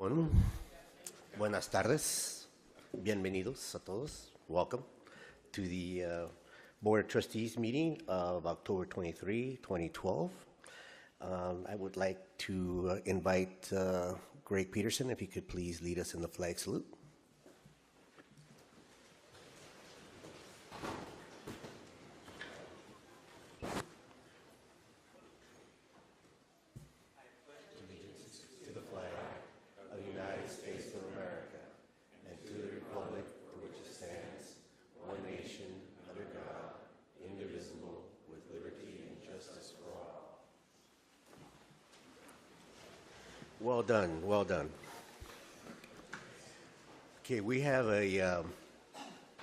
Bueno, buenas tardes. Bienvenidos a todos. Welcome to the Board of Trustees meeting of October 23, 2012. I would like to invite Greg Peterson, if he could please lead us in the flag salute. Well done, well done. Okay, we have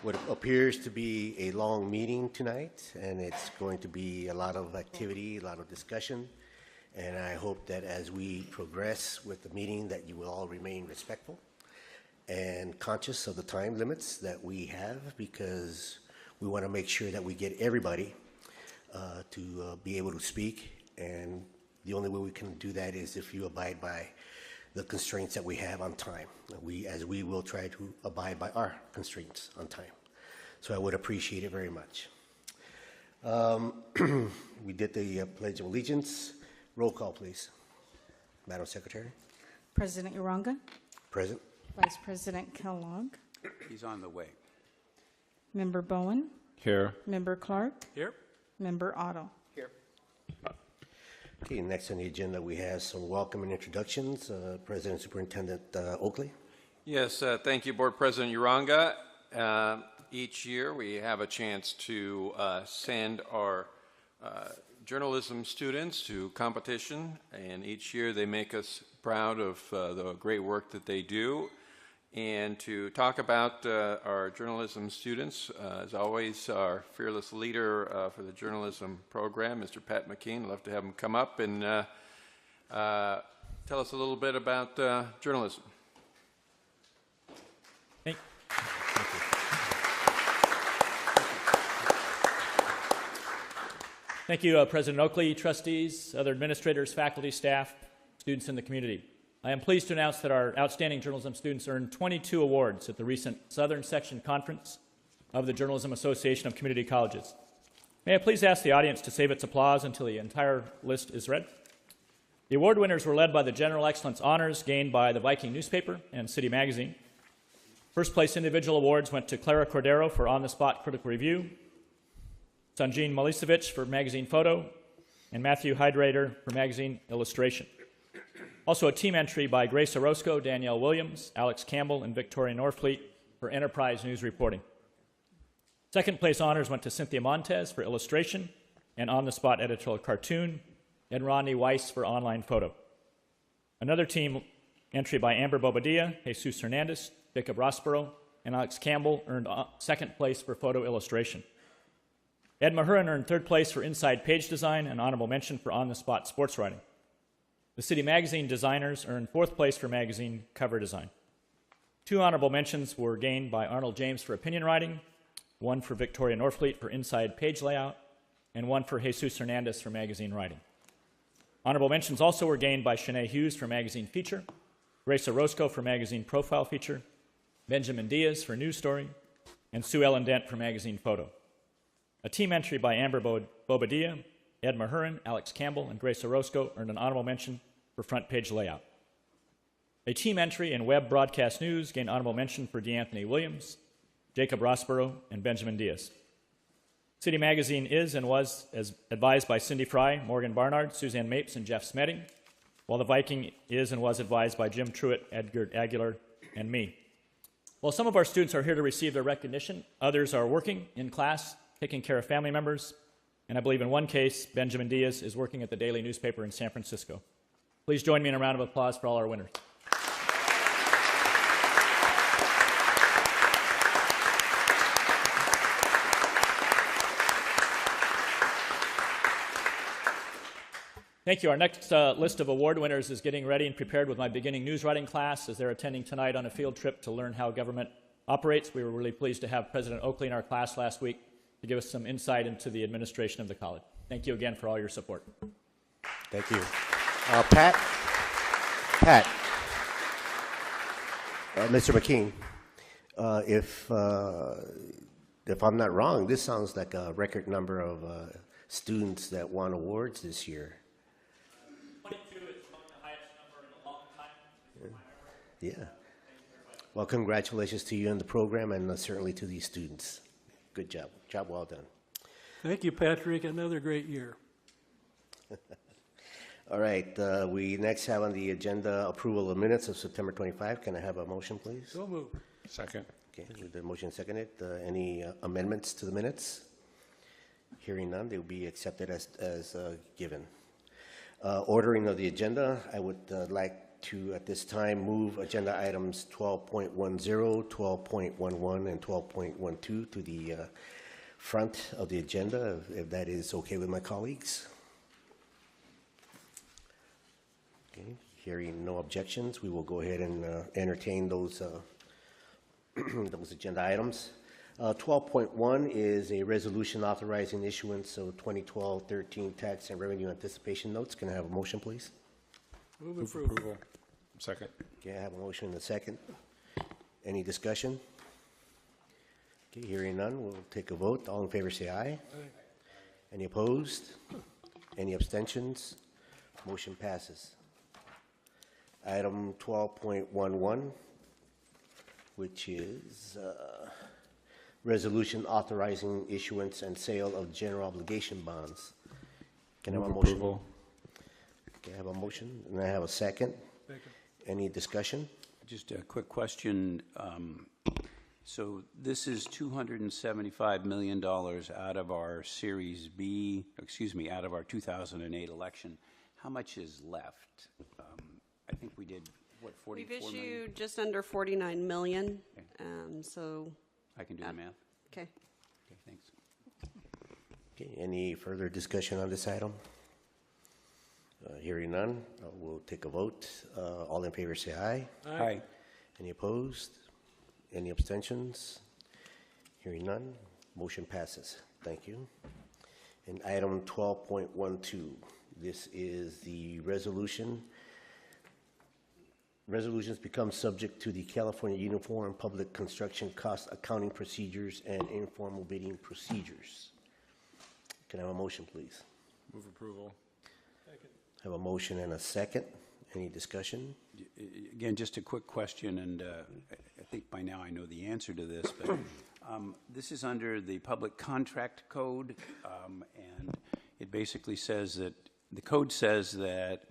what appears to be a long meeting tonight, and it's going to be a lot of activity, a lot of discussion, and I hope that as we progress with the meeting that you will all remain respectful and conscious of the time limits that we have, because we want to make sure that we get everybody to be able to speak, and the only way we can do that is if you abide by the constraints that we have on time. As we will try to abide by our constraints on time. So I would appreciate it very much. We did the Pledge of Allegiance. Roll call, please. Madam Secretary. President Uranga. Present. Vice President Kellogg. He's on the way. Member Bowen. Here. Member Clark. Here. Member Otto. Here. Okay, next on the agenda we have some welcome and introductions. President Superintendent Oakley. Yes, thank you, Board President Uranga. Each year we have a chance to send our journalism students to competition, and each year they make us proud of the great work that they do. And to talk about our journalism students, as always, our fearless leader for the journalism program, Mr. Pat McKean. I'd love to have him come up and tell us a little bit about journalism. Thank you, President Oakley, trustees, other administrators, faculty, staff, students in the community. I am pleased to announce that our outstanding journalism students earned 22 awards at the recent Southern Section Conference of the Journalism Association of Community Colleges. May I please ask the audience to save its applause until the entire list is read? The award winners were led by the General Excellence Honors gained by the Viking newspaper and City Magazine. First place individual awards went to Clara Cordero for On the Spot Critical Review, Sanjin Milicevic for Magazine Photo, and Matthew Hydrator for Magazine Illustration. Also a team entry by Grace Orozco, Danielle Williams, Alex Campbell, and Victoria Norfleet for Enterprise News Reporting. Second place honors went to Cynthia Montez for Illustration and On the Spot Editorial Cartoon, and Rodney Weiss for Online Photo. Another team entry by Amber Bobadilla, Jesus Hernandez, Jacob Rossborough, and Alex Campbell earned second place for Photo Illustration. Ed Mahurin earned third place for Inside Page Design and honorable mention for On the Spot Sports Writing. The City Magazine designers earned fourth place for magazine cover design. Two honorable mentions were gained by Arnold James for opinion writing, one for Victoria Norfleet for inside page layout, and one for Jesus Hernandez for magazine writing. Honorable mentions also were gained by Shanae Hughes for magazine feature, Grace Orozco for magazine profile feature, Benjamin Diaz for news story, and Sue Ellen Dent for magazine photo. A team entry by Amber Bobadilla, Ed Mahurin, Alex Campbell, and Grace Orozco earned an honorable mention for front page layout. A team entry in web broadcast news gained honorable mention for DeAnthony Williams, Jacob Rossborough, and Benjamin Diaz. City Magazine is and was as advised by Cindy Fry, Morgan Barnard, Suzanne Mapes, and Jeff Smeding, while the Viking is and was advised by Jim Truitt, Edgar Aguilar, and me. While some of our students are here to receive their recognition, others are working in class, taking care of family members, and I believe in one case, Benjamin Diaz is working at the Daily newspaper in San Francisco. Please join me in a round of applause for all our winners. Thank you. Our next list of award winners is getting ready and prepared with my beginning news writing class as they're attending tonight on a field trip to learn how government operates. We were really pleased to have President Oakley in our class last week to give us some insight into the administration of the college. Thank you again for all your support. Thank you. Pat, Mr. McKean, if I'm not wrong, this sounds like a record number of students that won awards this year. 22 is the highest number in a long time. Yeah. Well, congratulations to you and the program, and certainly to these students. Good job. Job well done. Thank you, Patrick. Another great year. All right. We next have on the agenda approval of minutes of September 25. Can I have a motion, please? So moved. Second. Okay. With the motion seconded, any amendments to the minutes? Hearing none, they will be accepted as given. Ordering of the agenda, I would like to, at this time, move agenda items 12.10, 12.11, and 12.12 to the front of the agenda, if that is okay with my colleagues. Okay, hearing no objections, we will go ahead and entertain those those agenda items. 12.1 is a resolution authorizing issuance of 2012-13 tax and revenue anticipation notes. Can I have a motion, please? Move approval. Second. Okay, I have a motion and a second. Any discussion? Okay, hearing none, we'll take a vote. All in favor say aye. Any opposed? Any abstentions? Motion passes. Item 12.11, which is resolution authorizing issuance and sale of general obligation bonds. Can I have a motion? Approval. Okay, I have a motion, and I have a second. Second. Any discussion? Just a quick question. So this is $275 million out of our Series B, out of our 2008 election. How much is left? I think we did, what, 44 We've million? issued just under 49 million, so, I can do the math? okay. Okay, thanks. Okay, any further discussion on this item? Hearing none, we'll take a vote. All in favor say aye. Aye. Any opposed? Any abstentions? Hearing none, motion passes. Thank you. And item 12.12, this is the resolution. Resolutions become subject to the California Uniform Public Construction Cost Accounting Procedures and Informal Bidding Procedures. Can I have a motion, please? Move approval. Have a motion and a second. Any discussion? Again, just a quick question, and I think by now I know the answer to this, but this is under the Public Contract Code, and it basically says that, the code says that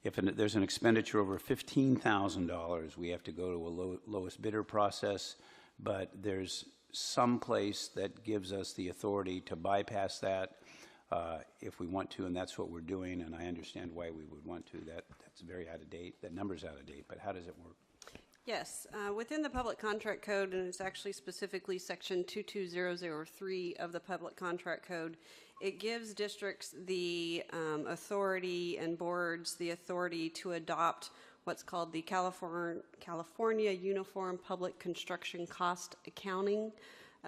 if there's an expenditure over $15,000, we have to go to a lowest bidder process, but there's some place that gives us the authority to bypass that if we want to, and that's what we're doing, and I understand why we would want to. That's very out of date. That number's out of date, but how does it work? Yes, within the Public Contract Code, and it's actually specifically Section 22003 of the Public Contract Code, it gives districts the authority and boards the authority to adopt what's called the California Uniform Public Construction Cost Accounting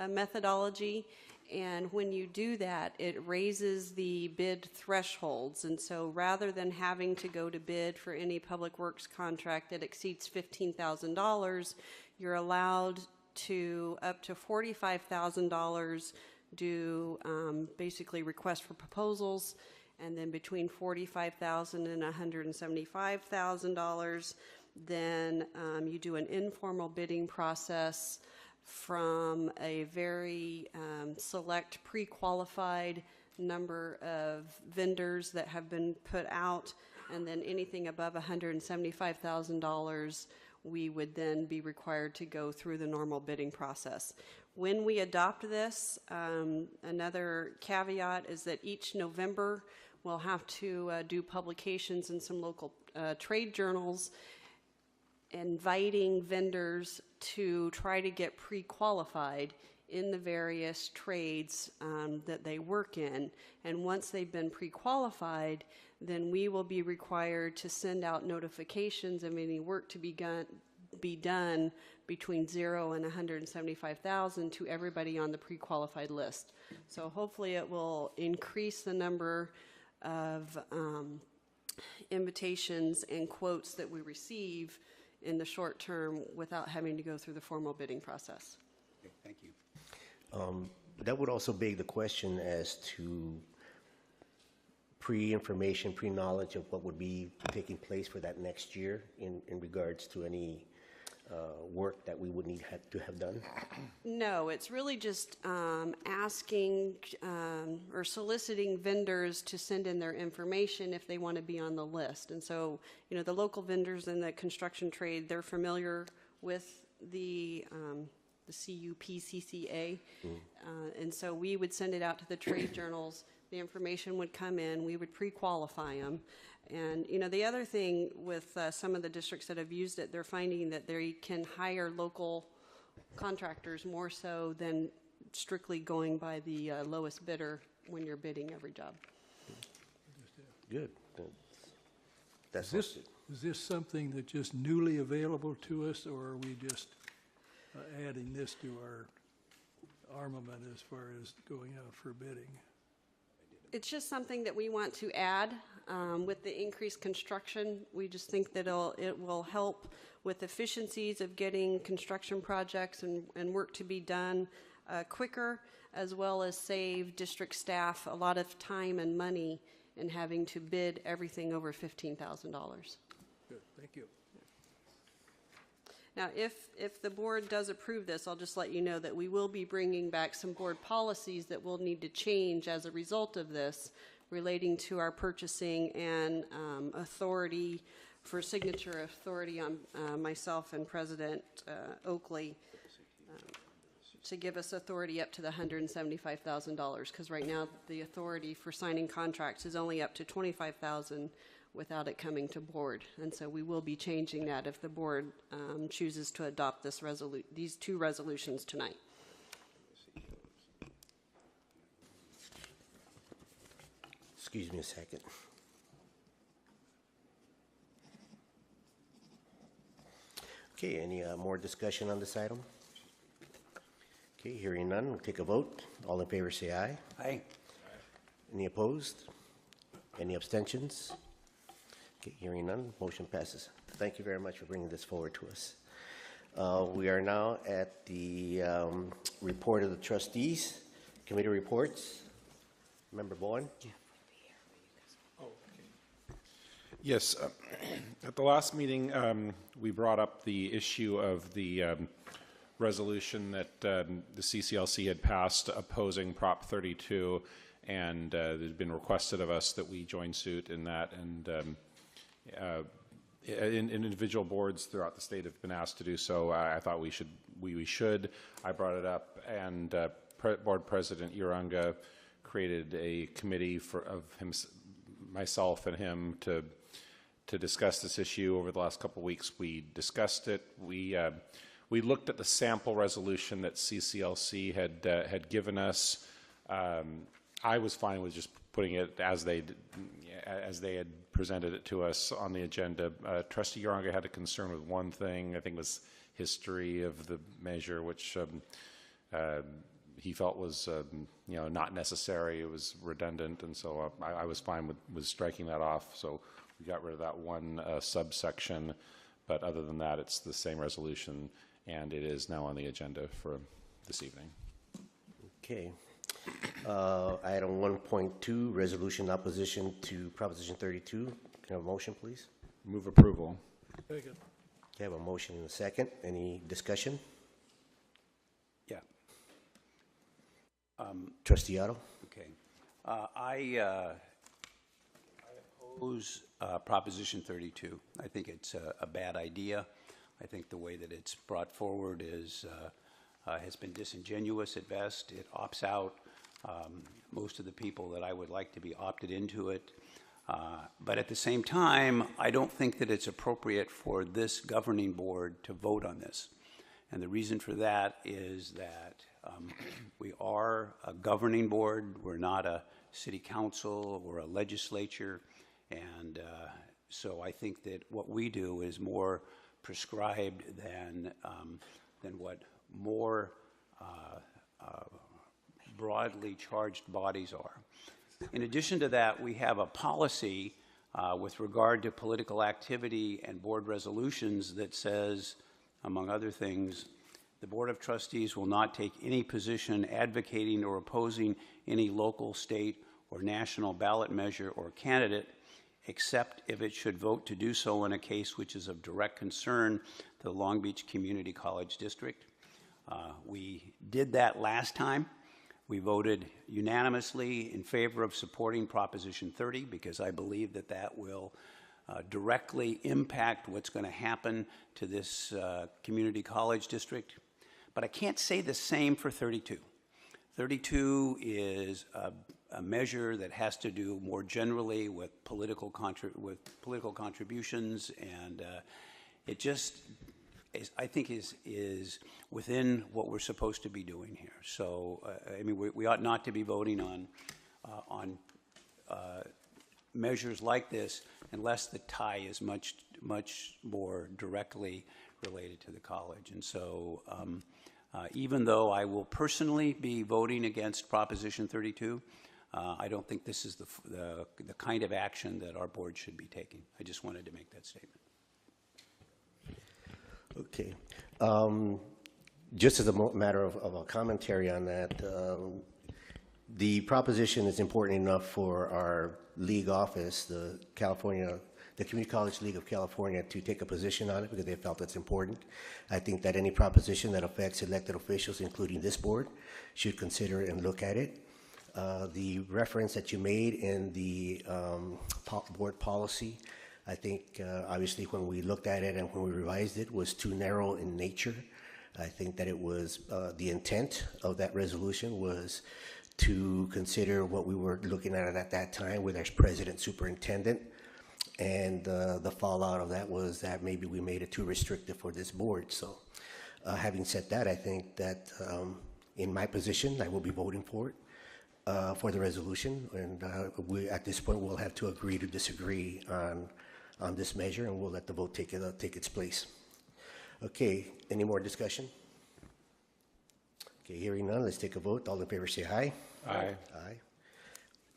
methodology. And when you do that, it raises the bid thresholds. And so rather than having to go to bid for any public works contract that exceeds $15,000, you're allowed to up to $45,000 do basically request for proposals, and then between $45,000 and $175,000, then you do an informal bidding process from a very select pre-qualified number of vendors that have been put out, and then anything above $175,000 we would then be required to go through the normal bidding process. When we adopt this, another caveat is that each November we'll have to do publications in some local trade journals inviting vendors to try to get pre-qualified in the various trades that they work in. And once they've been pre-qualified, then we will be required to send out notifications of any work to be done between 0 and 175,000 to everybody on the pre-qualified list. So hopefully it will increase the number of invitations and quotes that we receive in the short term without having to go through the formal bidding process. Okay, thank you. That would also beg the question as to pre-information, pre-knowledge of what would be taking place for that next year in regards to any work that we would need to have done? No, it's really just asking or soliciting vendors to send in their information if they want to be on the list. And so, the local vendors in the construction trade, they're familiar with the CUPCCA. And so we would send it out to the trade journals. The information would come in. We would pre-qualify them. And, the other thing with some of the districts that have used it, they're finding that they can hire local contractors more so than strictly going by the lowest bidder when you're bidding every job. Good. That's Is this something that's just newly available to us, or are we just adding this to our armament as far as going out for bidding? It's just something that we want to add with the increased construction. We just think that it will help with efficiencies of getting construction projects and work to be done quicker, as well as save district staff a lot of time and money in having to bid everything over $15,000. Good, thank you. Now, if the board does approve this, I'll just let you know that we will be bringing back some board policies that will need to change as a result of this, relating to our purchasing and authority for signature authority on myself and President Oakley to give us authority up to the $175,000, because right now the authority for signing contracts is only up to $25,000 without it coming to board. And so we will be changing that if the board chooses to adopt these two resolutions tonight. Excuse me a second. Okay, any more discussion on this item? Okay, hearing none, we'll take a vote. All in favor say aye. Aye. Any opposed? Any abstentions? Okay, hearing none, motion passes. Thank you very much for bringing this forward to us. We are now at the report of the trustees, committee reports. Member Bowen? Yes, at the last meeting, we brought up the issue of the resolution that the CCLC had passed opposing Prop 32, and it had been requested of us that we join suit in that, and individual boards throughout the state have been asked to do so. I thought we should. I brought it up, and Board President Uranga created a committee of myself and him to discuss this issue. Over the last couple of weeks, we discussed it. We looked at the sample resolution that CCLC had given us. I was fine with just putting it as they had presented it to us on the agenda. Trustee Uranga had a concern with one thing. I think it was history of the measure, which he felt was not necessary. It was redundant, and so I was fine with striking that off. So we got rid of that one subsection, but other than that, it's the same resolution, and it is now on the agenda for this evening. Okay. Item 1.2, resolution opposition to Proposition 32. Can I have a motion, please? Move approval. Second. Okay, I have a motion and a second. Any discussion? Yeah. Trustee Otto? Okay. I oppose Proposition 32. I think it's a bad idea. I think the way that it's brought forward has been disingenuous at best. It opts out most of the people that I would like to be opted into it. But at the same time, I don't think that it's appropriate for this governing board to vote on this. And the reason for that is that we are a governing board. We're not a city council or a legislature. And so I think that what we do is more prescribed than what more broadly charged bodies are. In addition to that, we have a policy with regard to political activity and board resolutions that says, among other things, the Board of Trustees will not take any position advocating or opposing any local, state, or national ballot measure or candidate, except if it should vote to do so in a case which is of direct concern to the Long Beach Community College District. We did that last time. We voted unanimously in favor of supporting Proposition 30 because I believe that that will directly impact what's going to happen to this community college district. But I can't say the same for 32. 32 is a measure that has to do more generally with political contributions, and it just is, I think is within what we're supposed to be doing here. So I mean, we ought not to be voting on measures like this unless the tie is much more directly related to the college. And so even though I will personally be voting against Proposition 32, I don't think this is the kind of action that our board should be taking. I just wanted to make that statement. Okay. Just as a matter of a commentary on that, the proposition is important enough for our league office, the Community College League of California, to take a position on it because they felt it's important. I think that any proposition that affects elected officials, including this board, should consider it and look at it. The reference that you made in the board policy, I think obviously when we looked at it and when we revised it was too narrow in nature. I think that it was the intent of that resolution was to consider what we were looking at that time with our president superintendent, and the fallout of that was that maybe we made it too restrictive for this board. So having said that, I think that in my position I will be voting for it. For the resolution, and we at this point we'll have to agree to disagree on this measure, and we'll let the vote take its place. Okay, any more discussion? Okay, hearing none, let's take a vote. All in favor say aye. Aye. Aye.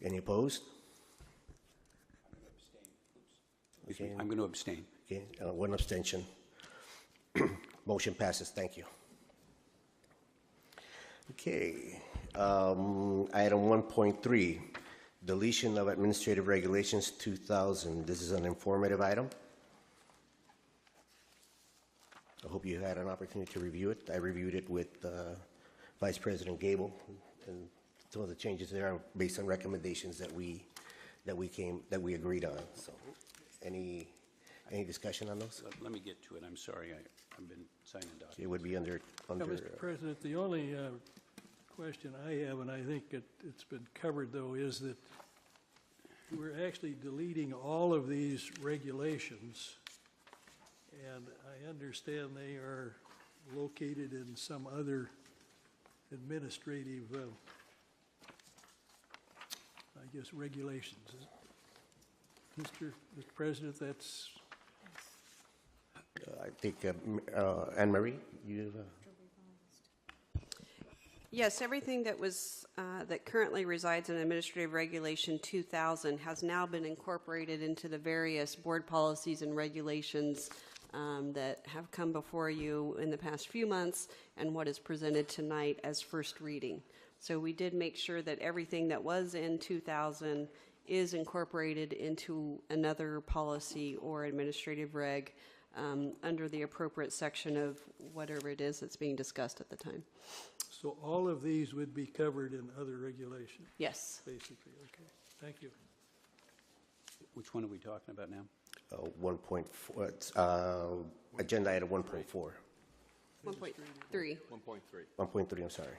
Any opposed? Okay, I'm going to abstain. okay, one abstention. Motion passes. Thank you. Okay. Item 1.3, deletion of Administrative Regulations 2000. This is an informative item. I hope you had an opportunity to review it. I reviewed it with Vice President Gable, and some of the changes there are based on recommendations that we agreed on. So, any discussion on those? Let me get to it. I'm sorry. I've been signing documents. It would be under. Mr. President, the only question I have, and I think it's been covered though, is that we're actually deleting all of these regulations, and I understand they are located in some other administrative, I guess, regulations. Mr. President, that's... I think Anne Marie, you. Yes, everything that was that currently resides in Administrative Regulation 2000 has now been incorporated into the various board policies and regulations that have come before you in the past few months and what is presented tonight as first reading. So we did make sure that everything that was in 2000 is incorporated into another policy or administrative reg under the appropriate section of whatever it is that's being discussed at the time. So all of these would be covered in other regulations? Yes. Basically, okay. Thank you. Which one are we talking about now? 1.4, agenda item 1.4. 1.3. 1.3, I'm sorry.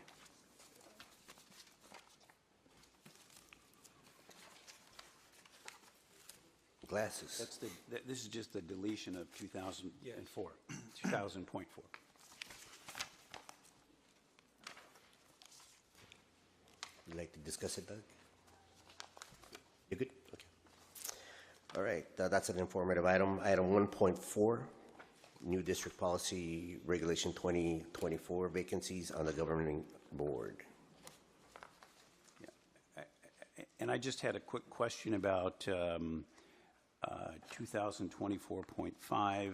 Glasses. That's this is just the deletion of 2004, 2000.4. You'd like to discuss it, Doug? You good? Okay. All right, that's an informative item. Item 1.4, new district policy regulation 2024, vacancies on the governing board. And I just had a quick question about 2024.5.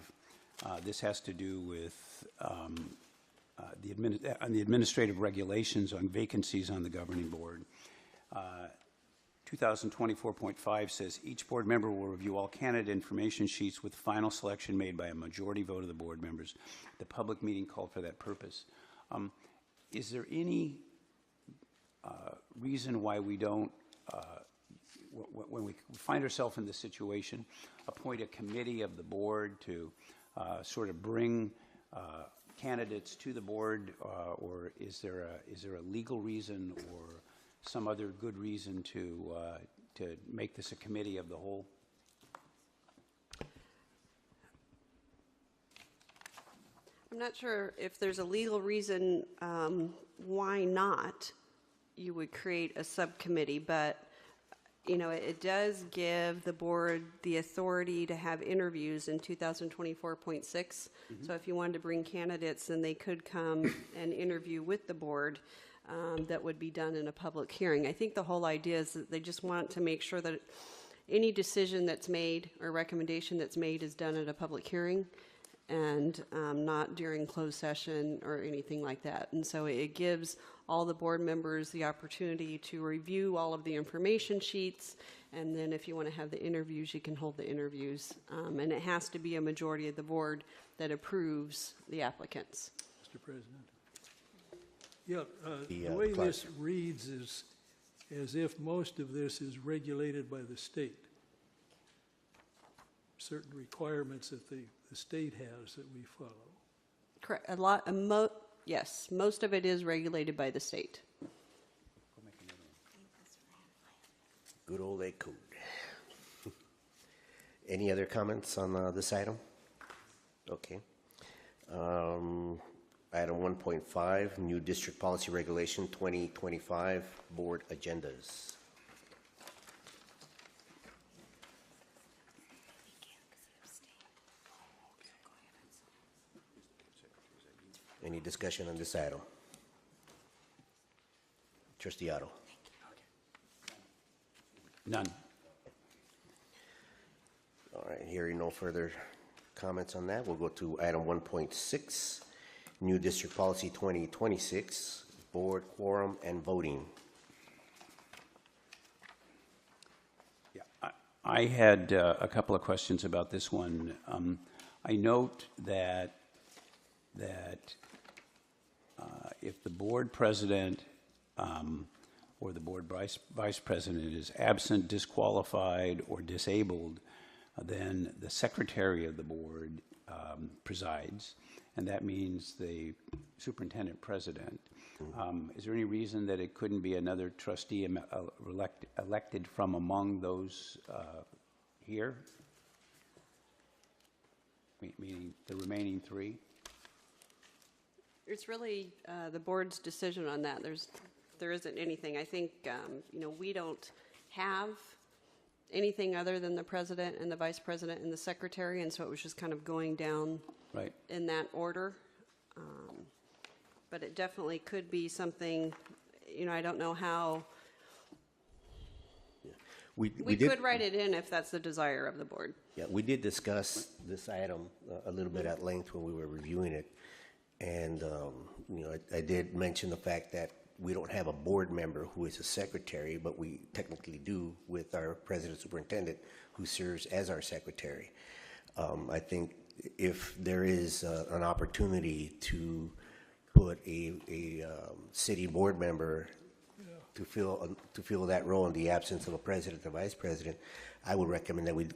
This has to do with the administrative regulations on vacancies on the governing board. 2024.5 says each board member will review all candidate information sheets with final selection made by a majority vote of the board members. The public meeting called for that purpose. Is there any reason why we don't, when we find ourselves in this situation, appoint a committee of the board to sort of bring candidates to the board, or is there a legal reason or some other good reason to make this a committee of the whole? I'm not sure if there's a legal reason why not you would create a subcommittee, but it does give the board the authority to have interviews in 2024.6. So if you wanted to bring candidates, then they could come and interview with the board. That would be done in a public hearing. I think the whole idea is that they just want to make sure that any decision that's made or recommendation that's made is done at a public hearing and not during closed session or anything like that. And so it gives all the board members the opportunity to review all of the information sheets, and then if you want to have the interviews, you can hold the interviews. And it has to be a majority of the board that approves the applicants. Mr. President. Yeah, the The, way clerk. this reads is as if most of this is regulated by the state. Certain requirements that the state has that we follow. Correct. Yes, most of it is regulated by the state. Good old egg code. Any other comments on this item? Okay. Item 1.5, new district policy regulation 2025 board agendas. Any discussion on this item? Trustee Otto. None. All right, hearing no further comments on that, we'll go to item 1.6, new district policy 2026, board quorum and voting. Yeah, I had a couple of questions about this one. I note that if the board president or the board vice president is absent, disqualified, or disabled, then the secretary of the board presides, and that means the superintendent president. Is there any reason that it couldn't be another trustee elected from among those here? Meaning the remaining three? It's really the board's decision on that. There isn't anything. I think we don't have anything other than the president and the vice president and the secretary, and so it was just kind of going down Right. in that order. But it definitely could be something. I don't know how. We We did, could write it in if that's the desire of the board. yeah, we did discuss this item a little bit at length when we were reviewing it. And, I did mention the fact that we don't have a board member who is a secretary, but we technically do with our president superintendent who serves as our secretary. I think if there is an opportunity to put a city board member to fill that role in the absence of a president or vice president, I would recommend that we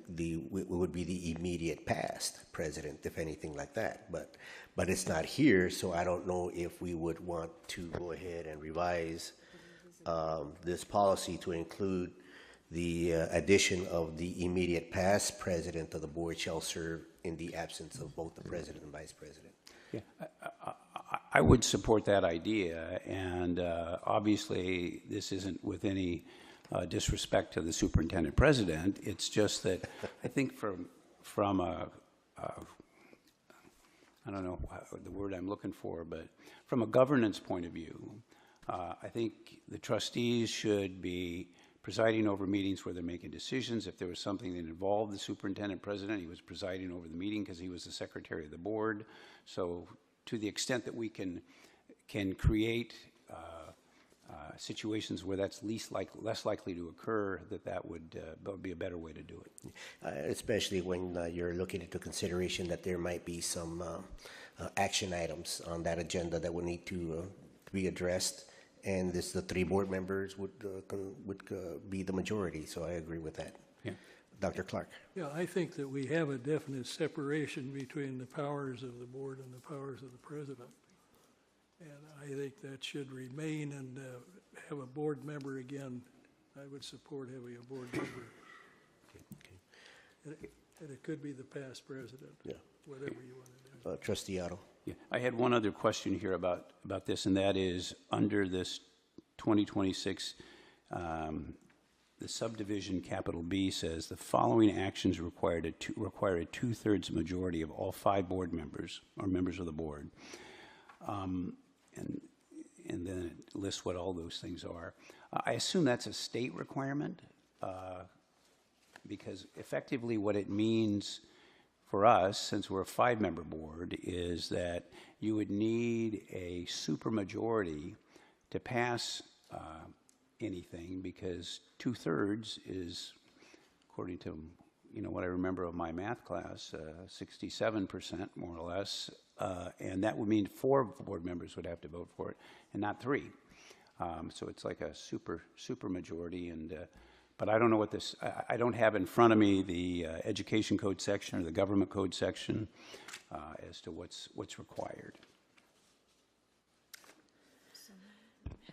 would be the immediate past president, if anything like that. But it's not here, so I don't know if we would want to go ahead and revise this policy to include the addition of the immediate past president of the board shall serve in the absence of both the president and vice president. Yeah, I would support that idea, and obviously this isn't with any disrespect to the superintendent president. It's just that I think from a I don't know the word I'm looking for, but from a governance point of view, I think the trustees should be presiding over meetings where they're making decisions. If there was something that involved the superintendent president, he was presiding over the meeting because he was the secretary of the board. So to the extent that we can create situations where that's less likely to occur, that would be a better way to do it. Especially when you're looking into consideration that there might be some action items on that agenda that would need to be addressed, and the 3 board members would be the majority. So I agree with that. Yeah. Dr. Clark. Yeah, I think that we have a definite separation between the powers of the board and the powers of the president. And I think that should remain, and have a board member again. I would support having a board member. And it could be the past president. Yeah. Whatever you want to do. Trustee Otto. Yeah, I had one other question here about this, and that is under this 2026, the subdivision capital B says the following actions require a 2/3 majority of all 5 board members or members of the board. And then it lists what all those things are. I assume that's a state requirement, because effectively what it means for us, since we're a 5-member board, is that you would need a supermajority to pass anything, because 2/3 is, according to what I remember of my math class, 67% more or less, and that would mean 4 board members would have to vote for it, and not 3. So it's like a super majority, and but I don't know what this. I don't have in front of me the education code section or the government code section as to what's required.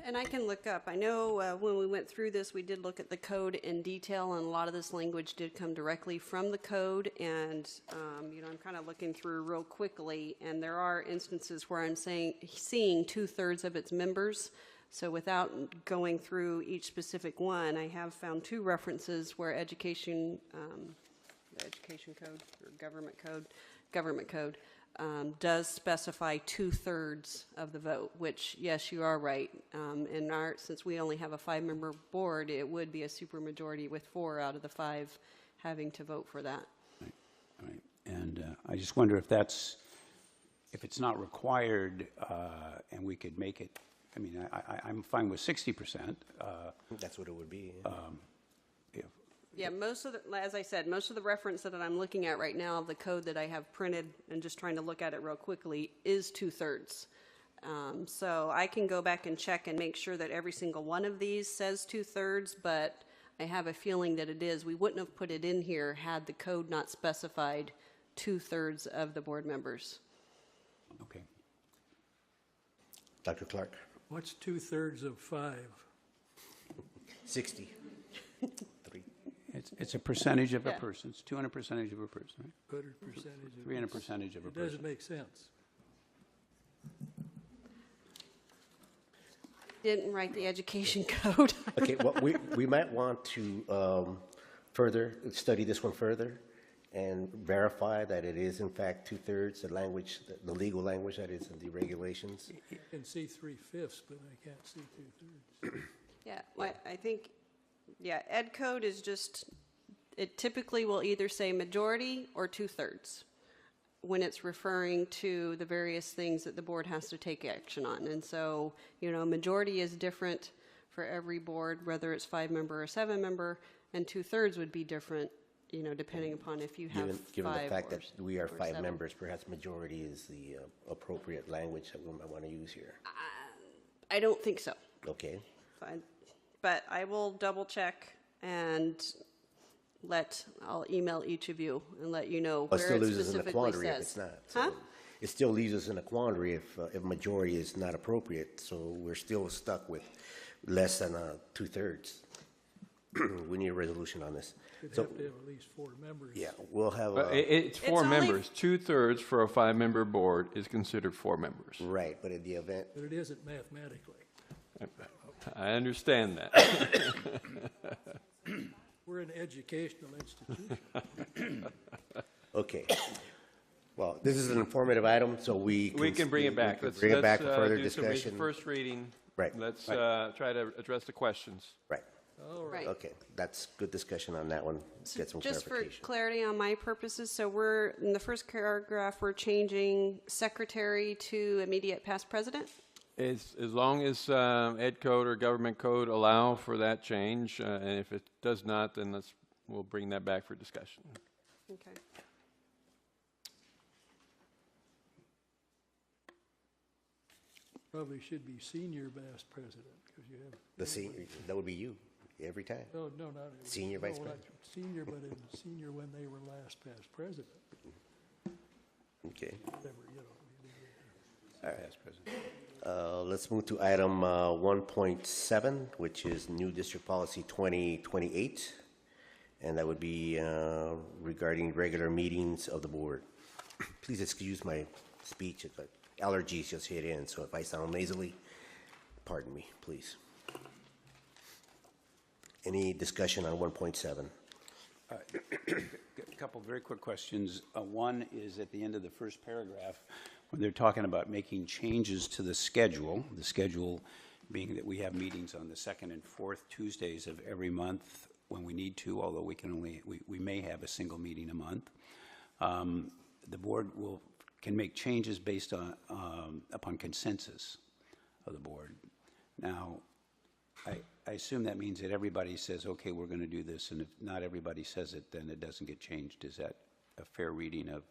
And I can look up. I know when we went through this, we did look at the code in detail, and a lot of this language did come directly from the code. And I'm kind of looking through real quickly, and there are instances where I'm seeing 2/3 of its members. So without going through each specific one, I have found 2 references where the education code or government code does specify 2/3 of the vote, which, yes, you are right. Since we only have a 5-member board, it would be a supermajority with 4 out of the 5 having to vote for that. Right. And I just wonder if it's not required, and we could make it. I mean, I'm fine with 60%. That's what it would be. Yeah, as I said, most of the reference that I'm looking at right now of the code that I have printed and just trying to look at it real quickly is 2/3. So I can go back and check and make sure that every single one of these says 2/3, but I have a feeling that it is. We wouldn't have put it in here had the code not specified 2/3 of the board members. Okay. Dr. Clark. What's 2/3 of 5? 60. 3. It's a percentage of a person. It's 200% of a person, right? 100% of 300% of a It person. doesn't make sense. Didn't write the education code. Okay, well, we might want to further study this one further and verify that it is in fact 2/3, the language, the legal language that is in the regulations. I can see 3/5, but I can't see 2/3. Yeah, I think, ed code is just, it typically will either say majority or 2/3 when it's referring to the various things that the board has to take action on. And so, majority is different for every board, whether it's 5-member or 7-member, and 2/3 would be different, depending upon if you have Given the 5 fact or that we are 5 7. members, perhaps majority is the appropriate language that we might want to use here. I don't think so. Okay. Fine. But I will double check and I'll email each of you and let you know But it where still it leaves us in a specifically quandary if it's says. not. Huh? So it still leaves us in a quandary if majority is not appropriate, so we're still stuck with less than 2/3. We need a resolution on this. You'd So, have to have at least 4 members. yeah, we'll have, It's 4 only- members. 2/3 for a 5-member board is considered 4 members. right, but in the event, But it isn't mathematically. I understand that. We're an educational institution. okay. Well, this is an informative item, so we We can bring it back. we can bring it back for further do some discussion. first reading. Right. Let's try to address the questions. Right. All right. Right. Okay, that's good discussion on that one. Get some Just for clarification. clarity on my purposes, so we're, in the first paragraph, we're changing secretary to immediate past president? As long as Ed Code or Government Code allow for that change, and if it does not, then we'll bring that back for discussion. Okay. Probably should be senior past president, because you have. The senior, that would be you, every time. No, not every. Senior vice no, not president. Senior, but in senior when they were last past president, Okay. whatever, you know. Past president. Let's move to item 1.7, which is new district policy 2028. And that would be regarding regular meetings of the board. Please excuse my speech, but allergies just hit in, so if I sound nasally, pardon me, please. Any discussion on 1.7? A couple very quick questions. One is at the end of the first paragraph, when they're talking about making changes to the schedule being that we have meetings on the second and fourth Tuesdays of every month when we need to, although we may have a single meeting a month. The board can make changes based on upon consensus of the board. Now, I assume that means that everybody says, okay, we're going to do this, and if not everybody says it, then it doesn't get changed. Is that a fair reading of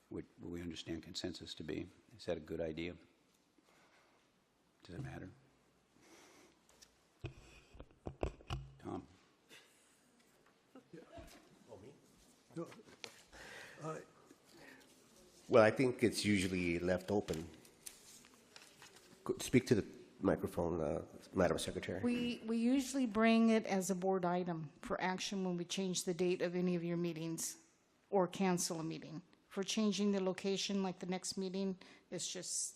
what we understand consensus to be? Is that a good idea? Does it matter? Tom? No, Well, I think it's usually left open. Speak to the microphone, Madam Secretary. We usually bring it as a board item for action when we change the date of any of your meetings or cancel a meeting. For changing the location, like the next meeting, it's just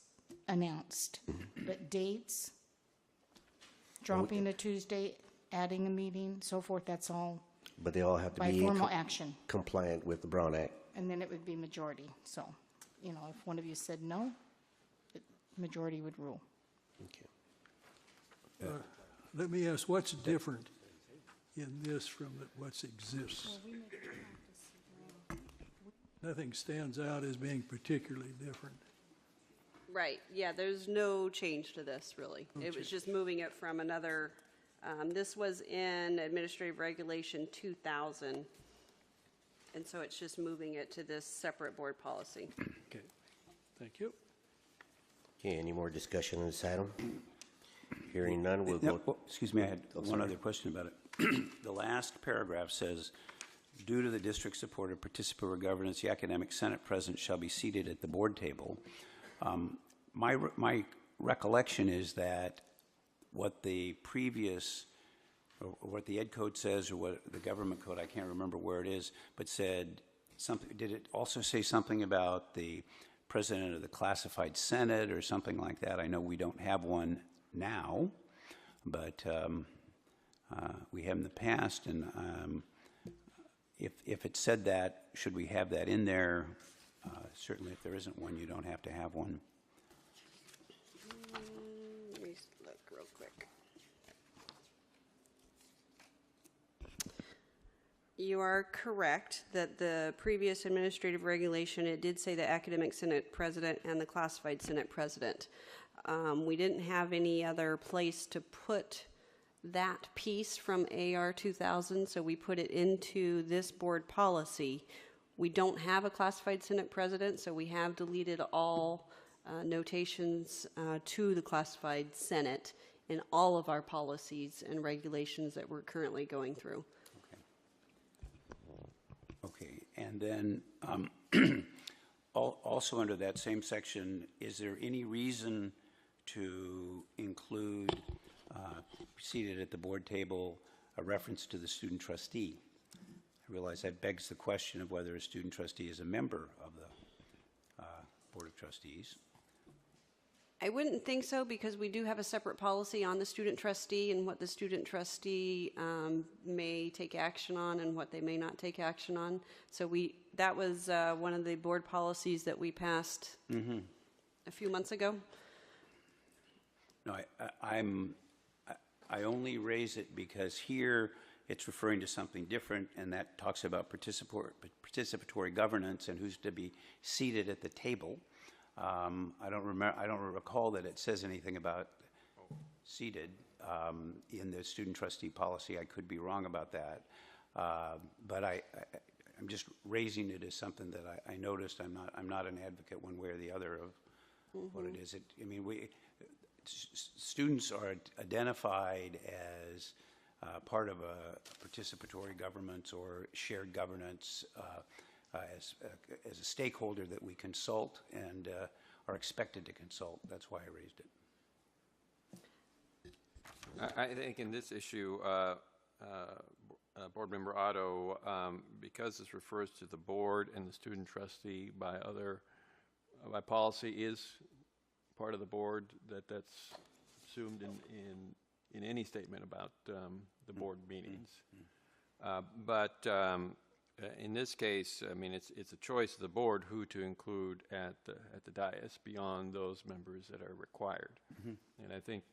announced. But dates, dropping a Tuesday, adding a meeting, so forth, that's all But they all have to by be formal action. compliant with the Brown Act. And then it would be majority. So, if one of you said no, majority would rule. Okay. let me ask, what's different in this from what exists? Nothing stands out as being particularly different. Right, yeah, there's no change to this, really. It was just moving it from another, this was in Administrative Regulation 2000, and so it's just moving it to this separate board policy. Okay, thank you. Okay, any more discussion on this item? Hearing none, we'll No, go. well, excuse me, I had one sorry. other question about it. The last paragraph says, due to the district's support of participatory governance, the academic senate president shall be seated at the board table. My recollection is that what the previous, or what the Ed Code says, or what the government code, I can't remember where it is, but said something, did it also say something about the president of the classified senate or something like that? I know we don't have one now, but we have in the past, and if it said that, should we have that in there? Certainly if there isn't one, you don't have to have one. Let me look real quick. You are correct that the previous administrative regulation, it did say the academic senate president and the classified senate president. We didn't have any other place to put that piece from AR 2000, so we put it into this board policy. We don't have a classified senate president, so we have deleted all notations to the classified senate in all of our policies and regulations that we're currently going through. Okay, and then also under that same section, is there any reason to include seated at the board table a reference to the student trustee? I realize that begs the question of whether a student trustee is a member of the Board of Trustees. I wouldn't think so, because we do have a separate policy on the student trustee and what the student trustee may take action on and what they may not take action on. So that was one of the board policies that we passed a few months ago. No, I only raise it because here it's referring to something different, and that talks about participatory governance and who's to be seated at the table. I don't recall that it says anything about seated in the student trustee policy. I could be wrong about that. But I'm just raising it as something that I noticed. I'm not an advocate one way or the other of what it is. I mean, students are identified as part of a participatory governance or shared governance as a stakeholder that we consult and are expected to consult. That's why I raised it. I think in this issue, Board Member Otto, because this refers to the board and the student trustee by policy is part of the board, that's assumed in any statement about the board meetings. But in this case, I mean, it's a choice of the board who to include at the dais beyond those members that are required. And I think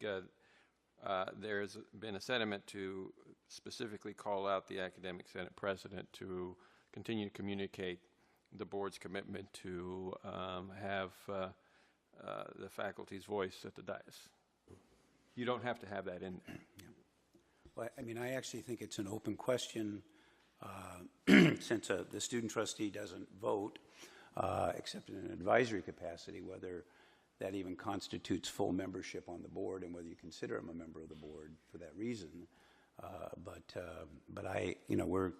there's been a sentiment to specifically call out the Academic Senate President to continue to communicate the board's commitment to have the faculty's voice at the dais. You don't have to have that in there. Well, I mean, I actually think it's an open question since the student trustee doesn't vote except in an advisory capacity, whether that even constitutes full membership on the board and whether you consider him a member of the board for that reason. But we're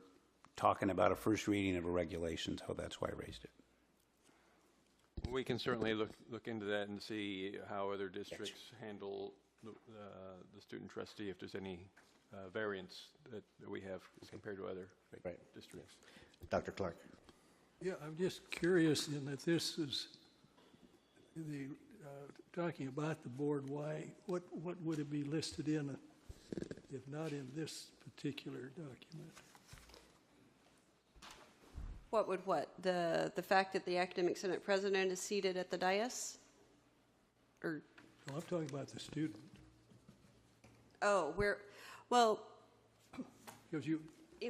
talking about a first reading of a regulation, so that's why I raised it. We can certainly look into that and see how other districts handle the student trustee, if there's any variance that we have compared to other districts. Dr. Clark. Yeah, I'm just curious in that this is talking about the board. Why? What would it be listed in if not in this particular document? What would what? The fact that the Academic Senate President is seated at the dais? Or? Well, I'm talking about the student. Oh, well, Because you've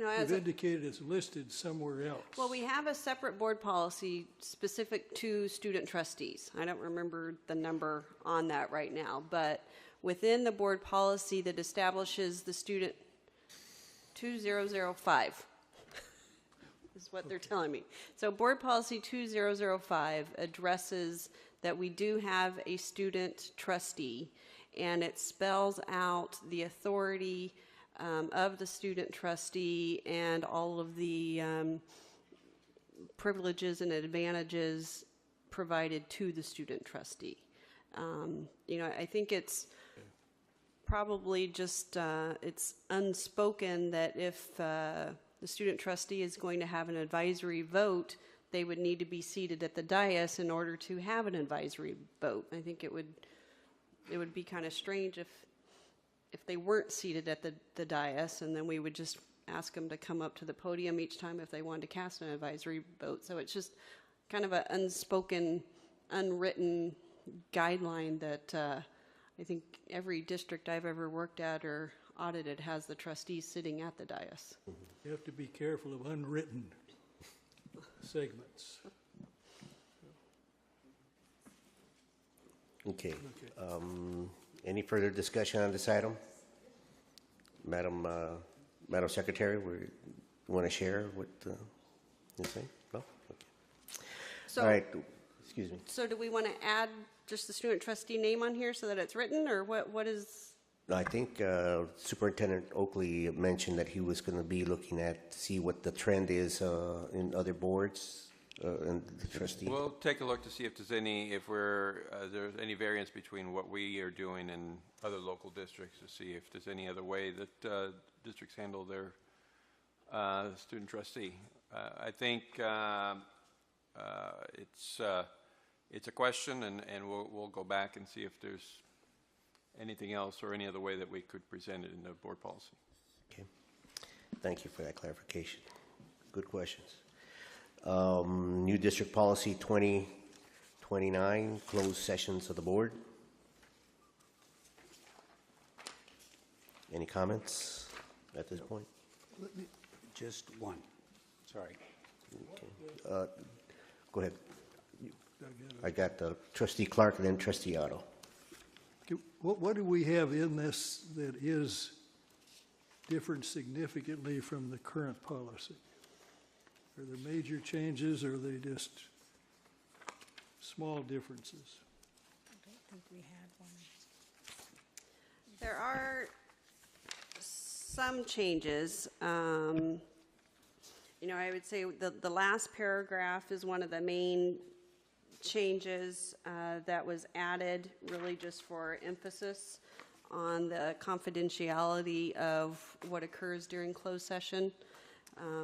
as indicated it's listed somewhere else. well, we have a separate board policy specific to student trustees. I don't remember the number on that right now, but within the board policy that establishes the student 2005 is what they're telling me. So board policy 2005 addresses that we do have a student trustee, and it spells out the authority of the student trustee and all of the privileges and advantages provided to the student trustee. I think it's probably just it's unspoken that if the student trustee is going to have an advisory vote, they would need to be seated at the dais in order to have an advisory vote. I think it would be kind of strange if they weren't seated at the dais, and then we would just ask them to come up to the podium each time if they wanted to cast an advisory vote. So it's just kind of an unspoken, unwritten guideline that I think every district I've ever worked at or audited has the trustees sitting at the dais. You have to be careful of unwritten segments. Okay. Any further discussion on this item? Madam Secretary, you want to share what you say? No? Okay. So, All right. Excuse me. So do we want to add just the student trustee name on here so that it's written, or what is? I think Superintendent Oakley mentioned that he was going to be looking at, see what the trend is in other boards and the trustee. We'll take a look to see if there's there's any variance between what we are doing and other local districts, to see if there's any other way that districts handle their student trustee. I think it's a question, and we'll go back and see if there's anything else or any other way that we could present it in the board policy. Okay. Thank you for that clarification. Good questions. New District Policy 2029, closed sessions of the board. Any comments at this point? Just one. Sorry. Go ahead. I got Trustee Clark and then Trustee Otto. What do we have in this that is different significantly from the current policy? Are there major changes, or are they just small differences? I don't think we had one. There are some changes. I would say the last paragraph is one of the main changes that was added, really just for emphasis on the confidentiality of what occurs during closed session.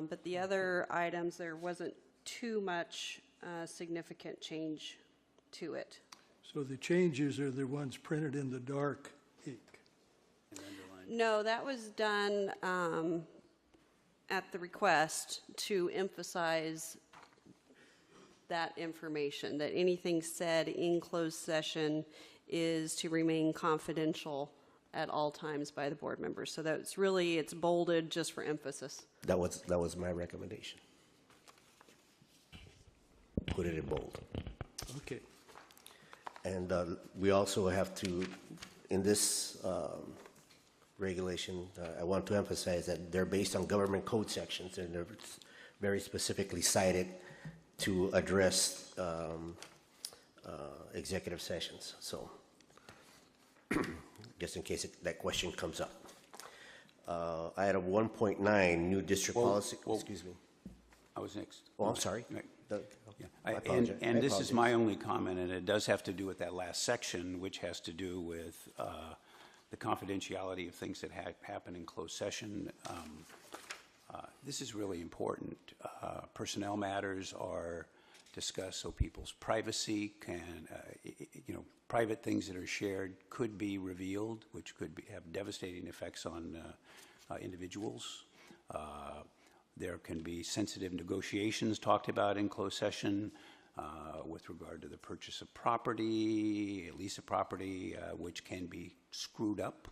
But the other items, there wasn't too much significant change to it. So the changes are the ones printed in the dark ink. No, that was done at the request to emphasize that information, that anything said in closed session is to remain confidential at all times by the board members. So that's really, it's bolded just for emphasis. That was my recommendation. Put it in bold. Okay. And we also have to, in this regulation, I want to emphasize that they're based on government code sections, and they're very specifically cited to address executive sessions. So, just in case that question comes up. Item 1.9, new district policy. Excuse me. I was next. Oh, I'm sorry. Right. Yeah. I apologize. And I this is apologize. my only comment, and it does have to do with that last section, which has to do with the confidentiality of things that happen in closed session. This is really important. Personnel matters are discussed so people's privacy can, private things that are shared could be revealed, which could have devastating effects on individuals. There can be sensitive negotiations talked about in closed session with regard to the purchase of property, lease of property, which can be screwed up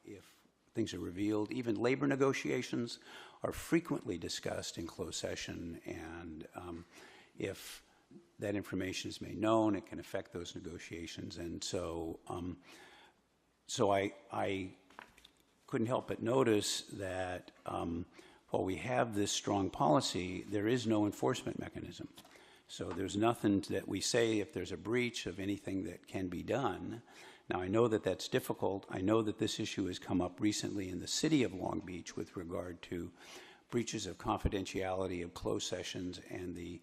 if things are revealed. Even labor negotiations are frequently discussed in closed session, and if that information is made known, it can affect those negotiations. And so, I couldn't help but notice that while we have this strong policy, there is no enforcement mechanism. So there's nothing that we say if there's a breach of anything that can be done. Now, I know that that's difficult. I know that this issue has come up recently in the city of Long Beach with regard to breaches of confidentiality of closed sessions, and the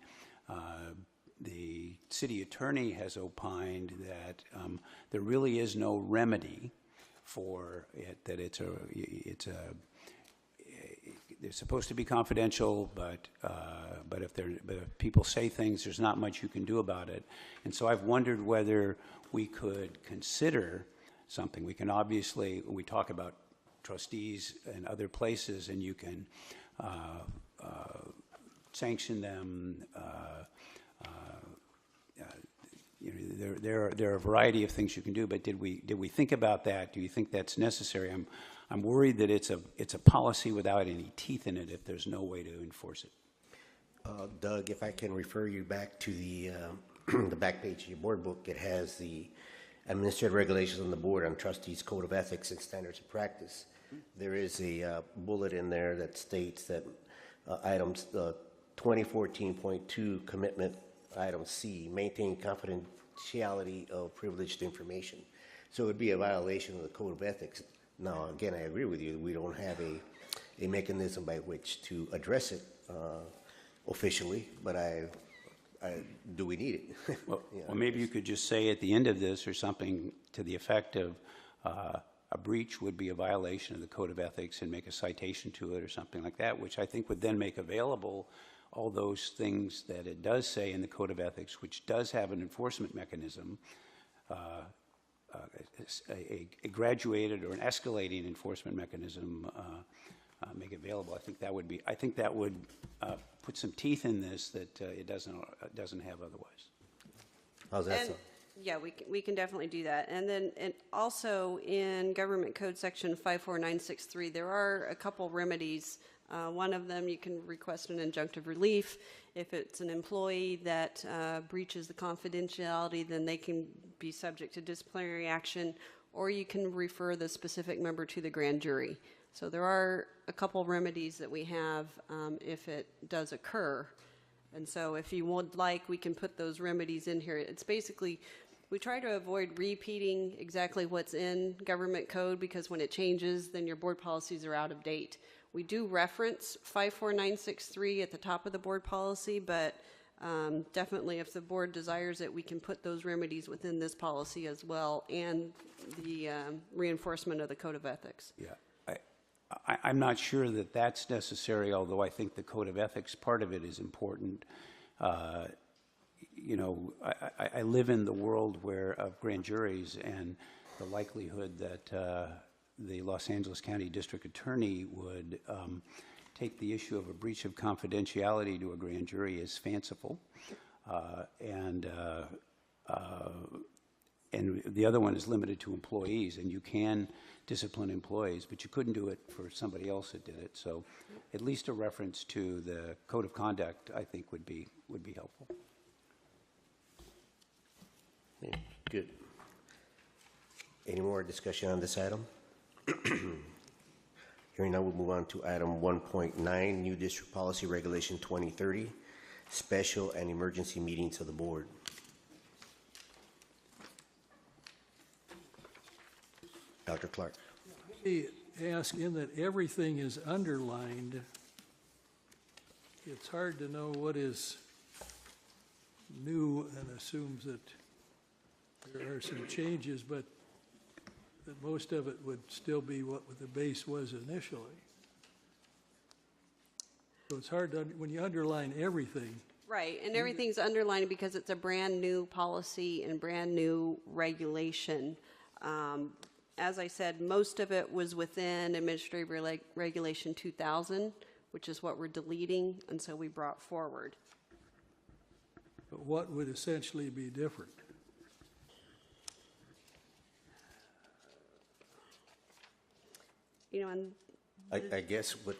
city attorney has opined that there really is no remedy for it, that it's supposed to be confidential, but if people say things, there's not much you can do about it. And so I've wondered whether we could consider something. We can obviously, we talk about trustees and other places, and you can sanction them. There are a variety of things you can do, but did we think about that? Do you think that's necessary? I'm worried that it's a policy without any teeth in it if there's no way to enforce it. Doug, if I can refer you back to the the back page of your board book, it has the administrative regulations on the board on trustees' code of ethics and standards of practice. There is a bullet in there that states that items 2014.2 commitment item C, maintain confidentiality of privileged information. So it would be a violation of the code of ethics. Now, again, I agree with you. We don't have a mechanism by which to address it officially, but do we need it? Well, maybe you could just say at the end of this or something to the effect of a breach would be a violation of the code of ethics, and make a citation to it or something like that, which I think would then make available all those things that it does say in the code of ethics, which does have an enforcement mechanism, a graduated or an escalating enforcement mechanism make available. I think that would put some teeth in this that it doesn't have otherwise. How's that And sound? Yeah, we can definitely do that. And then, and also in Government Code Section 54963, there are a couple remedies. One of them, you can request an injunctive relief. If it's an employee that breaches the confidentiality, then they can be subject to disciplinary action, or you can refer the specific member to the grand jury. So there are a couple remedies that we have if it does occur. And so if you would like, we can put those remedies in here. It's basically, we try to avoid repeating exactly what's in government code, because when it changes, then your board policies are out of date. We do reference 54963 at the top of the board policy, but definitely if the board desires it, we can put those remedies within this policy as well, and the reinforcement of the code of ethics. Yeah. I'm not sure that that's necessary, although I think the code of ethics, part of it is important. You know, I live in the world of grand juries, and the likelihood that the Los Angeles County District Attorney would take the issue of a breach of confidentiality to a grand jury is fanciful. And the other one is limited to employees, and you can discipline employees, but you couldn't do it for somebody else that did it. So at least a reference to the code of conduct, I think, would be helpful. Yeah, good. Any more discussion on this item? Hearing none, we'll move on to item 1.9, New District Policy Regulation 2030, Special and Emergency Meetings of the Board. Dr. Clark. Let me ask, in that everything is underlined, it's hard to know what is new and assumes that there are some changes, but that most of it would still be what the base was initially. So it's hard to, when you underline everything. Right, and everything's underlined because it's a brand-new policy and brand-new regulation. As I said, most of it was within Administrative Regulation 2000, which is what we're deleting, and so we brought forward. But what would essentially be different? You know, and I guess what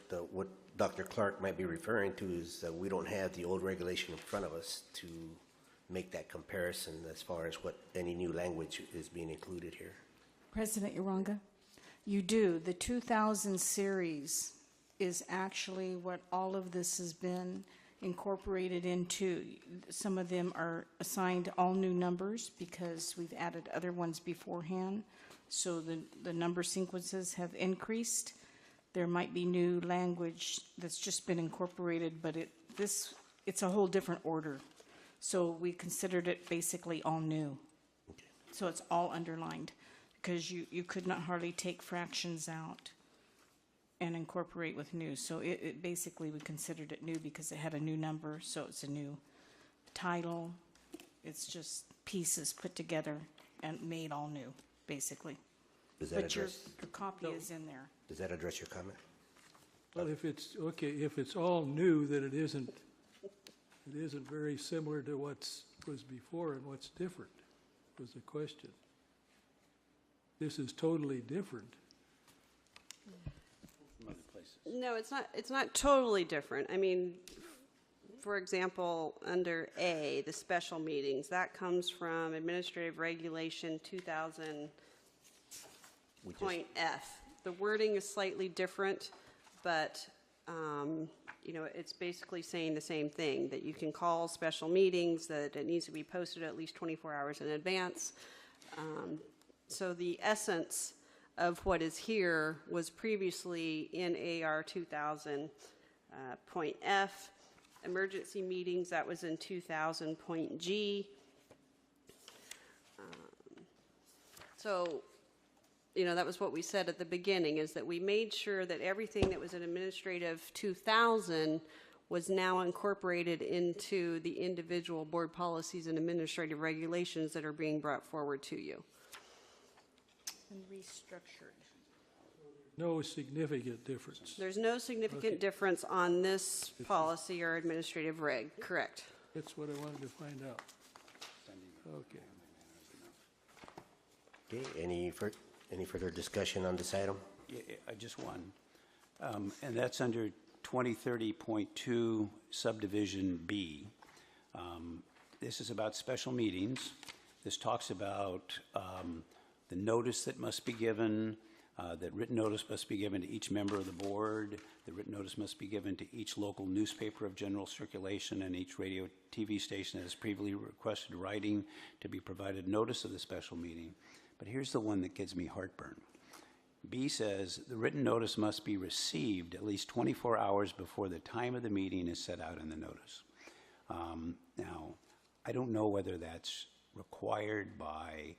Dr. Clark might be referring to is that we don't have the old regulation in front of us to make that comparison as far as what any new language is being included here. President Uranga, you do. The 2000 series is actually what all of this has been incorporated into. Some of them are assigned all new numbers because we've added other ones beforehand. So the number sequences have increased. There might be new language that's just been incorporated, but it's a whole different order. So we considered it basically all new. Okay. So it's all underlined, because you could not hardly take fractions out and incorporate with new. So it basically, we considered it new because it had a new number, so it's a new title. It's just pieces put together and made all new, basically. Does that But your address, copy is in there. does that address your comment? Well, if it's, okay, if it's all new, then it isn't very similar to what's was before, and what's different was the question. This is totally different. From other places. no, it's not totally different. I mean, for example, under A, the special meetings, that comes from Administrative Regulation 2000. Point F. The wording is slightly different, but, you know, it's basically saying the same thing, that you can call special meetings, that it needs to be posted at least 24 hours in advance. So the essence of what is here was previously in AR 2000, point F. Emergency meetings, that was in 2000, point G. So, you know, that was what we said at the beginning, is that we made sure that everything that was in Administrative 2000 was now incorporated into the individual board policies and administrative regulations that are being brought forward to you. And restructured. No significant difference. There's no significant difference on this policy or administrative reg, correct? That's what I wanted to find out. Okay. Okay, any further discussion on this item? Just one. And that's under 2030.2 subdivision B. This is about special meetings. This talks about the notice that must be given, that written notice must be given to each member of the board, the written notice must be given to each local newspaper of general circulation and each radio TV station that has previously requested writing to be provided notice of the special meeting. But here's the one that gives me heartburn. B says the written notice must be received at least 24 hours before the time of the meeting is set out in the notice. Now, I don't know whether that's required by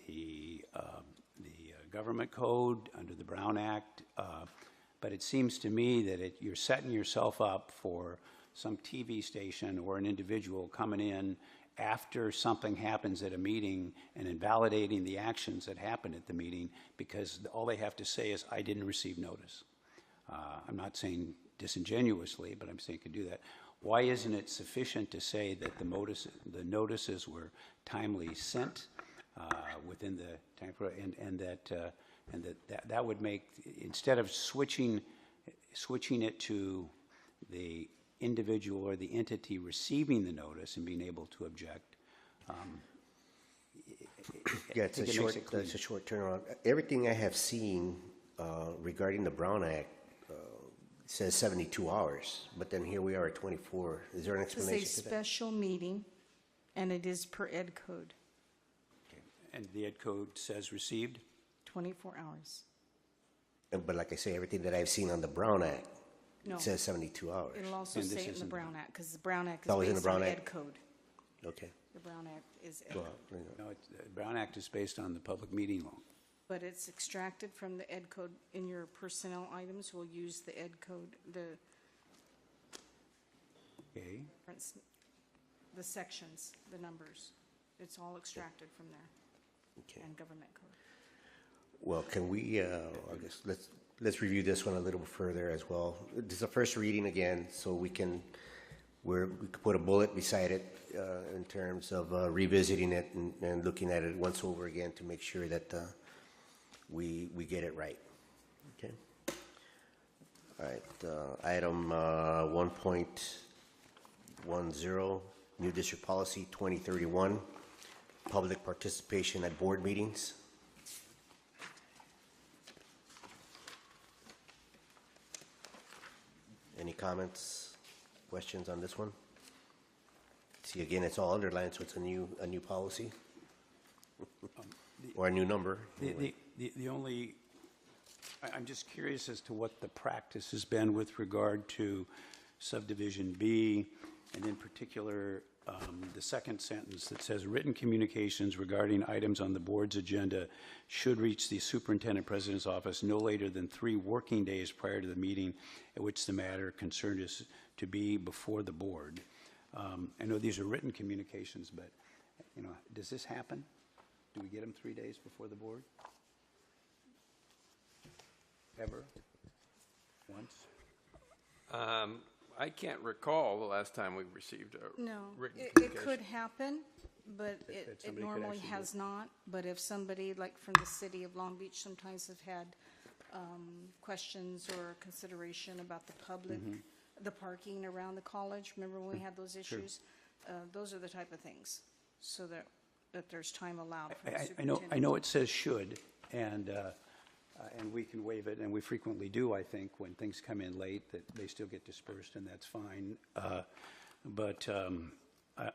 the government code under the Brown Act, but it seems to me that you're setting yourself up for some TV station or an individual coming in after something happens at a meeting and invalidating the actions that happened at the meeting because all they have to say is, I didn't receive notice. I'm not saying disingenuously, but I'm saying you can do that. Why isn't it sufficient to say that the notices were timely sent within the time, and that would make, instead of switching it to the individual or the entity receiving the notice and being able to object. Yeah, it's a short turnaround. Everything I have seen regarding the Brown Act says 72 hours, but then here we are at 24. Is there an This explanation is a to that? special meeting, and it is per ed code, And the ed code says received? 24 hours. But like I say, everything that I've seen on the Brown Act, No, it says 72 hours. it'll also And this say it in the isn't- Brown Act, because the Brown Act It's always in is the based on Brown ed Act? code. Okay. The Brown Act is ed Well, code. No, the Brown Act is based on the public meeting law. But it's extracted from the ed code. In your personnel items, we'll use the ed code, Okay. the sections, the numbers. It's all extracted from there, Okay. and government code. Well, can we, I guess, let's review this one a little further as well. This is a first reading again, so we can put a bullet beside it in terms of revisiting it and looking at it once over again to make sure that we get it right. Okay? All right, item 1.10, New District Policy 2031, Public Participation at Board Meetings. Any comments, questions on this one? See, again, it's all underlined, so it's a new policy. Or a new number. The only, I'm just curious as to what the practice has been with regard to subdivision B, and in particular, the second sentence that says, written communications regarding items on the board's agenda should reach the superintendent president's office no later than 3 working days prior to the meeting at which the matter concerned is to be before the board. I know these are written communications, but, does this happen? Do we get them 3 days before the board? Ever? Once? I can't recall the last time we received a No, written it communication. could happen, but it somebody could normally actually has not. But if somebody, like from the city of Long Beach, sometimes have had questions or consideration about the public, the parking around the college, remember when we had those issues? Those are the type of things, so that there's time allowed for the superintendent. I know it says should, and we can waive it, and we frequently do, I think, when things come in late, that they still get dispersed, and that's fine. But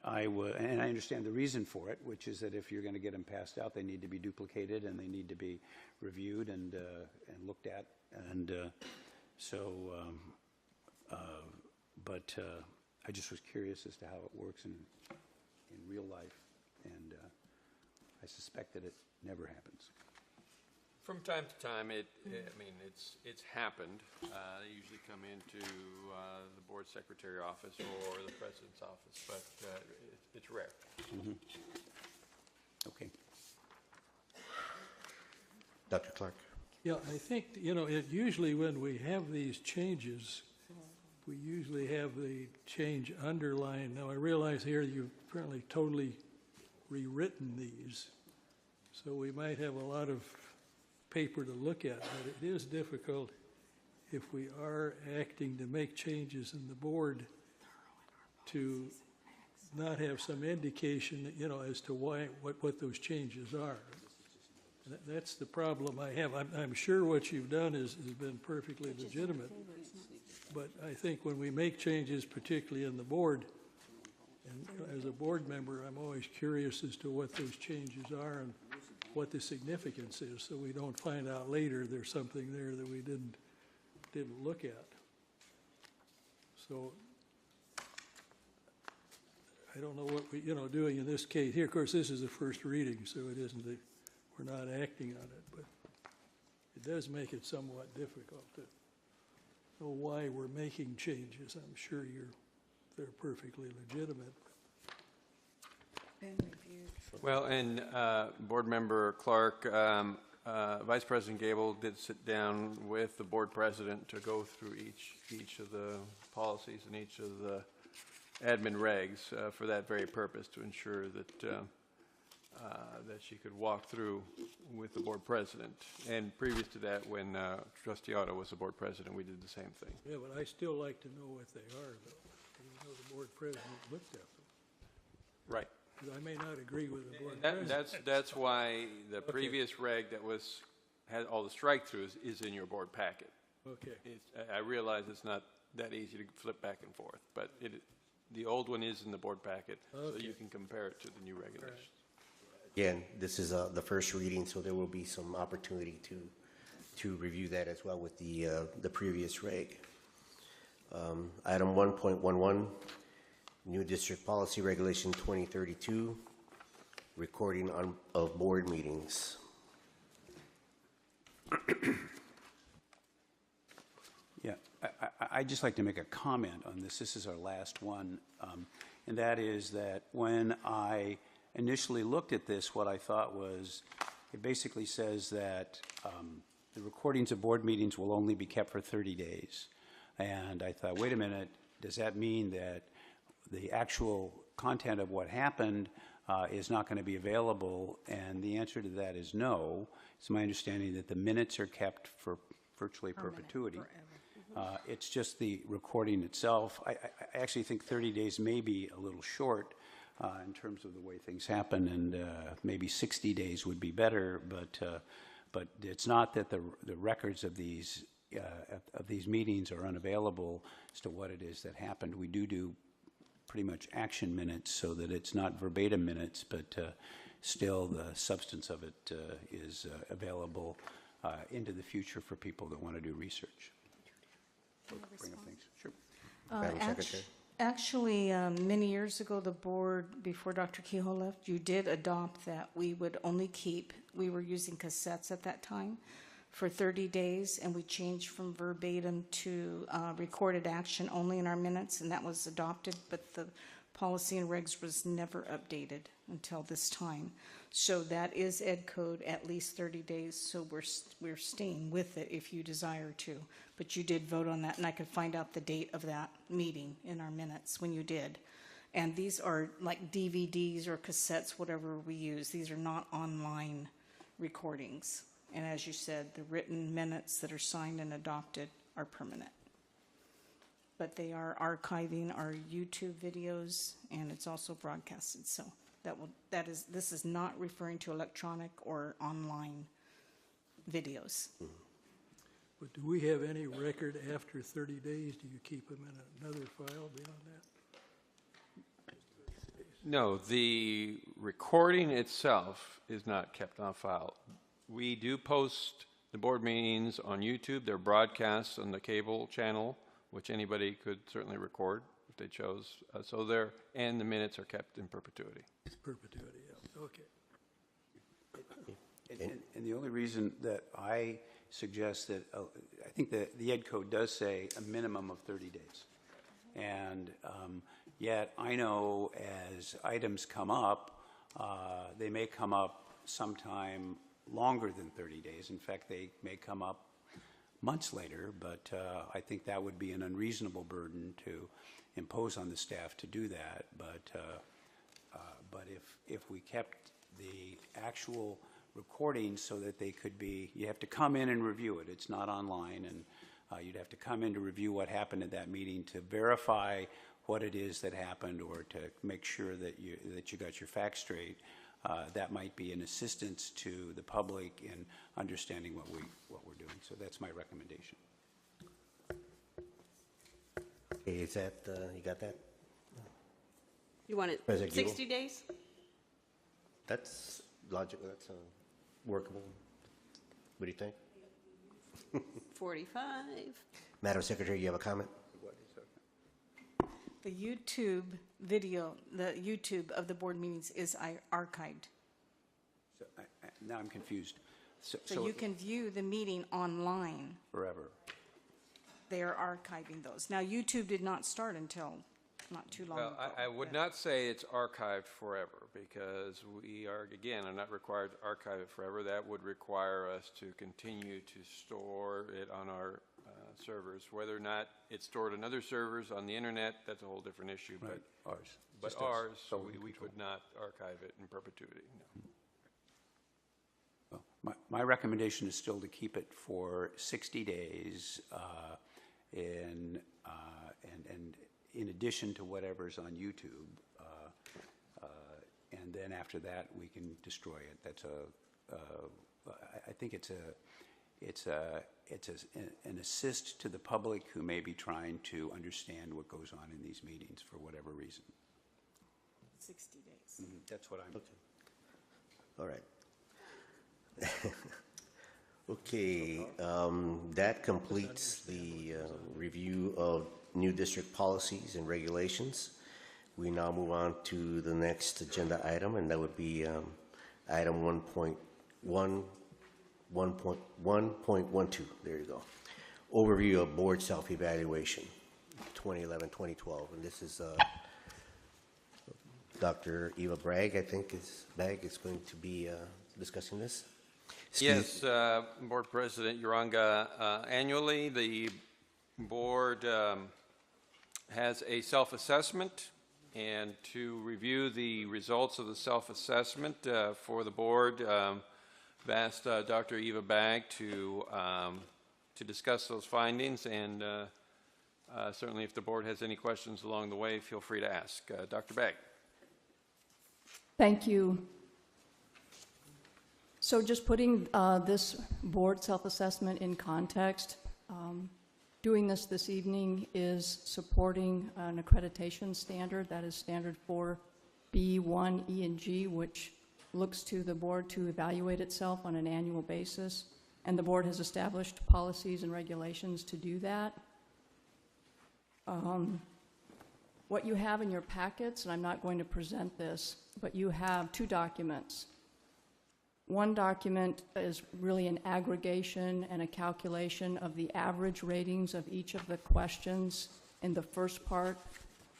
I would, and I understand the reason for it, which is that if you're going to get them passed out, they need to be duplicated, and they need to be reviewed and looked at, and but I just was curious as to how it works in real life, and I suspect that it never happens. From time to time, it's happened. They usually come into the board secretary office or the president's office, but it's rare. Okay. Dr. Clark? Yeah, I think, it usually when we have these changes, we usually have the change underlined. Now, I realize here you've apparently totally rewritten these, So we might have a lot of paper to look at, but it is difficult if we are acting to make changes in the board to not have some indication, as to what those changes are. That's the problem I have. I'm sure what you've done has been perfectly legitimate, but I think when we make changes, particularly in the board, and as a board member, I'm always curious as to what those changes are and what the significance is, so we don't find out later there's something there that we didn't look at. So I don't know what we, doing in this case here. Of course, this is a first reading, so it isn't we're not acting on it, but it does make it somewhat difficult to know why we're making changes. I'm sure they're perfectly legitimate. Well, and Board Member Clark, Vice President Gable did sit down with the board president to go through each of the policies and each of the admin regs for that very purpose, to ensure that that she could walk through with the board president. And previous to that, when Trustee Otto was the board president, we did the same thing. Yeah, but I still like to know what they are, though. Even though the board president looked at them. Right. 'Cause I may not agree with the board president. That's why the previous reg that had all the strike-throughs is in your board packet. Okay. I realize it's not that easy to flip back and forth, but the old one is in the board packet, so you can compare it to the new regulations. Again, this is the first reading, so there will be some opportunity to review that as well with the previous reg. Item 1.11, New District Policy Regulation 2032, recording of board meetings. Yeah, I'd just like to make a comment on this. This is our last one, and that is that when I initially looked at this, what I thought was, it basically says that the recordings of board meetings will only be kept for 30 days. And I thought, wait a minute, does that mean that the actual content of what happened is not going to be available? And the answer to that is no. It's my understanding that the minutes are kept for virtually perpetuity. It's just the recording itself. I actually think 30 days may be a little short in terms of the way things happen, and maybe 60 days would be better, but it's not that the records of these meetings are unavailable as to what it is that happened. We do pretty much action minutes, so that it's not verbatim minutes, but still the substance of it is available into the future for people that want to do research. Bring up things. Sure. Madam Secretary. Actually, many years ago, the board, before Dr. Kehoe left, you did adopt that we would only keep, we were using cassettes at that time, for 30 days, and we changed from verbatim to recorded action only in our minutes, and that was adopted, but the policy and regs was never updated until this time. So that is Ed Code, at least 30 days, so we're staying with it if you desire to. But you did vote on that, and I could find out the date of that meeting in our minutes when you did. And these are like DVDs or cassettes, whatever we use. These are not online recordings. And as you said, the written minutes that are signed and adopted are permanent. But they are archiving our YouTube videos, and it's also broadcasted. So this is not referring to electronic or online videos. But do we have any record after 30 days? Do you keep them in another file beyond that? No, the recording itself is not kept on file. We do post the board meetings on YouTube. They're broadcast on the cable channel, which anybody could certainly record if they chose. And the minutes are kept in perpetuity. Perpetuity, yeah. Okay. And the only reason that I suggest that, I think that the Ed Code does say a minimum of 30 days. And yet I know as items come up, they may come up sometime longer than 30 days. In fact, they may come up months later, but I think that would be an unreasonable burden to impose on the staff to do that. But if we kept the actual recordings so that they could be, you have to come in and review it. It's not online, and you'd have to come in to review what happened at that meeting to verify what it is that happened, or to make sure that you got your facts straight. That might be an assistance to the public in understanding what we're doing. So that's my recommendation. Okay, is that, you got that? You want it President Gable? 60 days? That's logical, that's workable. What do you think? 45. Madam Secretary, you have a comment? The YouTube video, the YouTube of the board meetings is archived. So now I'm confused. So you can view the meeting online. Forever. They are archiving those. Now, YouTube did not start until not too long ago. Well, I would not say it's archived forever, because we are not required to archive it forever. That would require us to continue to store it on our servers. Whether or not it's stored on other servers on the internet, that's a whole different issue. Right. Ours. But Just us. ours, So we could not archive it in perpetuity, no. Well, my recommendation is still to keep it for 60 days, and in addition to whatever's on YouTube, and then after that we can destroy it. That's I think it's an assist to the public who may be trying to understand what goes on in these meetings for whatever reason. 60 days. That's what I'm. All right. Okay, that completes the review of new district policies and regulations. We now move on to the next agenda item, and that would be item 1.12. There you go. Overview of board self-evaluation, 2011-2012. And this is Dr. Eva Bragg, I think is going to be discussing this. Yes, Board President Uranga, annually the board has a self-assessment, and to review the results of the self-assessment for the board, I've asked Dr. Eva Bragg to discuss those findings, and certainly if the board has any questions along the way, feel free to ask. Dr. Bragg. Thank you. So just putting this board self-assessment in context, doing this evening is supporting an accreditation standard, that is standard 4B, 1, E, and G, which looks to the board to evaluate itself on an annual basis, and the board has established policies and regulations to do that. What you have in your packets, and I'm not going to present this, but you have two documents. One document is really an aggregation and a calculation of the average ratings of each of the questions in the first part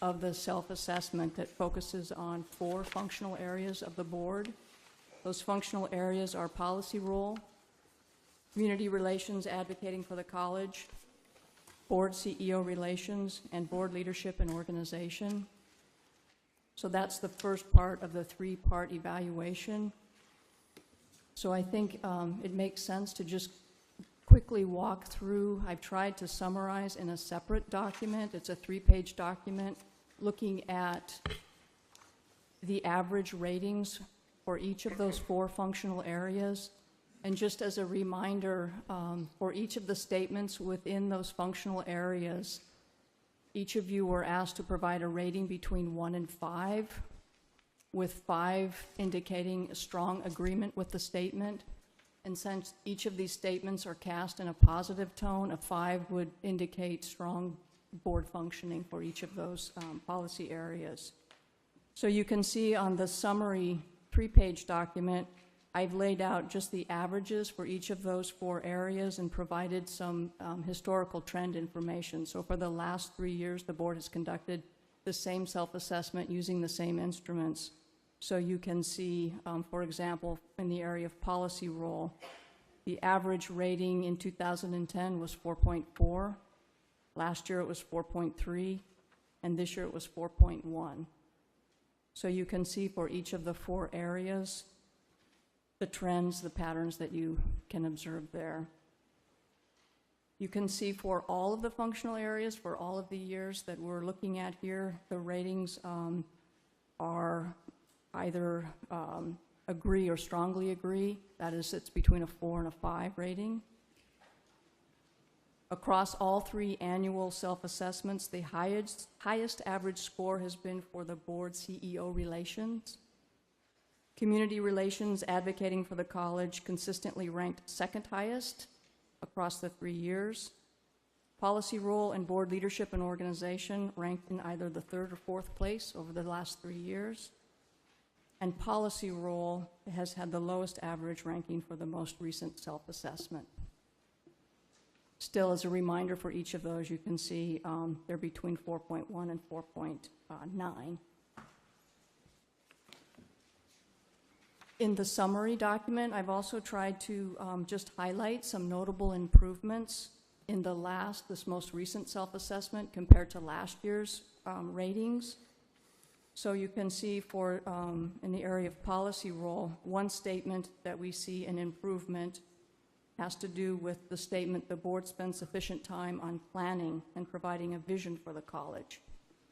of the self-assessment that focuses on 4 functional areas of the board. Those functional areas are policy role, community relations advocating for the college, board CEO relations, and board leadership and organization. So that's the first part of the 3-part evaluation. So I think it makes sense to just quickly walk through. I've tried to summarize in a separate document. It's a 3-page document looking at the average ratings for each of those 4 functional areas. And just as a reminder, for each of the statements within those functional areas, each of you were asked to provide a rating between 1 and 5, with 5 indicating a strong agreement with the statement. And since each of these statements are cast in a positive tone, a 5 would indicate strong board functioning for each of those policy areas. So you can see on the summary 3-page document, I've laid out just the averages for each of those 4 areas and provided some historical trend information. So for the last 3 years, the board has conducted the same self-assessment using the same instruments. So you can see, for example, in the area of policy role, the average rating in 2010 was 4.4. Last year it was 4.3, and this year it was 4.1. So you can see for each of the 4 areas, the trends, the patterns that you can observe there. You can see for all of the functional areas, for all of the years that we're looking at here, the ratings are either agree or strongly agree. That is, it's between a 4 and a 5 rating. Across all 3 annual self-assessments, the highest average score has been for the board CEO relations. Community relations, advocating for the college, consistently ranked 2nd highest across the 3 years. Policy role and board leadership and organization ranked in either the 3rd or 4th place over the last 3 years. And policy role has had the lowest average ranking for the most recent self-assessment. Still, as a reminder for each of those, you can see they're between 4.1 and 4.9. In the summary document, I've also tried to just highlight some notable improvements in this most recent self-assessment compared to last year's ratings. So you can see for, in the area of policy role, one statement that we see an improvement has to do with the statement, the board spends sufficient time on planning and providing a vision for the college.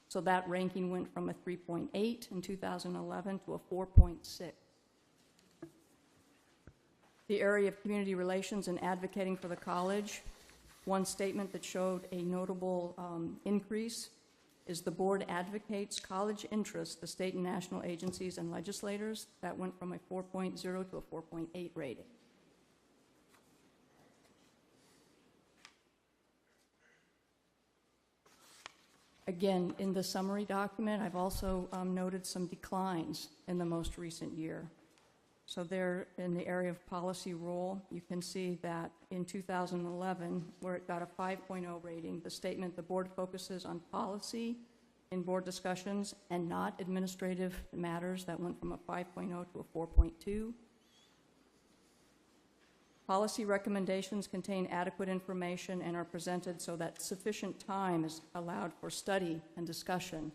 So that ranking went from a 3.8 in 2011 to a 4.6. The area of community relations and advocating for the college, one statement that showed a notable increase is the board advocates college interests, the state and national agencies and legislators. That went from a 4.0 to a 4.8 rating. Again, in the summary document, I've also noted some declines in the most recent year. So there, in the area of policy role, you can see that in 2011, where it got a 5.0 rating, the statement, the board focuses on policy in board discussions and not administrative matters, that went from a 5.0 to a 4.2. Policy recommendations contain adequate information and are presented so that sufficient time is allowed for study and discussion.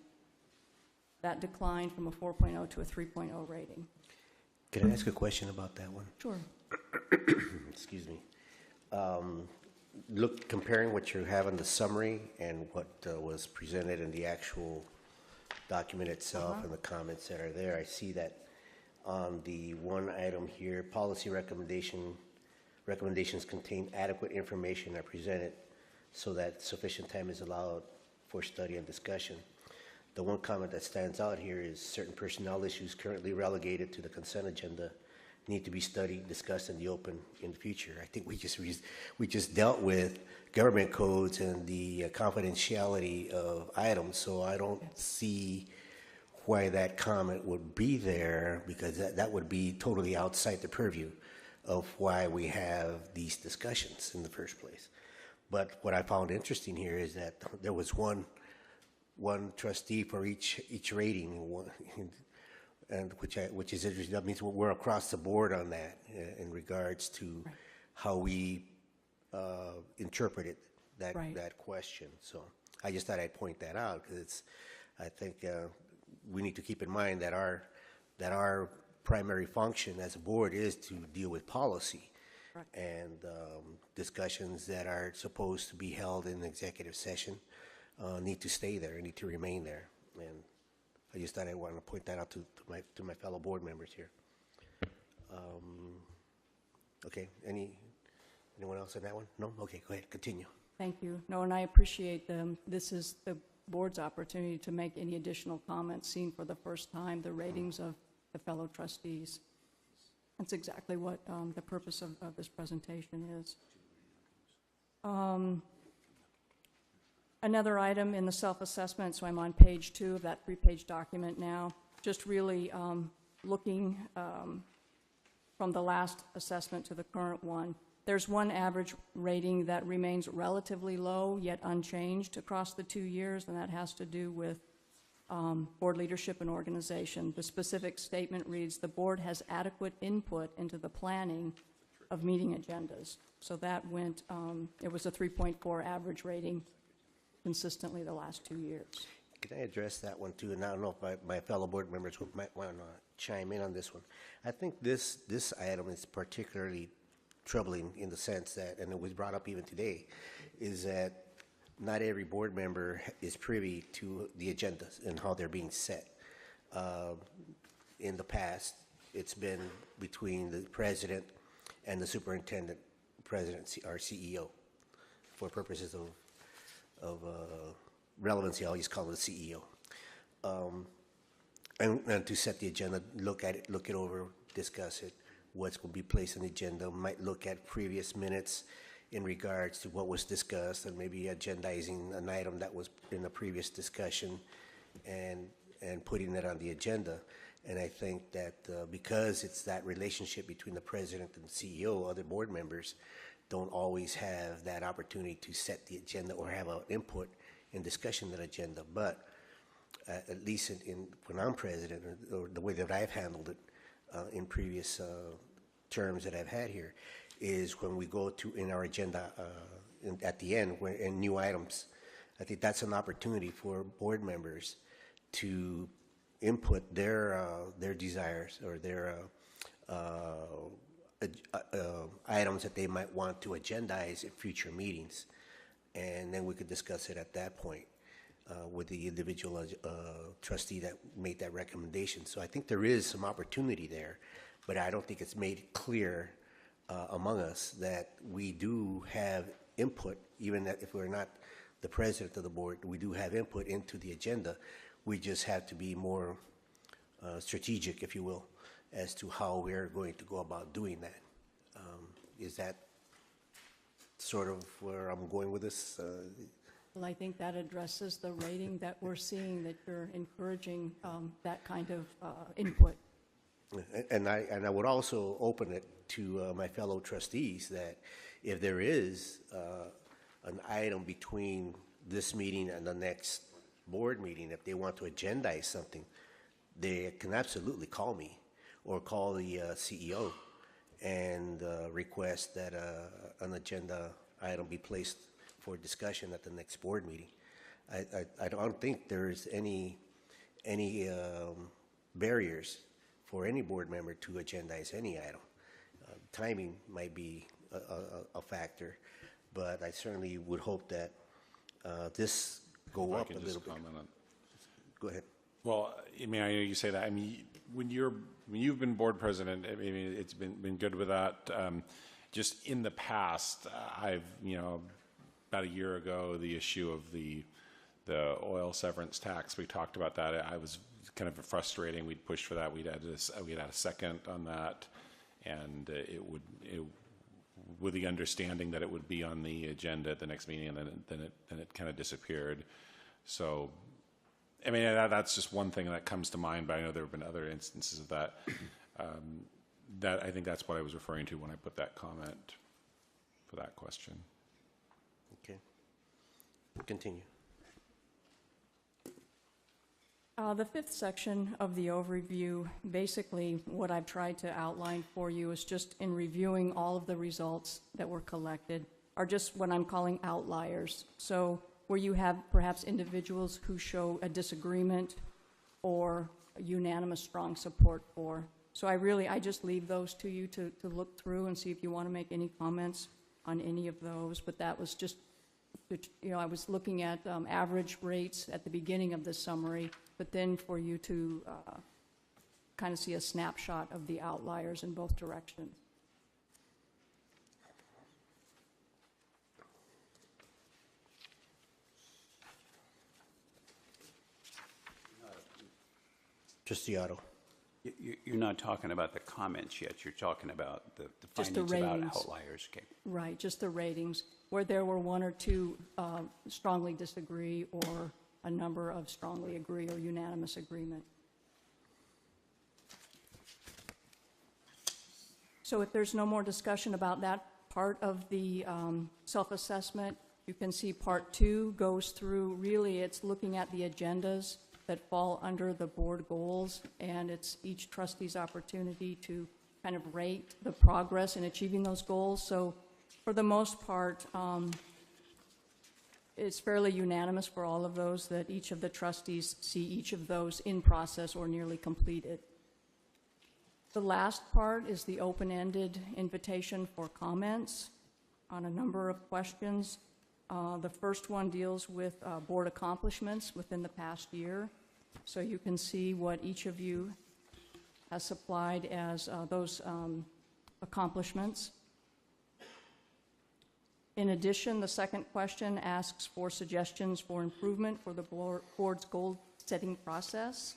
That declined from a 4.0 to a 3.0 rating. Can I ask a question about that one? Sure. Excuse me. Comparing what you have in the summary and what was presented in the actual document itself and the comments that are there, I see that on the one item here, policy recommendations contain adequate information are presented so that sufficient time is allowed for study and discussion. The one comment that stands out here is certain personnel issues currently relegated to the consent agenda need to be studied, discussed in the open in the future. I think we just dealt with government codes and the confidentiality of items, so I don't see why that comment would be there, because that would be totally outside the purview of why we have these discussions in the first place. But what I found interesting here is that there was one trustee for each rating, and which is interesting. That means we're across the board on that in regards to how we interpreted that question. So I just thought I'd point that out, because I think we need to keep in mind that our primary function as a board is to deal with policy. And discussions that are supposed to be held in executive session need to stay there, need to remain there. And I just thought I wanted to point that out to my fellow board members here. Okay, anyone else on that one? No? Okay, go ahead, continue. Thank you. No, and I appreciate this is the board's opportunity to make any additional comments, seeing for the first time the ratings of the fellow trustees. That's exactly what the purpose of this presentation is. Another item in the self-assessment, so I'm on page 2 of that 3-page document now, just really looking from the last assessment to the current one. There's one average rating that remains relatively low, yet unchanged across the 2 years, and that has to do with board leadership and organization. The specific statement reads, the board has adequate input into the planning of meeting agendas. So that went, it was a 3.4 average rating consistently the last 2 years. Can I address that one too? And I don't know if my fellow board members might want to chime in on this one. I think this item is particularly troubling in the sense that, and it was brought up even today, is that not every board member is privy to the agendas and how they're being set. In the past, it's been between the president and the superintendent, president, our CEO. For purposes of relevancy, I always call it the CEO. And to set the agenda, look at it, look it over, discuss it, what's going to be placed on the agenda, might look at previous minutes in regards to what was discussed, and maybe agendizing an item that was in a previous discussion and putting it on the agenda. And I think that because it's that relationship between the president and the CEO, other board members don't always have that opportunity to set the agenda or have an input in discussion of the agenda. But at least when I'm president, or the way that I've handled it in previous terms that I've had here, is when we go to in our agenda at the end, in new items, I think that's an opportunity for board members to input their desires or their items that they might want to agendize at future meetings, and then we could discuss it at that point with the individual trustee that made that recommendation. So I think there is some opportunity there, but I don't think it's made clear among us that we do have input, even that if we're not the president of the board, we do have input into the agenda. We just have to be more strategic, if you will, as to how we're going to go about doing that. Is that sort of where I'm going with this? Well, I think that addresses the rating that we're seeing, that you're encouraging that kind of input. And I would also open it to my fellow trustees that if there is an item between this meeting and the next board meeting, if they want to agendize something, they can absolutely call me or call the CEO and request that an agenda item be placed for discussion at the next board meeting. I don't think there's any barriers for any board member to agendize any item. Timing might be a factor, but I certainly would hope that this go up a little bit. Go ahead. Well, I mean, I know you say that. I mean, when you've been board president, I mean, it's been good with that. Just in the past, I've, about a year ago, the issue of the oil severance tax, we talked about that. I was kind of frustrating. We'd pushed for that. We'd had a second on that, and with the understanding that it would be on the agenda at the next meeting, and then it kind of disappeared. So, I mean, that's just one thing that comes to mind, but I know there have been other instances of that. That I think that's what I was referring to when I put that comment for that question. Okay. Continue. The fifth section of the overview, basically what I've tried to outline for you is just in reviewing all of the results that were collected are just what I'm calling outliers. So where you have perhaps individuals who show a disagreement or a unanimous strong support for. So I just leave those to you to look through and see if you want to make any comments on any of those. But that was just, I was looking at average rates at the beginning of the summary, but then for you to kind of see a snapshot of the outliers in both directions. Trustee Otto. You're not talking about the comments yet. You're talking about the Just the findings about ratings. outliers. Okay. Right, just the ratings, where there were one or two strongly disagree or a number of strongly agree or unanimous agreement. So if there's no more discussion about that part of the self-assessment, you can see part 2 goes through, really it's looking at the agendas that fall under the board goals, and it's each trustee's opportunity to kind of rate the progress in achieving those goals. So for the most part, it's fairly unanimous for all of those that each of the trustees see each of those in process or nearly completed. The last part is the open-ended invitation for comments on a number of questions. The first one deals with board accomplishments within the past year. So you can see what each of you has supplied as those accomplishments. In addition, the second question asks for suggestions for improvement for the board's goal-setting process.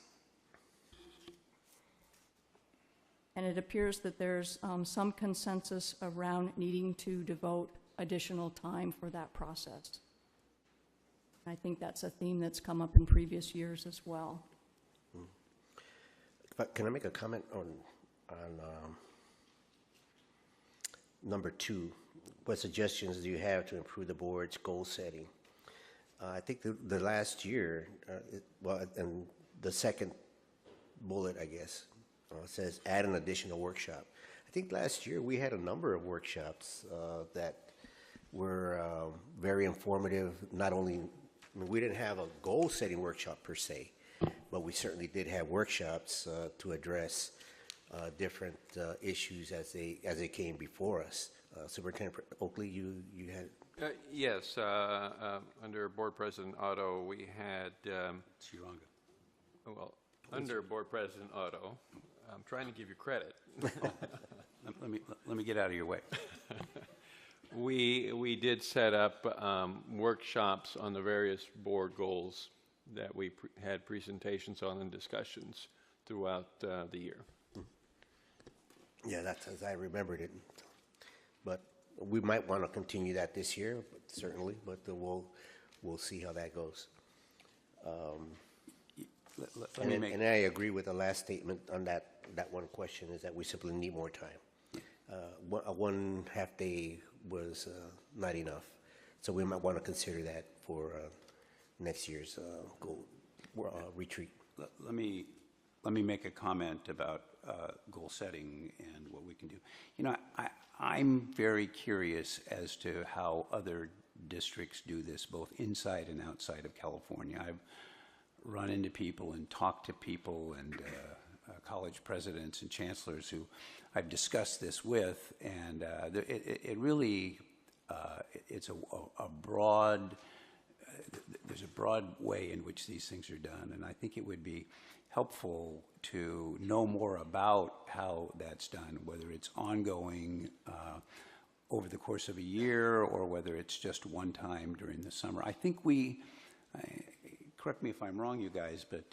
And it appears that there's some consensus around needing to devote additional time for that process. I think that's a theme that's come up in previous years as well. But can I make a comment on number 2? What suggestions do you have to improve the board's goal setting? I think the last year, and the second bullet, I guess, says add an additional workshop. I think last year we had a number of workshops that were very informative. Not only, I mean, we didn't have a goal-setting workshop per se, but we certainly did have workshops to address different issues as they came before us. Superintendent Oakley, you had. Yes, under Board President Otto, we had. Well, under Board President Otto, I'm trying to give you credit. Let me get out of your way. We did set up workshops on the various board goals that we had presentations on and discussions throughout the year. Yeah, that's as I remembered it. But we might want to continue that this year, but certainly. But we'll see how that goes. And I agree with the last statement on that one question, is that we simply need more time. One half day was not enough, so we might want to consider that for next year's retreat. Let me make a comment about goal setting and what we can do. You know, I'm very curious as to how other districts do this, both inside and outside of California. I've run into people and talked to people and college presidents and chancellors who I've discussed this with, and it really, it's a broad, there's a broad way in which these things are done, and I think it would be helpful to know more about how that's done, whether it's ongoing over the course of a year or whether it's just one time during the summer. I think correct me if I'm wrong, you guys, but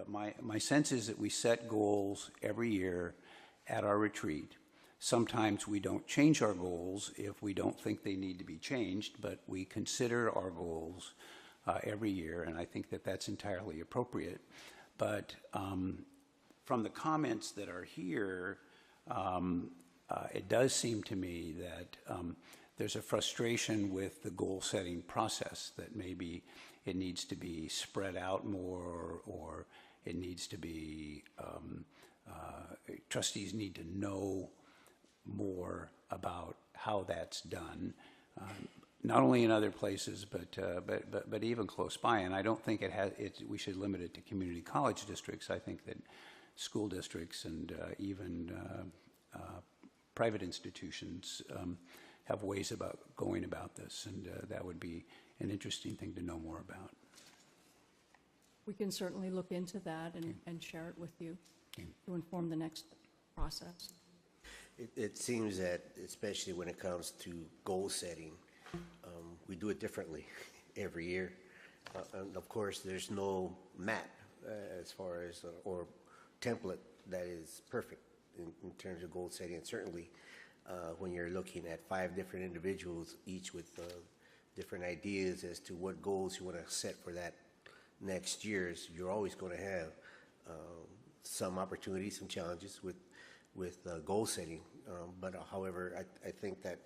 my sense is that we set goals every year at our retreat. Sometimes we don't change our goals if we don't think they need to be changed, but we consider our goals every year, and I think that that's entirely appropriate. But from the comments that are here, it does seem to me that there's a frustration with the goal-setting process, that maybe it needs to be spread out more, or it needs to be, trustees need to know more about how that's done, not only in other places, but even close by. And I don't think we should limit it to community college districts. I think that school districts and even private institutions have ways about going about this, and that would be an interesting thing to know more about. We can certainly look into that and share it with you to inform the next process. It seems that, especially when it comes to goal setting, we do it differently every year. And of course, there's no map as far as, or template that is perfect in terms of goal setting. And certainly, when you're looking at 5 different individuals, each with different ideas as to what goals you want to set for that next year's, you're always going to have some opportunities, some challenges with goal setting. But however, I think that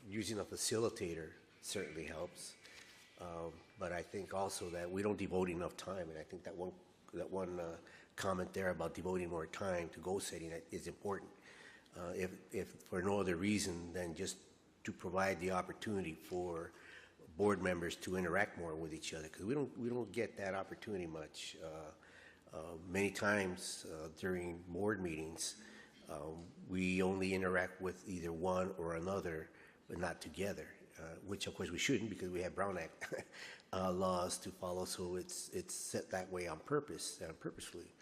using a facilitator certainly helps. But I think also that we don't devote enough time, and I think that one comment there about devoting more time to goal setting is important. If for no other reason than just to provide the opportunity for board members to interact more with each other, because we don't get that opportunity much. Many times during board meetings, We only interact with either one or another, but not together, which of course we shouldn't because we have Brown Act laws to follow, so it's set that way on purpose, purposefully.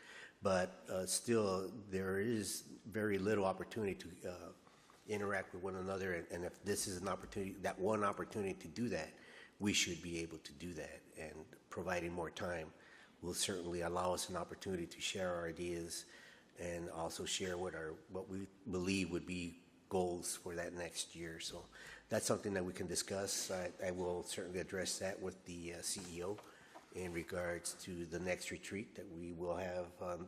But still, there is very little opportunity to interact with one another, and if this is an opportunity, that one opportunity to do that, we should be able to do that. And providing more time will certainly allow us an opportunity to share our ideas and also share what we believe would be goals for that next year. So that's something that we can discuss. I will certainly address that with the CEO in regards to the next retreat that we will have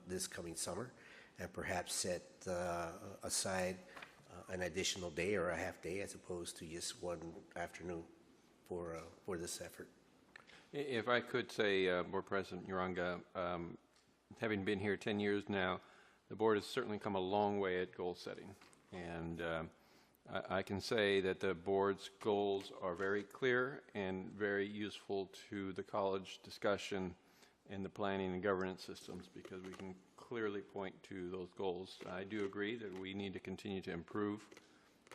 this coming summer, and perhaps set aside an additional day or a half day as opposed to just one afternoon for this effort. If I could say, Board President Uranga, having been here 10 years now, the board has certainly come a long way at goal setting. And I can say that the board's goals are very clear and very useful to the college discussion and the planning and governance systems, because we can clearly point to those goals. I do agree that we need to continue to improve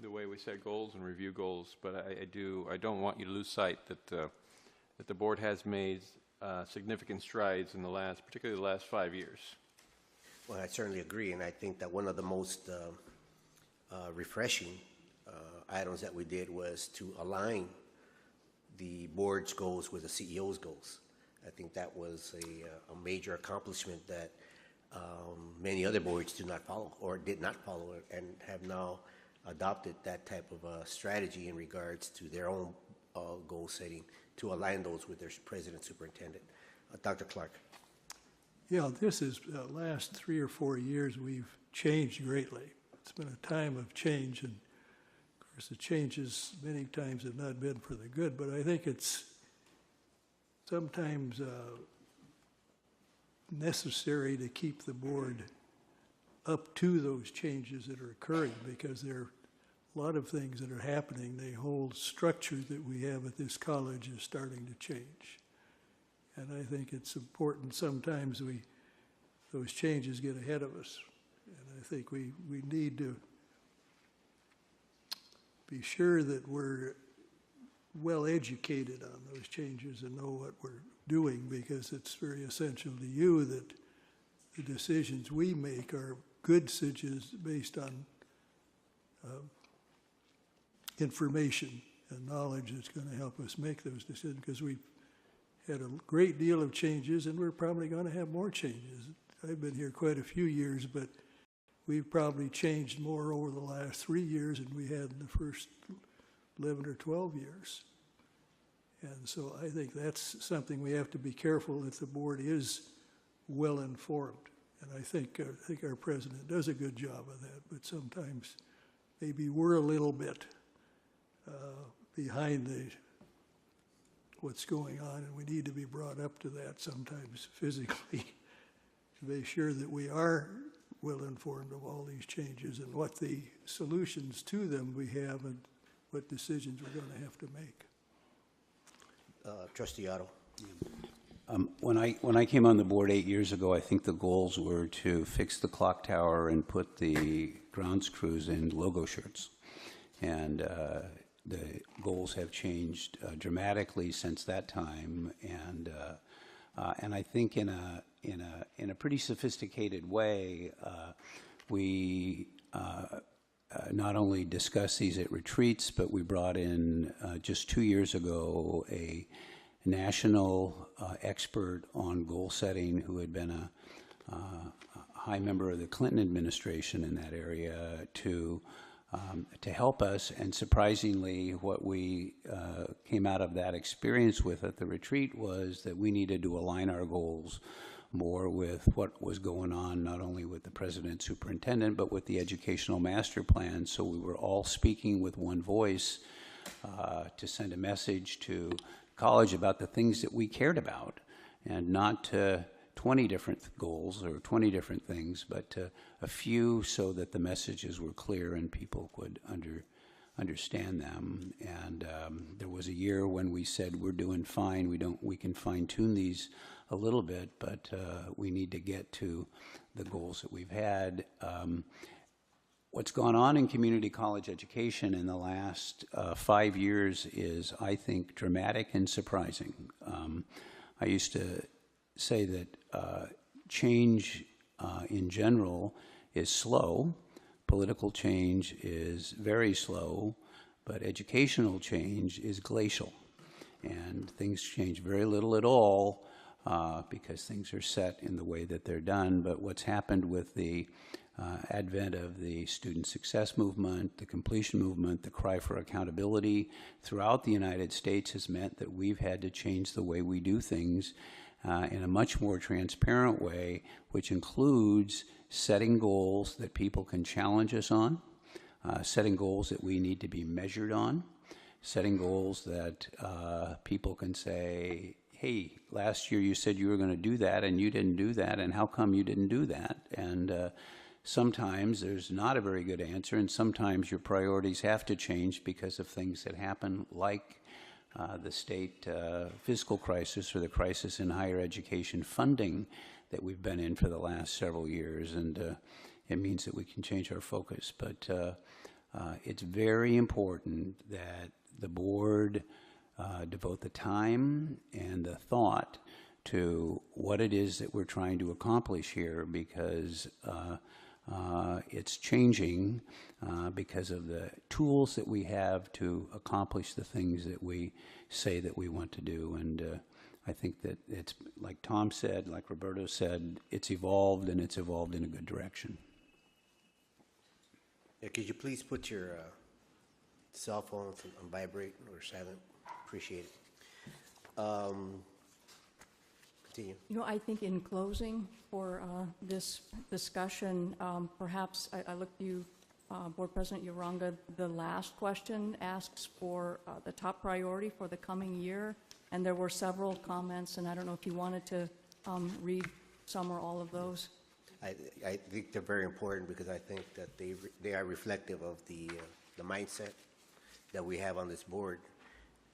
the way we set goals and review goals, but I don't want you to lose sight that the board has made significant strides in particularly the last 5 years. Well, I certainly agree, and I think that one of the most refreshing items that we did was to align the board's goals with the CEO's goals. I think that was a major accomplishment that many other boards do not follow or did not follow, and have now adopted that type of strategy in regards to their own goal setting to align those with their president superintendent. Dr. Clark. Yeah, this is last 3 or 4 years we've changed greatly. It's been a time of change, and of course the changes many times have not been for the good, but I think it's sometimes necessary to keep the board up to those changes that are occurring, because there are a lot of things that are happening. The whole structure that we have at this college is starting to change. And I think it's important sometimes those changes get ahead of us. And I think we need to be sure that we're well educated on those changes and know what we're doing, because it's very essential to you that the decisions we make are good decisions based on information and knowledge that's going to help us make those decisions, because we've had a great deal of changes and we're probably going to have more changes. I've been here quite a few years, but we've probably changed more over the last 3 years than we had in the first 11 or 12 years. And so I think that's something we have to be careful that the board is well informed. And I think our president does a good job of that, but sometimes maybe we're a little bit behind what's going on, and we need to be brought up to that sometimes physically to make sure that we are well informed of all these changes and what the solutions to them we have and what decisions we're going to have to make. Trustee Otto. When I came on the board 8 years ago, I think the goals were to fix the clock tower and put the grounds crews in logo shirts. And the goals have changed dramatically since that time, and I think in a pretty sophisticated way, we not only discuss these at retreats, but we brought in just 2 years ago a national expert on goal setting who had been a high member of the Clinton administration in that area to help us. And surprisingly, what we came out of that experience with at the retreat was that we needed to align our goals more with what was going on, not only with the president superintendent, but with the educational master plan. So we were all speaking with one voice to send a message to college about the things that we cared about, and not to 20 different goals or 20 different things, but to a few, so that the messages were clear and people could understand them. And there was a year when we said, we're doing fine, we can fine tune these a little bit, but we need to get to the goals that we've had. What's gone on in community college education in the last 5 years is, I think, dramatic and surprising. I used to say that change in general is slow, political change is very slow, but educational change is glacial. And things change very little at all because things are set in the way that they're done. But what's happened with the advent of the student success movement, the completion movement, the cry for accountability throughout the United States has meant that we've had to change the way we do things in a much more transparent way, which includes setting goals that people can challenge us on, setting goals that we need to be measured on, setting goals that people can say, hey, last year you said you were going to do that and you didn't do that, and how come you didn't do that? And sometimes there's not a very good answer, and sometimes your priorities have to change because of things that happen, like the state fiscal crisis or the crisis in higher education funding that we've been in for the last several years, and it means that we can change our focus. But it's very important that the board devote the time and the thought to what it is that we're trying to accomplish here, because it's changing because of the tools that we have to accomplish the things that we say that we want to do. And I think that it's, like Tom said, like Roberto said, it's evolved, and it's evolved in a good direction. Yeah, could you please put your cell phones on vibrate or silent? Appreciate it. Continue. You know, I think in closing for this discussion, perhaps I look to you, Board President Uranga. The last question asks for the top priority for the coming year, and there were several comments, and I don't know if you wanted to read some or all of those. I think they're very important because I think that they are reflective of the mindset that we have on this board.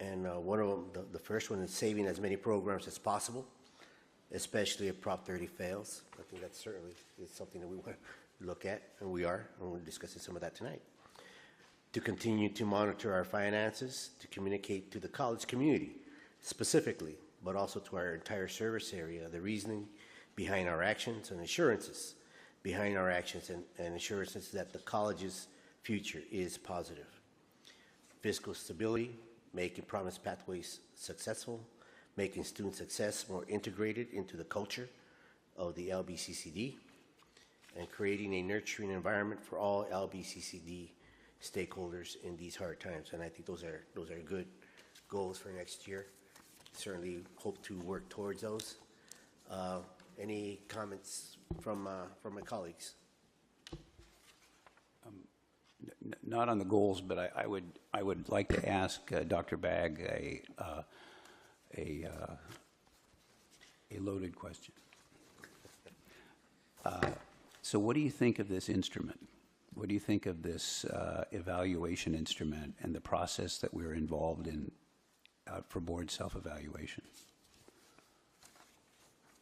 And one of them, the first one, is saving as many programs as possible, especially if Prop 30 fails. I think that certainly is something that we want to look at, and we are, and we're discussing some of that tonight. To continue to monitor our finances, to communicate to the college community specifically, but also to our entire service area, the reasoning behind our actions and assurances behind our actions, and assurances that the college's future is positive. Fiscal stability, making promised pathways successful, making student success more integrated into the culture of the LBCCD, and creating a nurturing environment for all LBCCD stakeholders in these hard times. And I think those are good goals for next year. Certainly hope to work towards those. Any comments from my colleagues? Not on the goals, but I would like to ask Dr. Bagg a loaded question. So what do you think of this instrument? What do you think of this evaluation instrument and the process that we're involved in for board self-evaluation?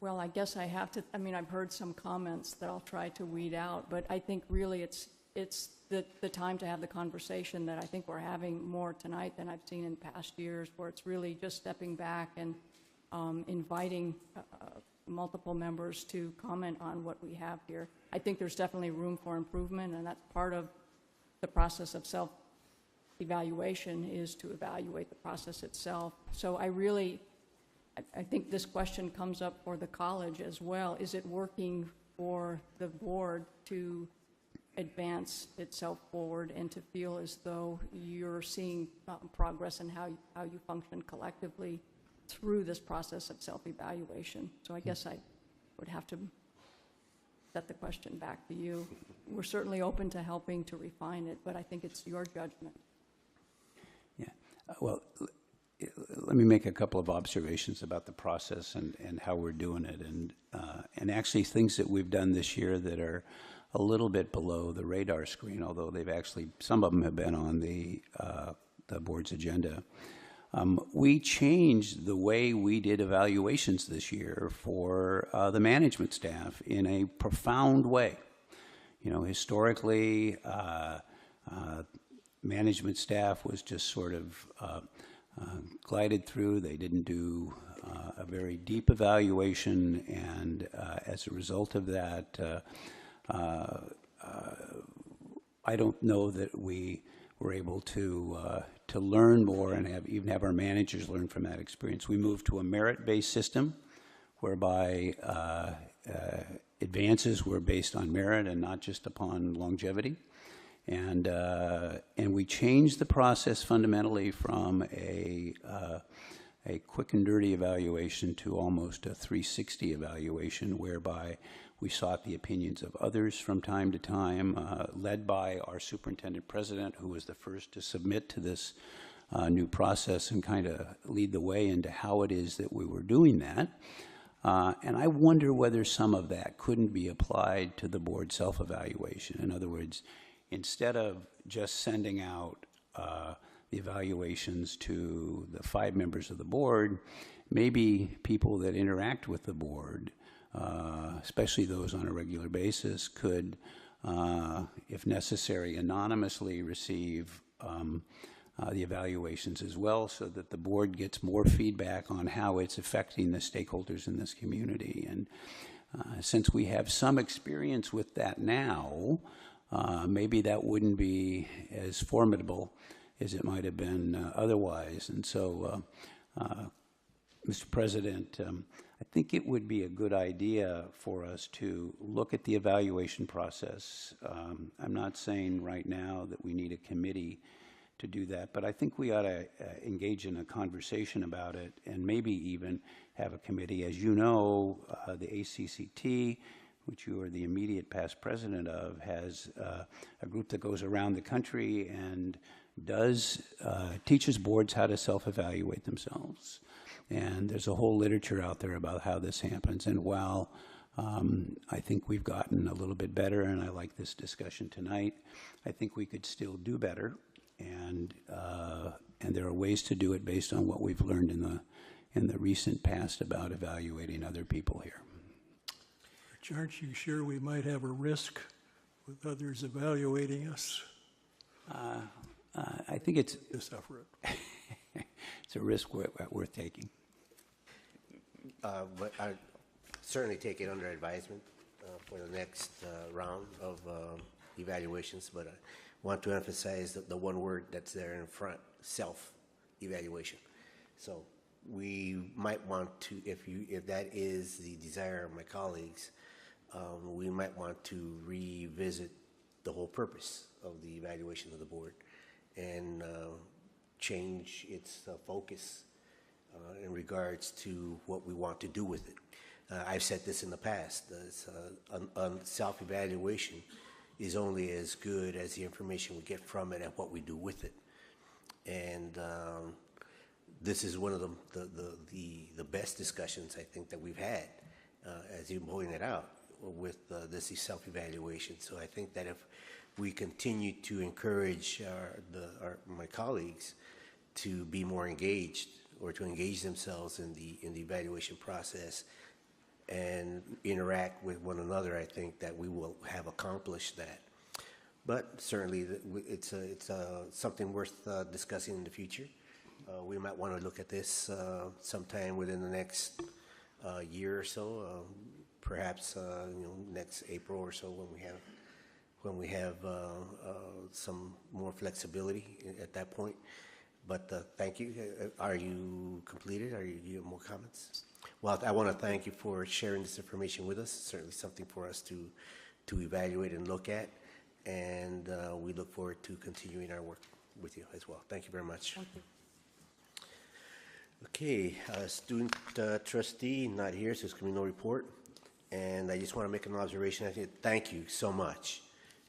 Well, I guess I have to, I mean, I've heard some comments that I'll try to weed out, but I think really it's the time to have the conversation that I think we're having more tonight than I've seen in past years, where it's really just stepping back and inviting multiple members to comment on what we have here. I think there's definitely room for improvement, and that's part of the process of self-evaluation, is to evaluate the process itself. So I think this question comes up for the college as well. Is it working for the board to advance itself forward and to feel as though you're seeing progress in how you function collectively through this process of self-evaluation? So I guess I would have to set the question back to you. We're certainly open to helping to refine it, but I think it's your judgment. Yeah. Well, let me make a couple of observations about the process and how we're doing it, and actually things that we've done this year that are a little bit below the radar screen, although they've actually, some of them have been on the board's agenda. We changed the way we did evaluations this year for the management staff in a profound way. historically, management staff was just sort of glided through. They didn't do a very deep evaluation, and as a result of that, I don't know that we were able to learn more and even have our managers learn from that experience. We moved to a merit-based system whereby advances were based on merit and not just upon longevity. And we changed the process fundamentally from a quick and dirty evaluation to almost a 360 evaluation, whereby we sought the opinions of others from time to time, led by our superintendent president, who was the first to submit to this new process and kind of lead the way into how it is that we were doing that. And I wonder whether some of that couldn't be applied to the board self-evaluation. In other words, instead of just sending out the evaluations to the 5 members of the board, maybe people that interact with the board, especially those on a regular basis, could, if necessary, anonymously receive the evaluations as well, so that the board gets more feedback on how it's affecting the stakeholders in this community. And since we have some experience with that now, maybe that wouldn't be as formidable as it might have been otherwise. And so, Mr. President, I think it would be a good idea for us to look at the evaluation process. I'm not saying right now that we need a committee to do that, but I think we ought to engage in a conversation about it and maybe even have a committee. As you know, the ACCT, which you are the immediate past president of, has a group that goes around the country and teaches boards how to self-evaluate themselves. And there's a whole literature out there about how this happens. And while I think we've gotten a little bit better, and I like this discussion tonight, I think we could still do better. And there are ways to do it based on what we've learned in the recent past about evaluating other people here. Aren't you sure we might have a risk with others evaluating us? I think it's This effort. it's a risk worth taking. But I certainly take it under advisement for the next round of evaluations. But I want to emphasize the one word that's there in front: self-evaluation. So we might want to, if that is the desire of my colleagues, we might want to revisit the whole purpose of the evaluation of the board and change its focus in regards to what we want to do with it. I've said this in the past. Self-evaluation is only as good as the information we get from it and what we do with it. And this is one of the best discussions I think that we've had, as you're pointing it out, with this self-evaluation. So I think that if we continue to encourage my colleagues to be more engaged, or to engage themselves in the evaluation process and interact with one another, I think that we will have accomplished that. But certainly, it's something worth discussing in the future. We might want to look at this sometime within the next year or so, perhaps next April or so, when we have some more flexibility at that point. But thank you. Are you completed? Do you have more comments? Well, I want to thank you for sharing this information with us. It's certainly something for us to evaluate and look at, and we look forward to continuing our work with you as well. Thank you very much. Thank you. Okay, student trustee not here, so there's going to be no report. And I just want to make an observation. I think thank you so much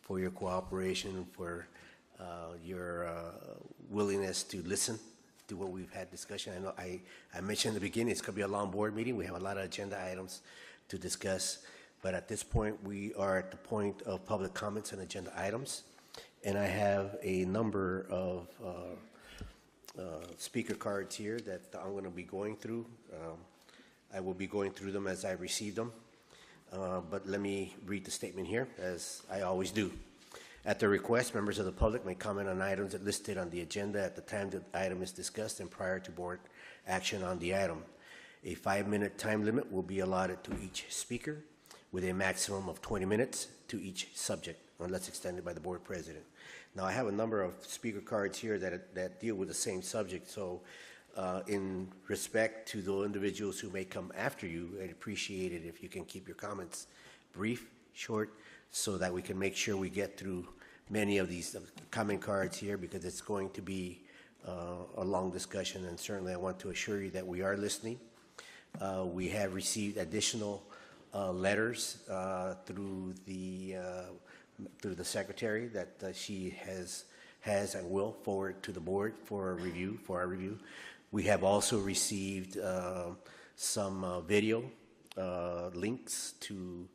for your cooperation, for your willingness to listen to what we've had discussion. I know I mentioned in the beginning it's going to be a long board meeting. We have a lot of agenda items to discuss. But at this point, we are at the point of public comments and agenda items. And I have a number of speaker cards here that I'm going to be going through. I will be going through them as I receive them. but let me read the statement here, as I always do. At the request, members of the public may comment on items listed on the agenda at the time the item is discussed and prior to board action on the item. A 5-minute time limit will be allotted to each speaker, with a maximum of 20 minutes to each subject, unless extended by the board president. Now, I have a number of speaker cards here that deal with the same subject, so in respect to the individuals who may come after you, I'd appreciate it if you can keep your comments brief, short, so that we can make sure we get through many of these comment cards here, because it's going to be a long discussion, and certainly I want to assure you that we are listening. We have received additional letters through the secretary that she has and will forward to the board for our review. We have also received some video links to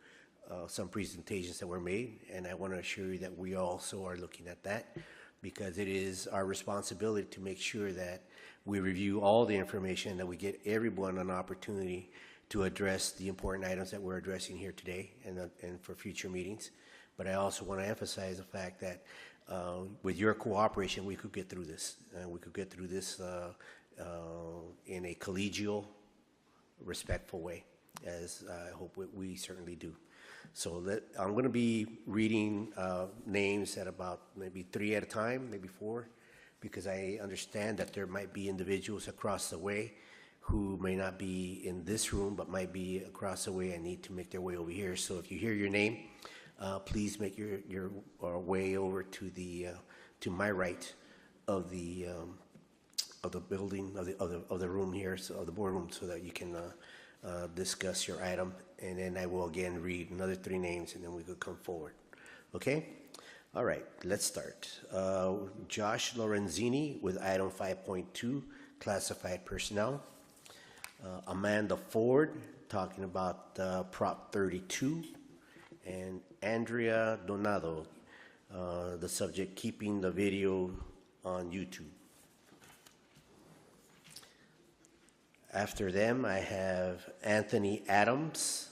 some presentations that were made, and I want to assure you that we also are looking at that, because it is our responsibility to make sure that we review all the information, that we get everyone an opportunity to address the important items that we're addressing here today and for future meetings. But I also want to emphasize the fact that with your cooperation, we could get through this. We could get through this in a collegial, respectful way, as I hope we certainly do. So I'm going to be reading names at about maybe 3 at a time, maybe 4, because I understand that there might be individuals across the way who may not be in this room, but might be across the way and need to make their way over here. So if you hear your name, please make your way over to the to my right of the building of the room here, so of the boardroom, so that you can discuss your item. And then I will again read another 3 names, and then we could come forward. Okay. All right. Let's start. Josh Lorenzini with item 5.2, classified personnel. Amanda Ford, talking about Prop 32, and Andrea Donado, the subject, keeping the video on YouTube. After them, I have Anthony Adams,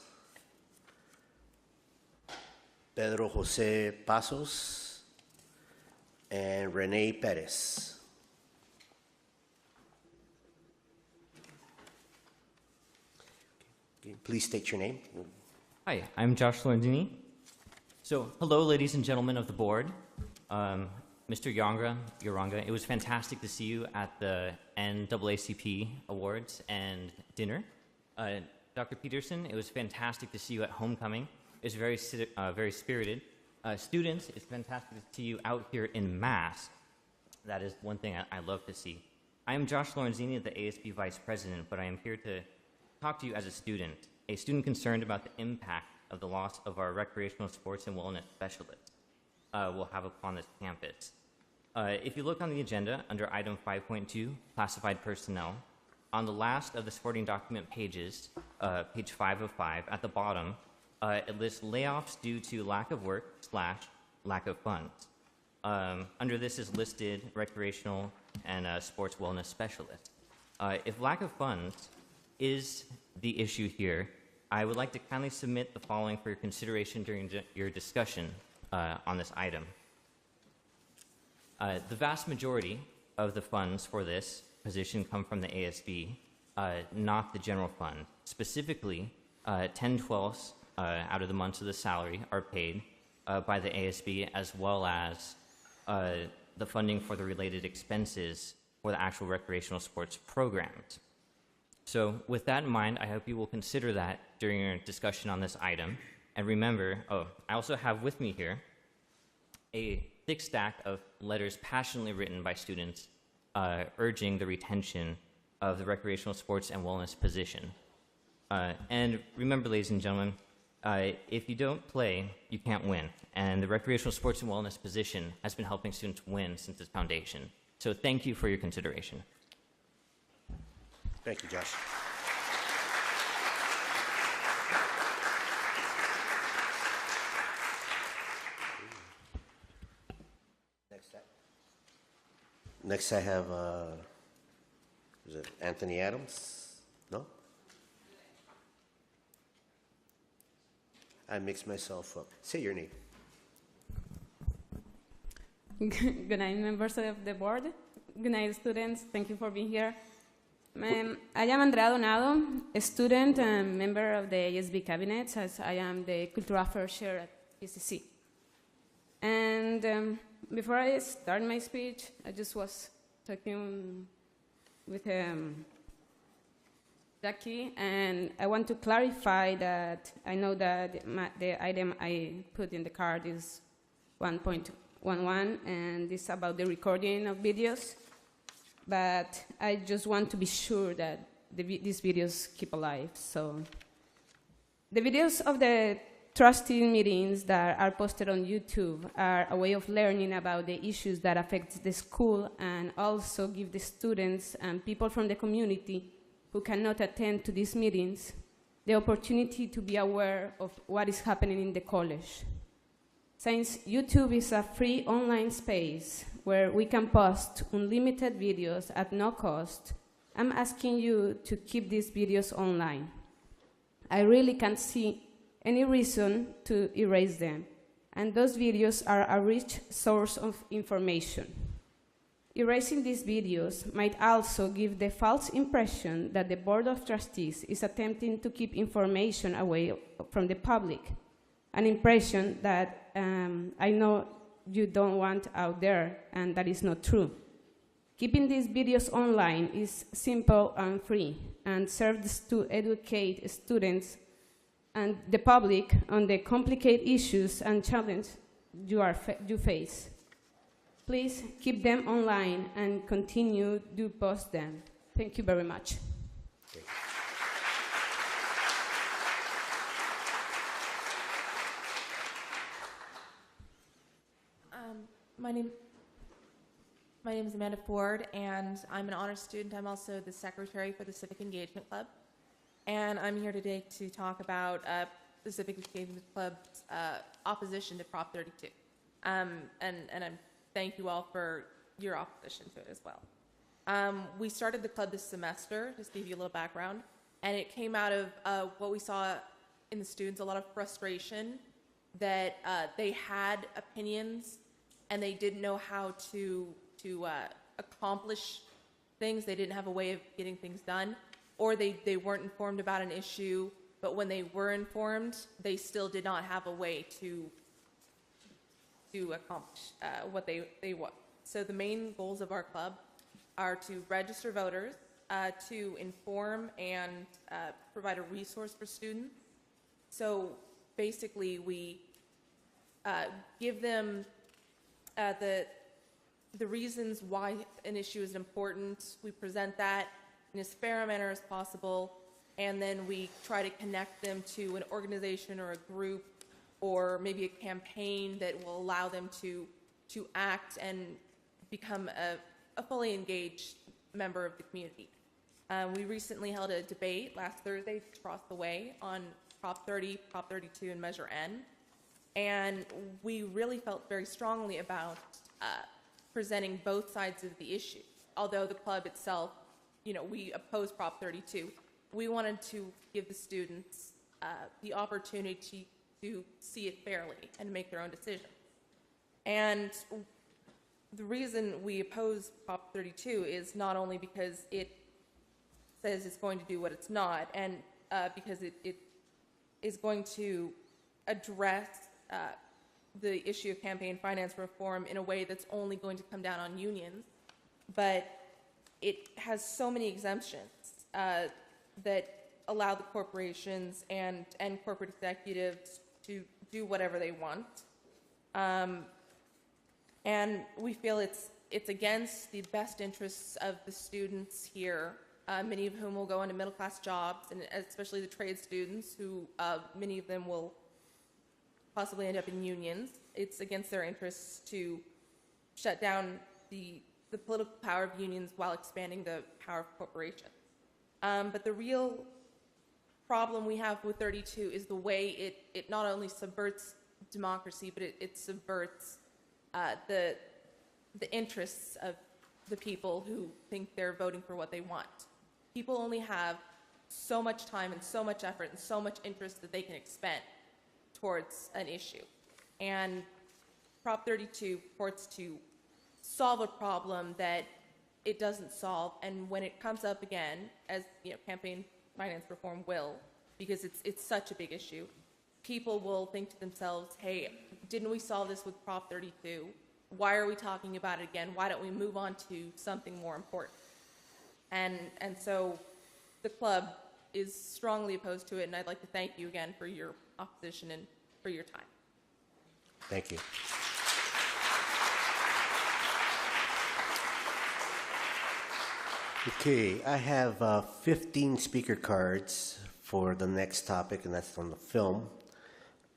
Pedro Jose Pasos, and Renee Perez. Please state your name. Hi, I'm Josh Lorenzini. So, hello, ladies and gentlemen of the board. Mr. Uranga, it was fantastic to see you at the NAACP Awards and dinner. Dr. Peterson, it was fantastic to see you at homecoming. It was very spirited. Students, it's fantastic to see you out here in mass. That is one thing I love to see. I am Josh Lorenzini, the ASB Vice President, but I am here to talk to you as a student concerned about the impact of the loss of our recreational sports and wellness specialists will have upon this campus. If you look on the agenda under item 5.2, classified personnel, on the last of the supporting document pages, page 5 of 5, at the bottom, it lists layoffs due to lack of work / lack of funds. Under this is listed recreational and sports wellness specialists. If lack of funds is the issue here, I would like to kindly submit the following for your consideration during your discussion on this item. The vast majority of the funds for this position come from the ASB, not the general fund. Specifically, 10/12 out of the months of the salary are paid by the ASB, as well as the funding for the related expenses for the actual recreational sports programs. So with that in mind, I hope you will consider that during your discussion on this item. And remember, I also have with me here a thick stack of letters passionately written by students urging the retention of the recreational sports and wellness position. And remember, ladies and gentlemen, if you don't play, you can't win. And the recreational sports and wellness position has been helping students win since its foundation. So thank you for your consideration. Thank you, Josh. Next I have, is it Anthony Adams? No? I mixed myself up. Say your name. Good night, members of the board. Good night, students. Thank you for being here. I am Andrea Donado, a student and member of the ASB cabinet, as I am the Cultural Affairs Chair at BCC. And before I start my speech, I just was talking with Jackie, and I want to clarify that I know that the item I put in the card is 1.11, and it's about the recording of videos. But I just want to be sure that these videos keep alive. So the videos of the trustee meetings that are posted on YouTube are a way of learning about the issues that affect the school, and also give the students and people from the community who cannot attend to these meetings the opportunity to be aware of what is happening in the college. Since YouTube is a free online space where we can post unlimited videos at no cost, I'm asking you to keep these videos online. I really can't see any reason to erase them, and those videos are a rich source of information. Erasing these videos might also give the false impression that the Board of Trustees is attempting to keep information away from the public, an impression that I know you don't want out there, and that is not true. Keeping these videos online is simple and free, and serves to educate students and the public on the complicated issues and challenges you face. Please keep them online and continue to post them. Thank you very much. My name is Amanda Ford, and I'm an honors student. I'm also the secretary for the Civic Engagement Club. And I'm here today to talk about the Civic Engagement Club's opposition to Prop 32. And thank you all for your opposition to it as well. We started the club this semester, just to give you a little background, and it came out of what we saw in the students, a lot of frustration that they had opinions and they didn't know how to accomplish things. They didn't have a way of getting things done, or they weren't informed about an issue, but when they were informed, they still did not have a way to accomplish what they want. So the main goals of our club are to register voters, to inform and provide a resource for students. So basically, we give them the reasons why an issue is important. We present that in as fair a manner as possible, and then we try to connect them to an organization or a group or maybe a campaign that will allow them to act and become a fully engaged member of the community. We recently held a debate last Thursday across the way on Prop 30, Prop 32, and Measure N. And we really felt very strongly about presenting both sides of the issue. Although the club itself, we oppose Prop 32, we wanted to give the students the opportunity to see it fairly and make their own decision. And the reason we oppose Prop 32 is not only because it says it's going to do what it's not, and because it is going to address the issue of campaign finance reform in a way that's only going to come down on unions, but it has so many exemptions that allow the corporations and corporate executives to do whatever they want. And we feel it's against the best interests of the students here, many of whom will go into middle-class jobs, and especially the trade students, who many of them will possibly end up in unions. It's against their interests to shut down the political power of unions while expanding the power of corporations. But the real problem we have with 32 is the way it not only subverts democracy, but it subverts the interests of the people who think they're voting for what they want. People only have so much time and so much effort and so much interest that they can expend towards an issue. And Prop 32 purports to solve a problem that it doesn't solve, and when it comes up again, as campaign finance reform will, because it's such a big issue, people will think to themselves, hey, didn't we solve this with Prop 32? Why are we talking about it again? Why don't we move on to something more important? And so the club is strongly opposed to it, and I'd like to thank you again for your opposition and for your time. Thank you. Okay, I have 15 speaker cards for the next topic, and that's on the film,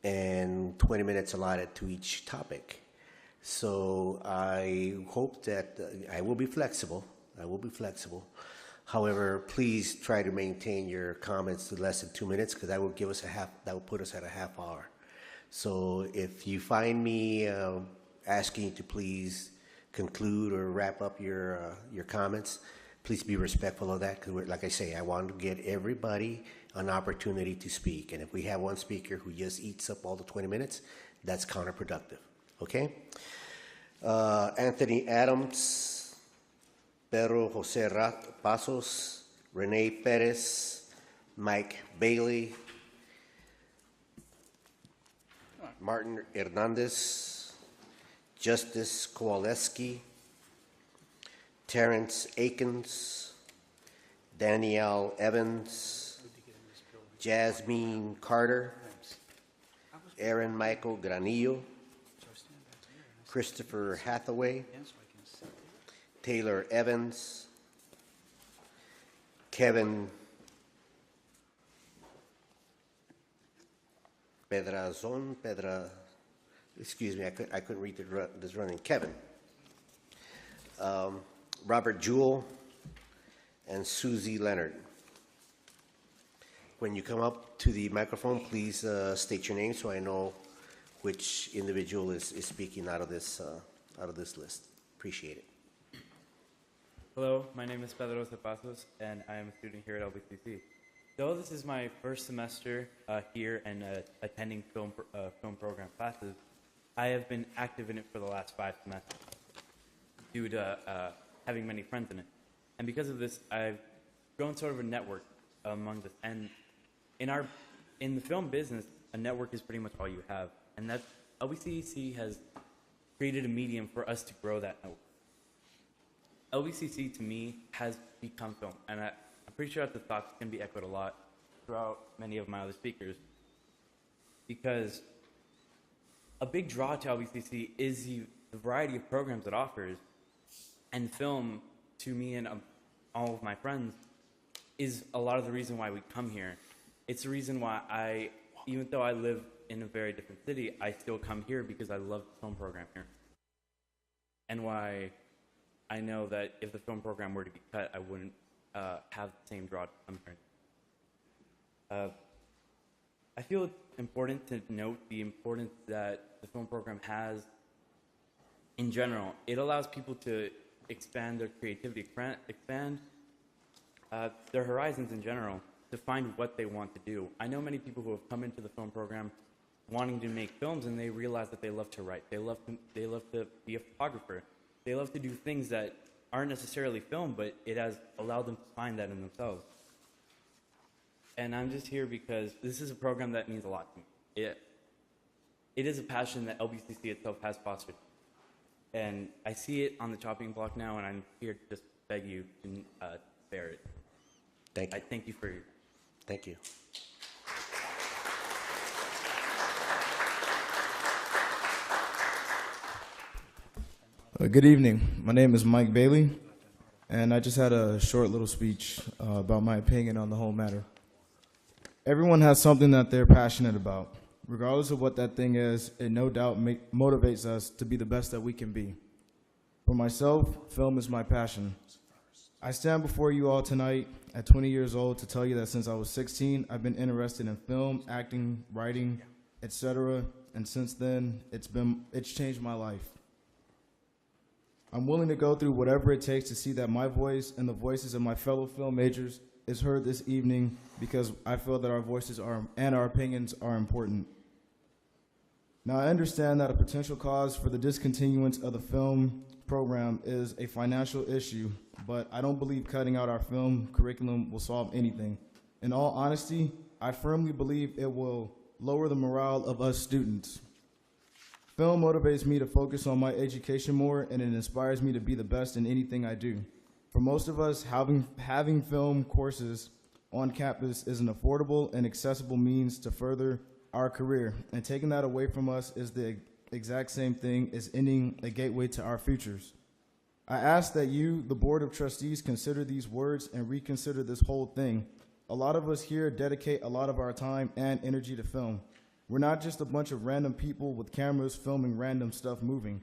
and 20 minutes allotted to each topic. So I hope that I will be flexible. I will be flexible. However, please try to maintain your comments to less than 2 minutes, because that will give us that will put us at a half hour. So if you find me asking you to please conclude or wrap up your comments, please be respectful of that, because like I say, I want to get everybody an opportunity to speak. And if we have one speaker who just eats up all the 20 minutes, that's counterproductive. Okay? Anthony Adams, Pedro Jose Pasos, Renee Perez, Mike Bailey, Martin Hernandez, Justice Kowaleski, Terrence Akins, Danielle Evans, Jasmine Carter, Aaron Michael Granillo, Christopher Hathaway, Taylor Evans, Kevin excuse me, I couldn't read this running. Kevin, Robert Jewell, and Susie Leonard. When you come up to the microphone, please state your name so I know which individual is speaking out of this list. Appreciate it. Hello, my name is Pedro Zapatos, and I am a student here at LBCC. Though this is my first semester here and attending film program classes, I have been active in it for the last 5 semesters due to having many friends in it. And because of this, I've grown sort of a network among this. And in the film business, a network is pretty much all you have. And that LBCC has created a medium for us to grow that network. LBCC, to me, has become film. And I'm pretty sure that the thoughts can be echoed a lot throughout many of my other speakers. Because a big draw to LBCC is the variety of programs it offers. And film, to me and all of my friends, is a lot of the reason why we come here. It's the reason why even though I live in a very different city, I still come here because I love the film program here. And why I know that if the film program were to be cut, I wouldn't have the same draw to come here. I feel it's important to note the importance that the film program has in general. It allows people to expand their creativity, expand their horizons in general, to find what they want to do. I know many people who have come into the film program wanting to make films, and they realize that they love to write. They love to be a photographer. They love to do things that aren't necessarily film, but it has allowed them to find that in themselves. And I'm just here because this is a program that means a lot to me. It is a passion that LBCC itself has fostered. And I see it on the chopping block now, and I'm here to just beg you to bear it. Thank you. I thank you for your... Thank you. Good evening. My name is Mike Bailey, and I just had a short little speech about my opinion on the whole matter. Everyone has something that they're passionate about. Regardless of what that thing is, it no doubt motivates us to be the best that we can be. For myself, film is my passion. I stand before you all tonight at 20 years old to tell you that since I was 16, I've been interested in film, acting, writing, etc. And since then, it's changed my life. I'm willing to go through whatever it takes to see that my voice and the voices of my fellow film majors is heard this evening, because I feel that our voices and our opinions are important. Now, I understand that a potential cause for the discontinuance of the film program is a financial issue, but I don't believe cutting out our film curriculum will solve anything. In all honesty, I firmly believe it will lower the morale of us students. Film motivates me to focus on my education more, and it inspires me to be the best in anything I do. For most of us, having film courses on campus is an affordable and accessible means to further our career, and taking that away from us is the exact same thing as ending a gateway to our futures. I ask that you, the Board of Trustees, consider these words and reconsider this whole thing. A lot of us here dedicate a lot of our time and energy to film. We're not just a bunch of random people with cameras filming random stuff moving.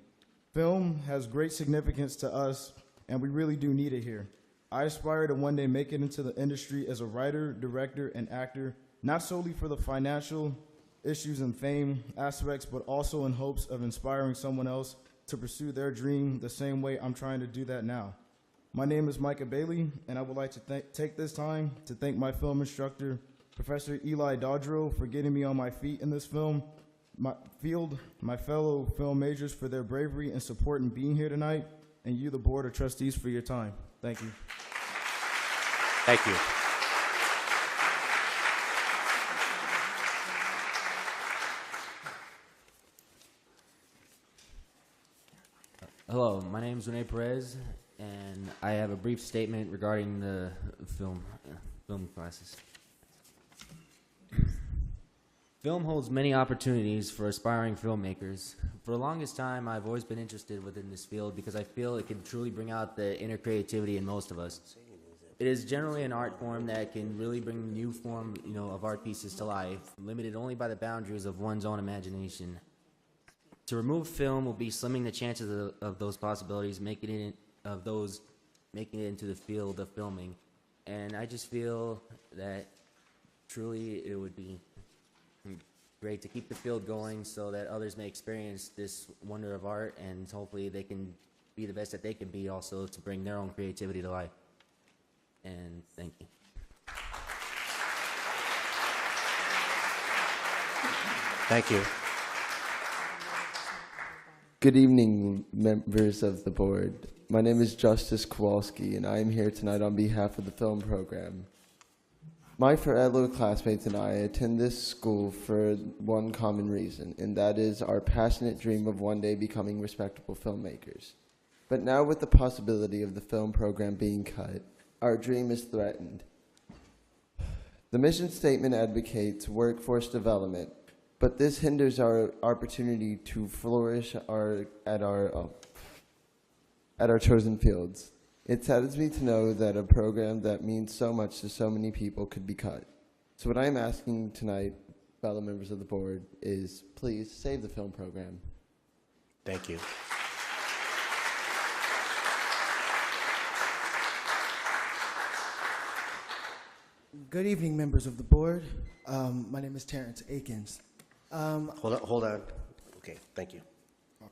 Film has great significance to us, and we really do need it here. I aspire to one day make it into the industry as a writer, director, and actor, not solely for the financial issues and fame aspects, but also in hopes of inspiring someone else to pursue their dream the same way I'm trying to do that now. My name is Micah Bailey, and I would like to take this time to thank my film instructor, Professor Eli Dodro, for getting me on my feet in this film, my fellow film majors for their bravery and support in being here tonight, and you, the Board of Trustees, for your time. Thank you. Thank you. Hello, my name is Rene Perez, and I have a brief statement regarding the film classes. Film holds many opportunities for aspiring filmmakers. For the longest time, I've always been interested within this field because I feel it can truly bring out the inner creativity in most of us. It is generally an art form that can really bring new form, of art pieces to life, limited only by the boundaries of one's own imagination. To remove film will be slimming the chances of those possibilities, making it into the field of filming. And I just feel that truly it would be great to keep the field going so that others may experience this wonder of art, and hopefully they can be the best that they can be also to bring their own creativity to life. And thank you. Thank you. Good evening, members of the board. My name is Justice Kowalski, and I am here tonight on behalf of the film program. My fellow classmates and I attend this school for one common reason, and that is our passionate dream of one day becoming respectable filmmakers. But now, with the possibility of the film program being cut, our dream is threatened. The mission statement advocates workforce development, but this hinders our opportunity to flourish at our chosen fields. It saddens me to know that a program that means so much to so many people could be cut. So what I'm asking tonight, fellow members of the board, is please save the film program. Thank you. Good evening, members of the board. My name is Terrence Akins. Hold on. Okay, thank you.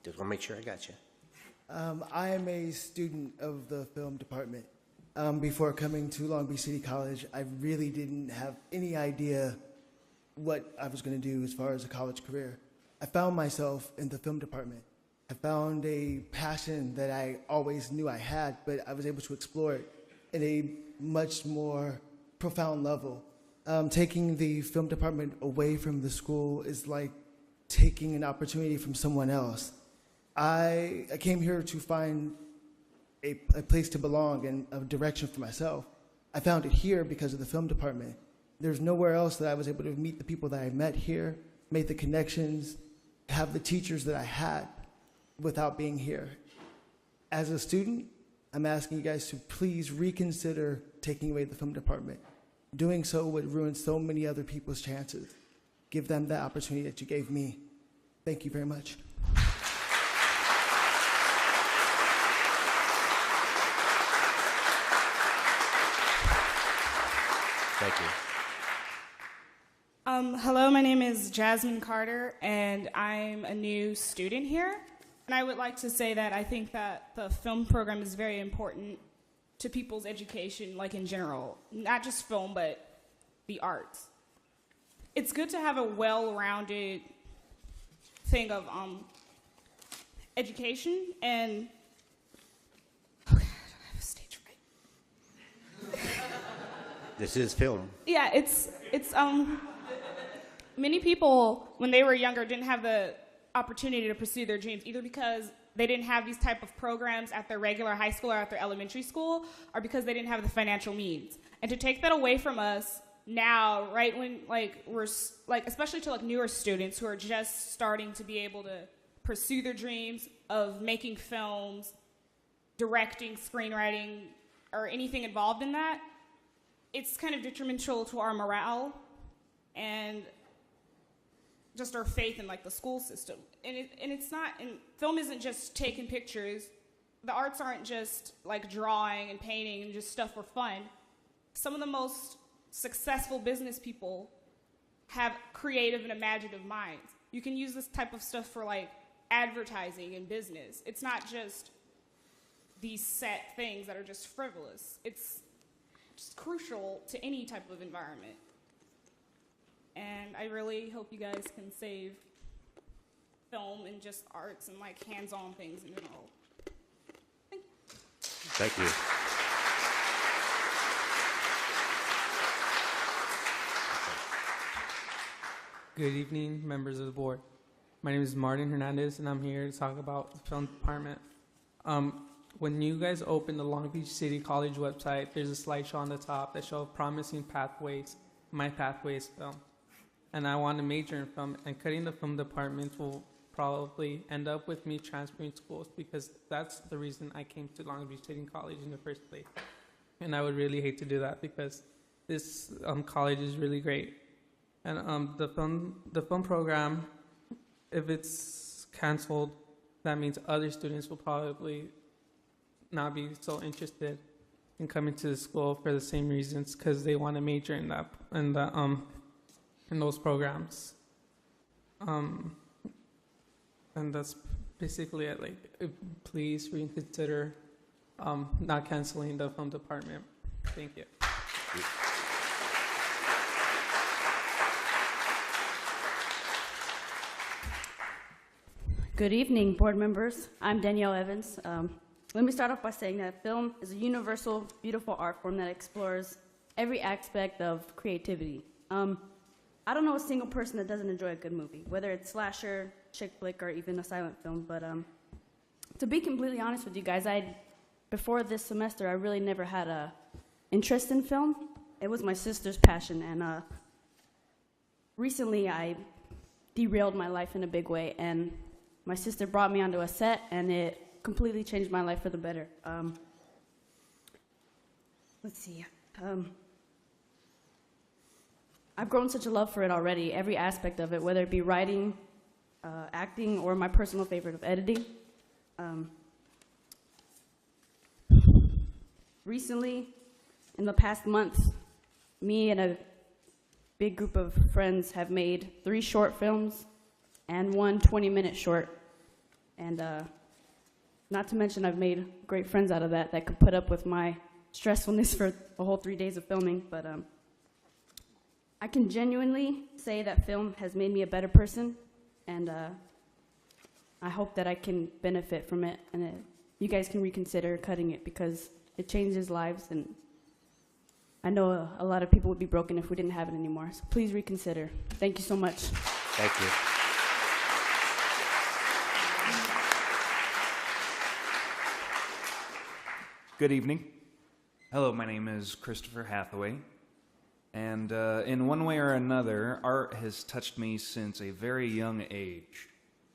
Just want to make sure I got you. I am a student of the film department. Before coming to Long Beach City College, I really didn't have any idea what I was going to do as far as a college career. I found myself in the film department. I found a passion that I always knew I had, but I was able to explore it at a much more profound level. Taking the film department away from the school is like taking an opportunity from someone else. I came here to find a place to belong and a direction for myself. I found it here because of the film department. There's nowhere else that I was able to meet the people that I met here, make the connections, have the teachers that I had without being here. As a student, I'm asking you guys to please reconsider taking away the film department. Doing so would ruin so many other people's chances. Give them the opportunity that you gave me. Thank you very much. Thank you. Hello, my name is Jasmine Carter, and I'm a new student here. And I would like to say that I think that the film program is very important to people's education, like in general, not just film, but the arts. It's good to have a well-rounded thing of education and This is film. yeah, it's many people when they were younger didn't have the opportunity to pursue their dreams, either because they didn't have these type of programs at their regular high school or at their elementary school, or because they didn't have the financial means. And to take that away from us now, right when we're especially to newer students who are just starting to be able to pursue their dreams of making films, directing, screenwriting, or anything involved in that, it's kind of detrimental to our morale and just our faith in the school system. And it's not, and film isn't just taking pictures. The arts aren't just drawing and painting and just stuff for fun. Some of the most successful business people have creative and imaginative minds. You can use this type of stuff for advertising and business. It's not just these set things that are just frivolous. It's just crucial to any type of environment. And I really hope you guys can save film and just arts and hands-on things in general. Thank you. Good evening, members of the board. My name is Martin Hernandez, and I'm here to talk about the film department. When you guys open the Long Beach City College website, there's a slideshow on the top that shows promising pathways, my pathways film. And I want to major in film, and cutting the film department will probably end up with me transferring schools, because that's the reason I came to Long Beach City College in the first place. And I would really hate to do that, because this college is really great. And the film program, if it's canceled, that means other students will probably not be so interested in coming to the school for the same reasons, because they want to major in that in those programs. And that's basically it. Please reconsider not canceling the film department. Thank you. Good evening, board members. I'm Danielle Evans. Let me start off by saying that film is a universal, beautiful art form that explores every aspect of creativity. I don't know a single person that doesn't enjoy a good movie, whether it's slasher, chick flick, or even a silent film. But to be completely honest with you guys, before this semester, I really never had a interest in film. It was my sister's passion, and recently I derailed my life in a big way, and my sister brought me onto a set, and it completely changed my life for the better. Let's see. I've grown such a love for it already, every aspect of it, whether it be writing, acting, or my personal favorite of editing. Recently, in the past month, me and a big group of friends have made 3 short films and 1 20-minute short. And not to mention I've made great friends out of that could put up with my stressfulness for a whole 3 days of filming. But I can genuinely say that film has made me a better person, and I hope that I can benefit from it, and you guys can reconsider cutting it, because it changes lives, and I know a lot of people would be broken if we didn't have it anymore. So please reconsider. Thank you so much. Thank you. Good evening. Hello, my name is Christopher Hathaway, and in one way or another, art has touched me since a very young age.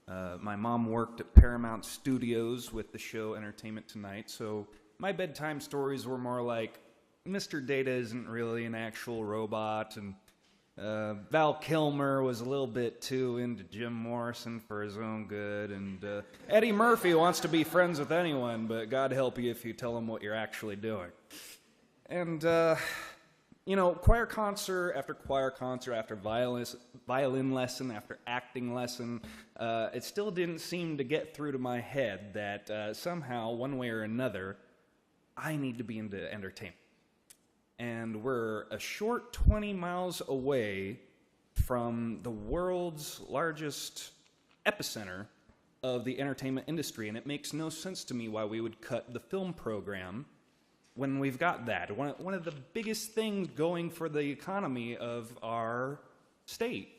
My mom worked at Paramount Studios with the show Entertainment Tonight, so my bedtime stories were more like, Mr. Data isn't really an actual robot, and Val Kilmer was a little bit too into Jim Morrison for his own good, and Eddie Murphy wants to be friends with anyone, but God help you if you tell him what you're actually doing. And, you know, choir concert after violin lesson after acting lesson, it still didn't seem to get through to my head that somehow, one way or another, I need to be into entertainment. And we're a short 20 miles away from the world's largest epicenter of the entertainment industry, and it makes no sense to me why we would cut the film program when we've got that. One of the biggest things going for the economy of our state.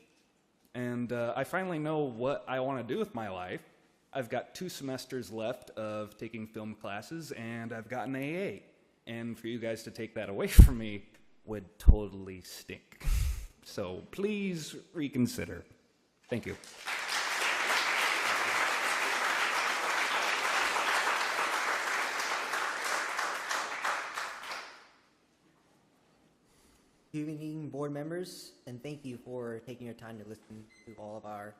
And I finally know what I want to do with my life. I've got 2 semesters left of taking film classes, and I've got an AA. And for you guys to take that away from me would totally stink. So please reconsider. Thank you. Good evening, board members, and thank you for taking your time to listen to all of our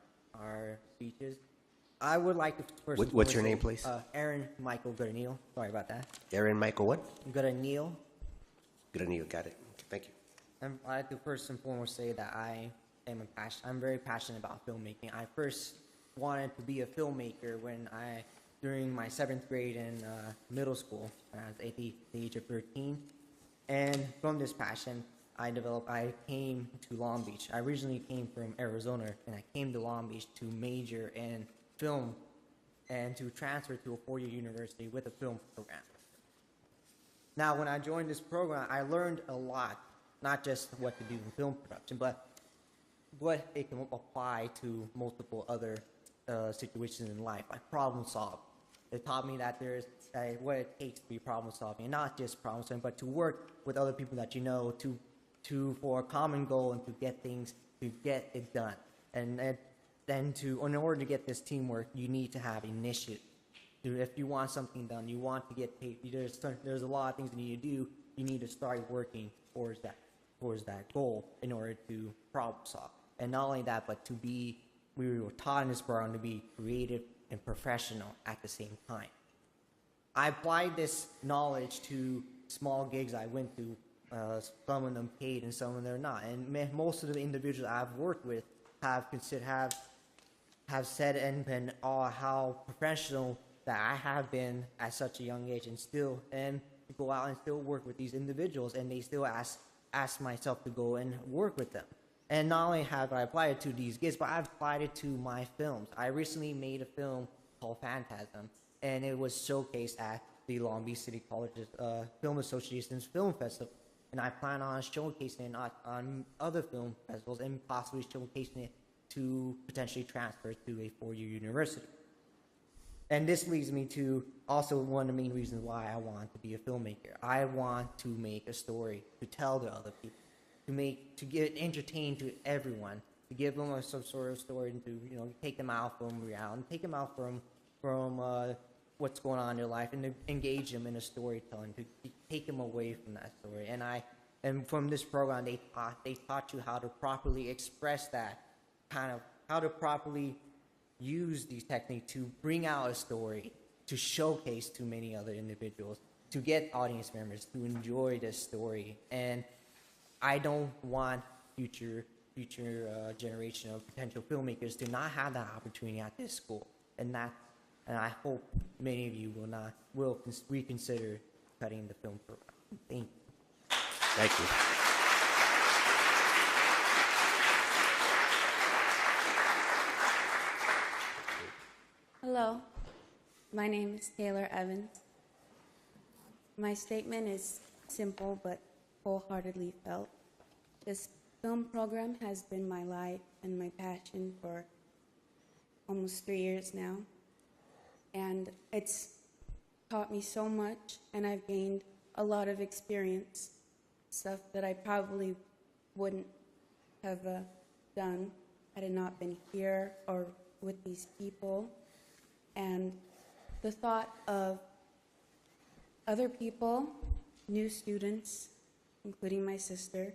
speeches. I would like to first. What's your name, please? Aaron Michael Goodeneel. Sorry about that. Aaron Michael what? Goodeneel. Goodeneel, got it. Okay, thank you. I'd like to first and foremost say that I'm very passionate about filmmaking. I first wanted to be a filmmaker during my 7th grade in middle school, when I was at the age of 13. And from this passion, I came to Long Beach. I originally came from Arizona, and I came to Long Beach to major in film and to transfer to a 4-year university with a film program. Now, when I joined this program, I learned a lot, not just what to do in film production, but what it can apply to multiple other situations in life, like problem solving. It taught me that there's what it takes to be problem solving, and not just problem solving, but to work with other people that you know for a common goal and to get it done. And then in order to get this teamwork, you need to have initiative. If you want something done, you want to get paid. There's a lot of things you need to do. You need to start working towards that goal in order to problem solve. And not only that, but we were taught in this program to be creative and professional at the same time. I applied this knowledge to small gigs I went to. Some of them paid and some of them not. And most of the individuals I've worked with have said and been how professional that I have been at such a young age, and go out and still work with these individuals, and they still ask myself to go and work with them. And not only have I applied it to these gigs, but I've applied it to my films. I recently made a film called Phantasm, and it was showcased at the Long Beach City College's Film Association's Film Festival. And I plan on showcasing it on other film festivals and possibly showcasing it to potentially transfer to a 4-year university. And this leads me to also one of the main reasons why I want to be a filmmaker. I want to make a story to tell to other people, to get entertained to everyone, to give them some sort of story, and to take them out from reality, take them out from what's going on in their life, and to engage them in a storytelling, to take them away from that story. And from this program, they taught you how to properly express that, how to properly use these techniques to bring out a story, to showcase to many other individuals, to get audience members to enjoy this story. And I don't want future generation of potential filmmakers to not have that opportunity at this school. And I hope many of you will reconsider cutting the film program. Thank you. Thank you. Hello, my name is Taylor Evans. My statement is simple but wholeheartedly felt. This film program has been my life and my passion for almost 3 years now. And it's taught me so much, and I've gained a lot of experience, stuff that I probably wouldn't have done had it not been here or with these people. And the thought of other people, new students, including my sister,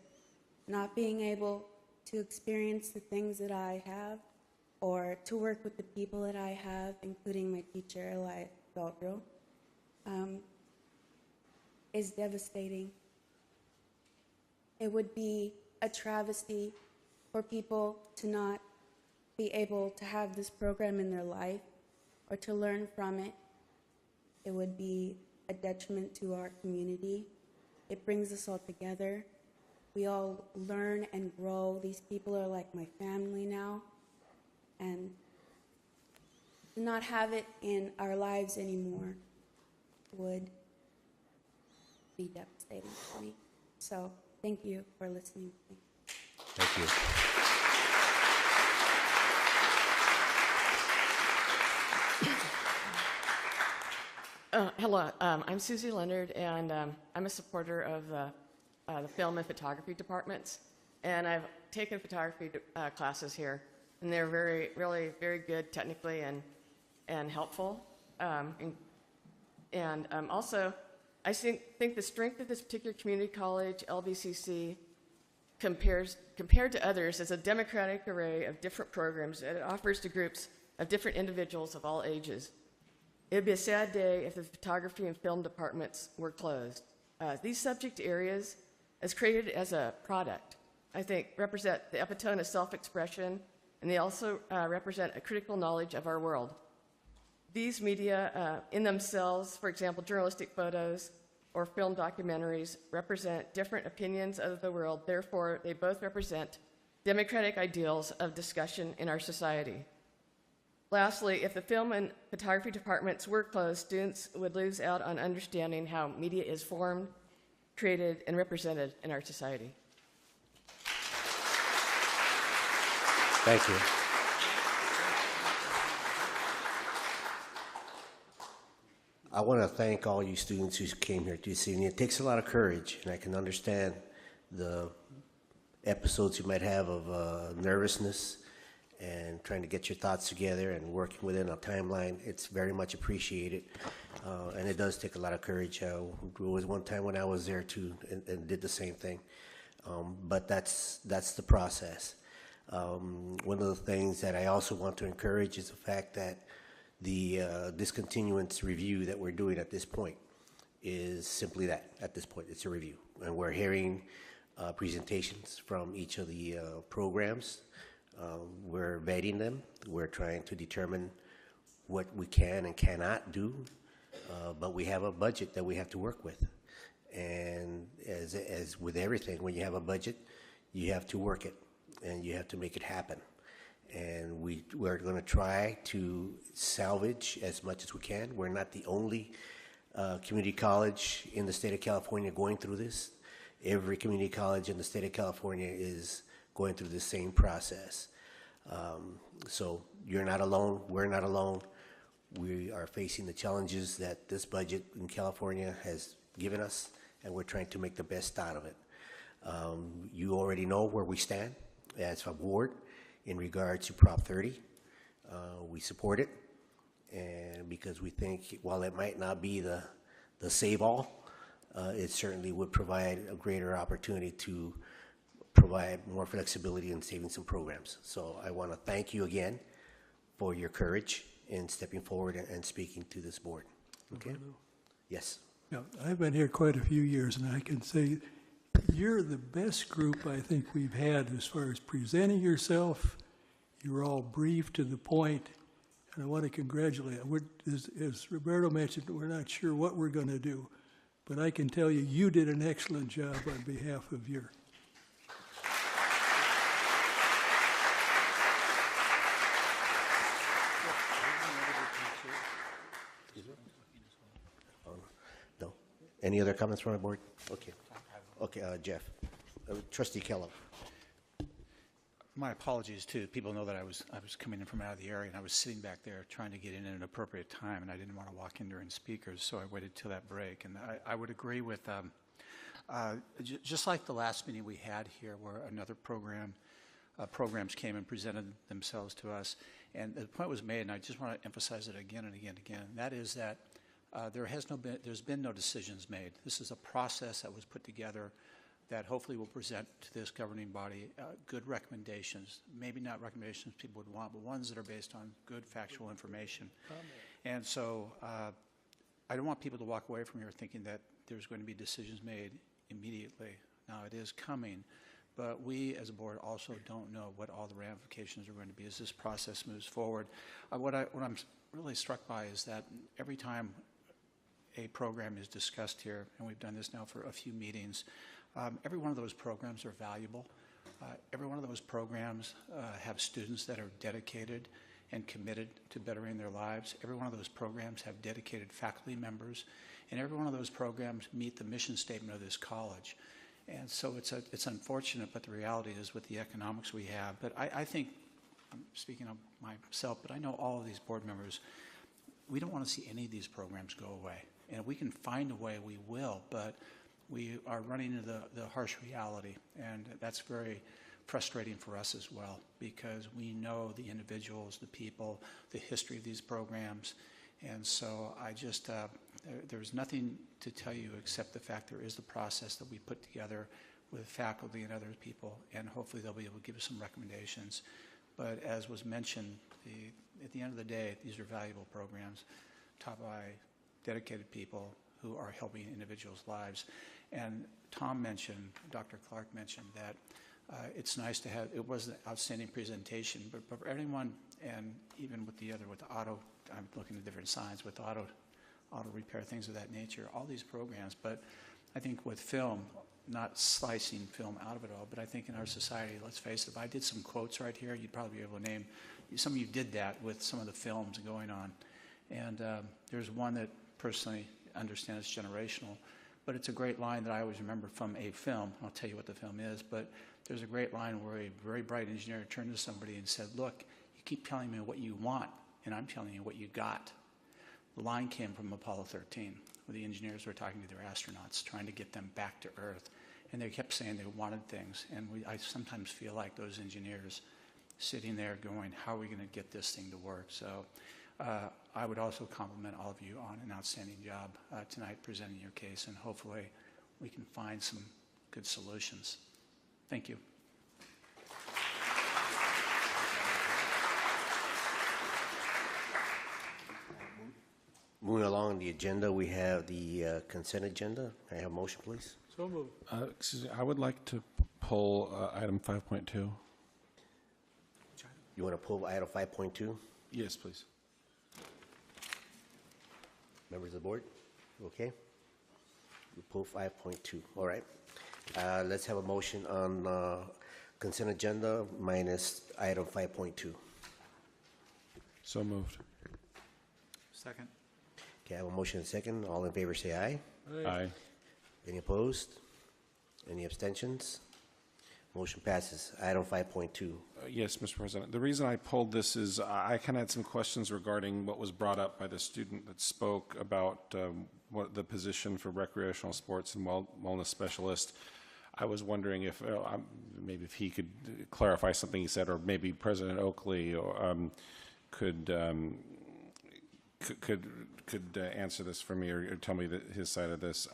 not being able to experience the things that I have, or to work with the people that I have, including my teacher, Eli Belgro, is devastating. It would be a travesty for people to not be able to have this program in their life or to learn from it. It would be a detriment to our community. It brings us all together. We all learn and grow. These people are like my family now. And to not have it in our lives anymore would be devastating for me. So thank you for listening to me. Thank you. Hello, I'm Susie Leonard, and I'm a supporter of the film and photography departments. And I've taken photography classes here, and they're really very good technically and helpful. Also, I think the strength of this particular community college, LBCC, compared to others, is a democratic array of different programs that it offers to groups of different individuals of all ages. It would be a sad day if the photography and film departments were closed. These subject areas, as created as a product, I think represent the epitome of self-expression, and they also represent a critical knowledge of our world. These media in themselves, for example, journalistic photos or film documentaries, represent different opinions of the world. Therefore, they both represent democratic ideals of discussion in our society. Lastly, if the film and photography departments were closed, students would lose out on understanding how media is formed, created, and represented in our society. Thank you. I want to thank all you students who came here this evening. It takes a lot of courage, and I can understand the episodes you might have of nervousness and trying to get your thoughts together and working within a timeline. It's very much appreciated, and it does take a lot of courage. There was one time when I was there too and did the same thing, but that's the process. One of the things that I also want to encourage is the fact that the discontinuance review that we're doing at this point is simply that. At this point, it's a review, and we're hearing presentations from each of the programs. We're vetting them. We're trying to determine what we can and cannot do, but we have a budget that we have to work with. And as with everything, when you have a budget, you have to work it, and you have to make it happen. And we're going to try to salvage as much as we can. We're not the only community college in the state of California going through this. Every community college in the state of California is going through the same process. So you're not alone. We're not alone. We are facing the challenges that this budget in California has given us, and we're trying to make the best out of it. You already know where we stand as a board in regards to Prop 30. We support it, and because we think while it might not be the save-all, it certainly would provide a greater opportunity to provide more flexibility in saving some programs. So I want to thank you again for your courage in stepping forward and speaking to this board. Okay? Yes. Yeah, I've been here quite a few years, and I can say you're the best group I think we've had as far as presenting yourself. You're all brief to the point, and I want to congratulate you. As Roberto mentioned, we're not sure what we're going to do, but I can tell you, you did an excellent job on behalf of your. No. Any other comments from the board? Okay. Okay, Jeff. Trustee Kellogg. My apologies too. People know that I was coming in from out of the area, and I was sitting back there trying to get in at an appropriate time, and I didn't want to walk in during speakers, so I waited till that break. And I would agree with, just like the last meeting we had here, where another programs came and presented themselves to us, and the point was made, and I just want to emphasize it again and again and again. And that is that there's been no decisions made. This is a process that was put together that hopefully will present to this governing body good recommendations, maybe not recommendations people would want, but ones that are based on good factual information. And so I don't want people to walk away from here thinking that there's going to be decisions made immediately. Now, it is coming, but we as a board also don't know what all the ramifications are going to be as this process moves forward. What I'm really struck by is that every time a program is discussed here, and we've done this now for a few meetings, every one of those programs are valuable. Every one of those programs have students that are dedicated and committed to bettering their lives. Every one of those programs have dedicated faculty members, and every one of those programs meet the mission statement of this college. And so it's unfortunate, but the reality is with the economics we have. But I think, I'm speaking of myself, but I know all of these board members, we don't want to see any of these programs go away. And if we can find a way, we will, but we are running into the harsh reality, and that's very frustrating for us as well, because we know the individuals, the people, the history of these programs, and so I just, there's nothing to tell you except the fact there is the process that we put together with faculty and other people, and hopefully they'll be able to give us some recommendations. But as was mentioned, at the end of the day, these are valuable programs taught by dedicated people who are helping individuals' lives. And Tom mentioned, Dr. Clark mentioned that it's nice to have, it was an outstanding presentation, but for anyone, and even with the auto, I'm looking at different signs, with auto repair, things of that nature, all these programs. But I think with film, not slicing film out of it all, but I think in our society, let's face it, if I did some quotes right here, you'd probably be able to name, some of you did that with some of the films going on. And there's one that personally I understand is generational, but it's a great line that I always remember from a film. I'll tell you what the film is, but there's a great line where a very bright engineer turned to somebody and said, look, you keep telling me what you want, and I'm telling you what you got. The line came from Apollo 13, where the engineers were talking to their astronauts, trying to get them back to Earth. And they kept saying they wanted things. And I sometimes feel like those engineers sitting there going, how are we going to get this thing to work? So I would also compliment all of you on an outstanding job tonight presenting your case, and hopefully we can find some good solutions. Thank you. Moving along the agenda, we have the consent agenda. Can I have a motion, please? So moved. Excuse me, I would like to pull item 5.2. You want to pull item 5.2? Yes, please. Members of the board? Okay. We pull 5.2. All right. Let's have a motion on consent agenda minus item 5.2. So moved. Second. Okay, I have a motion and a second. All in favor say aye. Aye. Any opposed? Any abstentions? Motion passes. Item 5.2. Yes, Mr. President. The reason I pulled this is I kind of had some questions regarding what was brought up by the student that spoke about what the position for recreational sports and wellness specialist. I was wondering if maybe if he could clarify something he said, or maybe President Oakley or, could answer this for me, or tell me his side of this.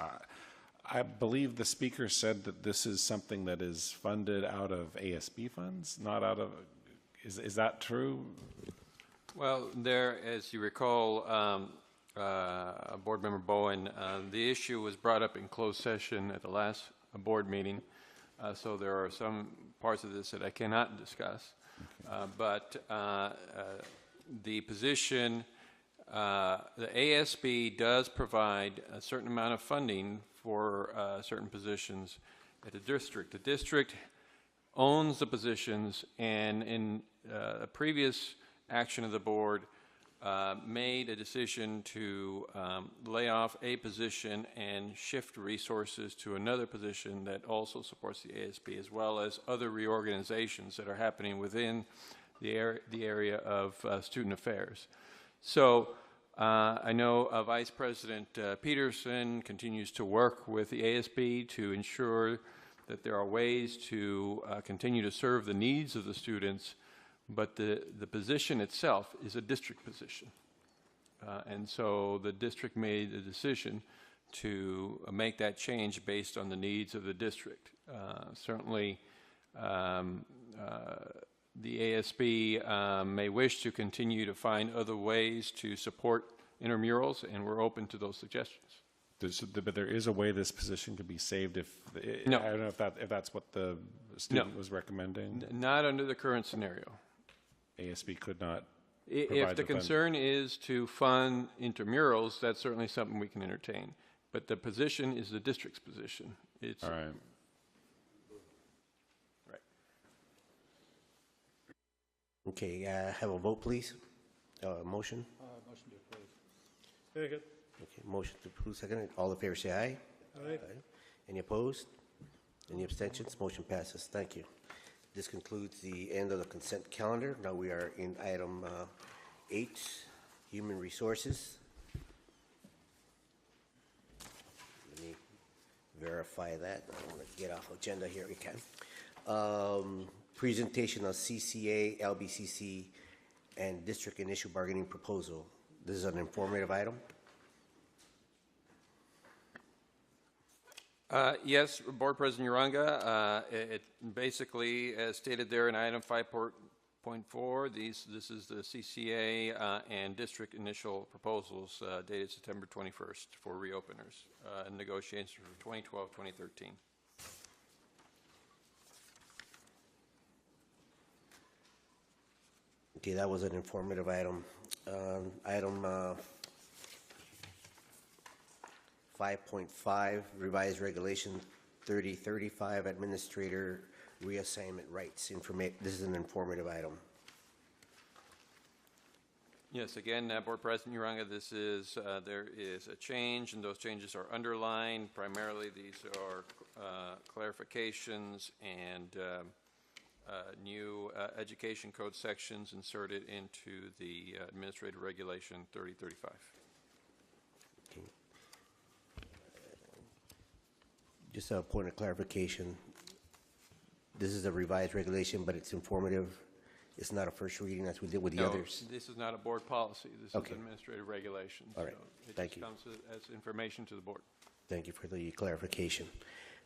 I believe the speaker said that this is something that is funded out of ASB funds, not out of, is that true? Well, there, as you recall, Board Member Bowen, the issue was brought up in closed session at the last board meeting, so there are some parts of this that I cannot discuss. Okay. But the position, the ASB does provide a certain amount of funding for certain positions at the district. The district owns the positions, and in a previous action of the board made a decision to lay off a position and shift resources to another position that also supports the ASB, as well as other reorganizations that are happening within the area of student affairs. So I know Vice President Peterson continues to work with the ASB to ensure that there are ways to continue to serve the needs of the students, but the position itself is a district position. And so the district made the decision to make that change based on the needs of the district. Certainly, the ASB may wish to continue to find other ways to support intramurals, and we're open to those suggestions. But there is a way this position could be saved if, No. I don't know if that's what the student was recommending. Not under the current scenario. ASB could not If provide the concern is to fund intramurals, that's certainly something we can entertain. But the position is the district's position. It's all right. Okay, have a vote, please. Motion? Motion to approve. Second. Okay, motion to approve, second. All in favor, say aye. Aye. Any opposed? Any abstentions? Motion passes. Thank you. This concludes the end of the consent calendar. Now we are in item 8, Human Resources. Let me verify that. I don't want to get off agenda here. We can. Presentation of CCA, LBCC, and District Initial Bargaining Proposal. This is an informative item. Yes, Board President Uranga, it basically, as stated there in item 5.4, this is the CCA and district initial proposals dated September 21st for reopeners and negotiations for 2012-2013. Okay, that was an informative item. Item 5.5, revised regulation 3035, administrator reassignment rights. This is an informative item. Yes, again, Board President Uranga, this is, there is a change, and those changes are underlined. Primarily, these are clarifications and new education code sections inserted into the administrative regulation 3035. Okay. Just a point of clarification. This is a revised regulation, but it's informative. It's not a first reading as we did with the others. This is not a board policy. This Okay. is administrative regulation. All right. So it Thank just you. comes as information to the board. Thank you for the clarification.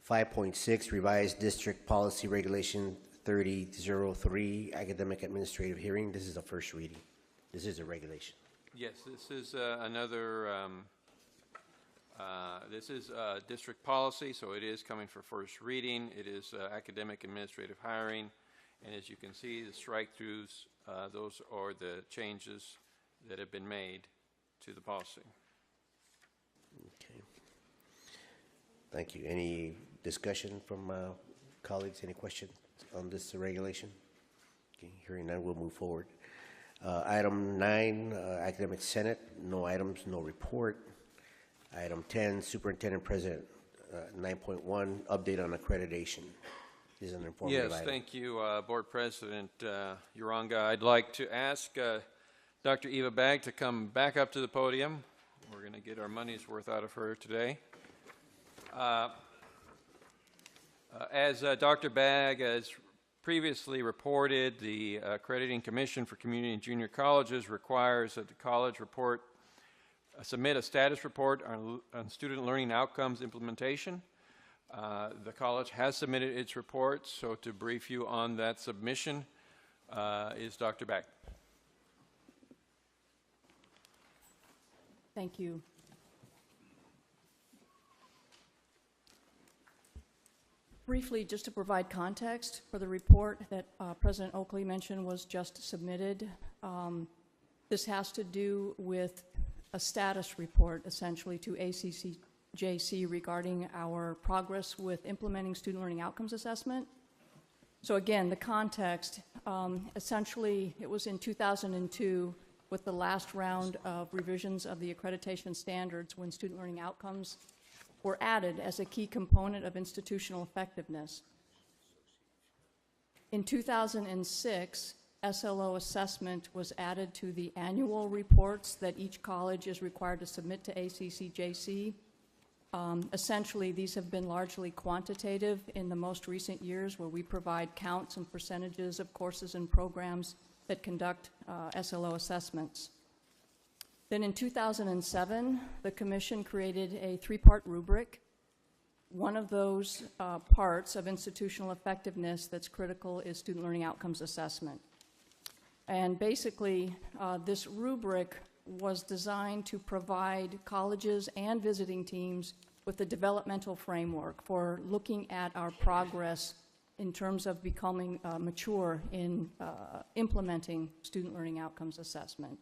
5.6, revised district policy regulation 3003, academic administrative hearing. This is a first reading. This is a regulation. Yes, this is another, this is district policy, so it is coming for first reading. It is academic administrative hiring. And as you can see, the strike-throughs, those are the changes that have been made to the policy. Okay. Thank you. Any discussion from colleagues? Any questions on this regulation? Okay, hearing none, we'll move forward. Item 9, Academic Senate, no items, no report. Item 10, Superintendent President, 9.1, update on accreditation. This is an informative Yes, item. thank you, Board President Uranga. I'd like to ask Dr. Eva Bagg to come back up to the podium. We're going to get our money's worth out of her today. As Dr. Bagg has previously reported, the Accrediting Commission for Community and Junior Colleges requires that the college submit a status report on student learning outcomes implementation. The college has submitted its report, so to brief you on that submission is Dr. Bagg. Thank you. Briefly, just to provide context for the report that President Oakley mentioned was just submitted, this has to do with a status report, essentially, to ACCJC regarding our progress with implementing student learning outcomes assessment. So again, the context, essentially, it was in 2002 with the last round of revisions of the accreditation standards when student learning outcomes were added as a key component of institutional effectiveness. In 2006, SLO assessment was added to the annual reports that each college is required to submit to ACCJC. Essentially, these have been largely quantitative in the most recent years, where we provide counts and percentages of courses and programs that conduct SLO assessments. Then in 2007, the Commission created a 3-part rubric. One of those parts of institutional effectiveness that's critical is student learning outcomes assessment. And basically, this rubric was designed to provide colleges and visiting teams with a developmental framework for looking at our progress in terms of becoming mature in implementing student learning outcomes assessment.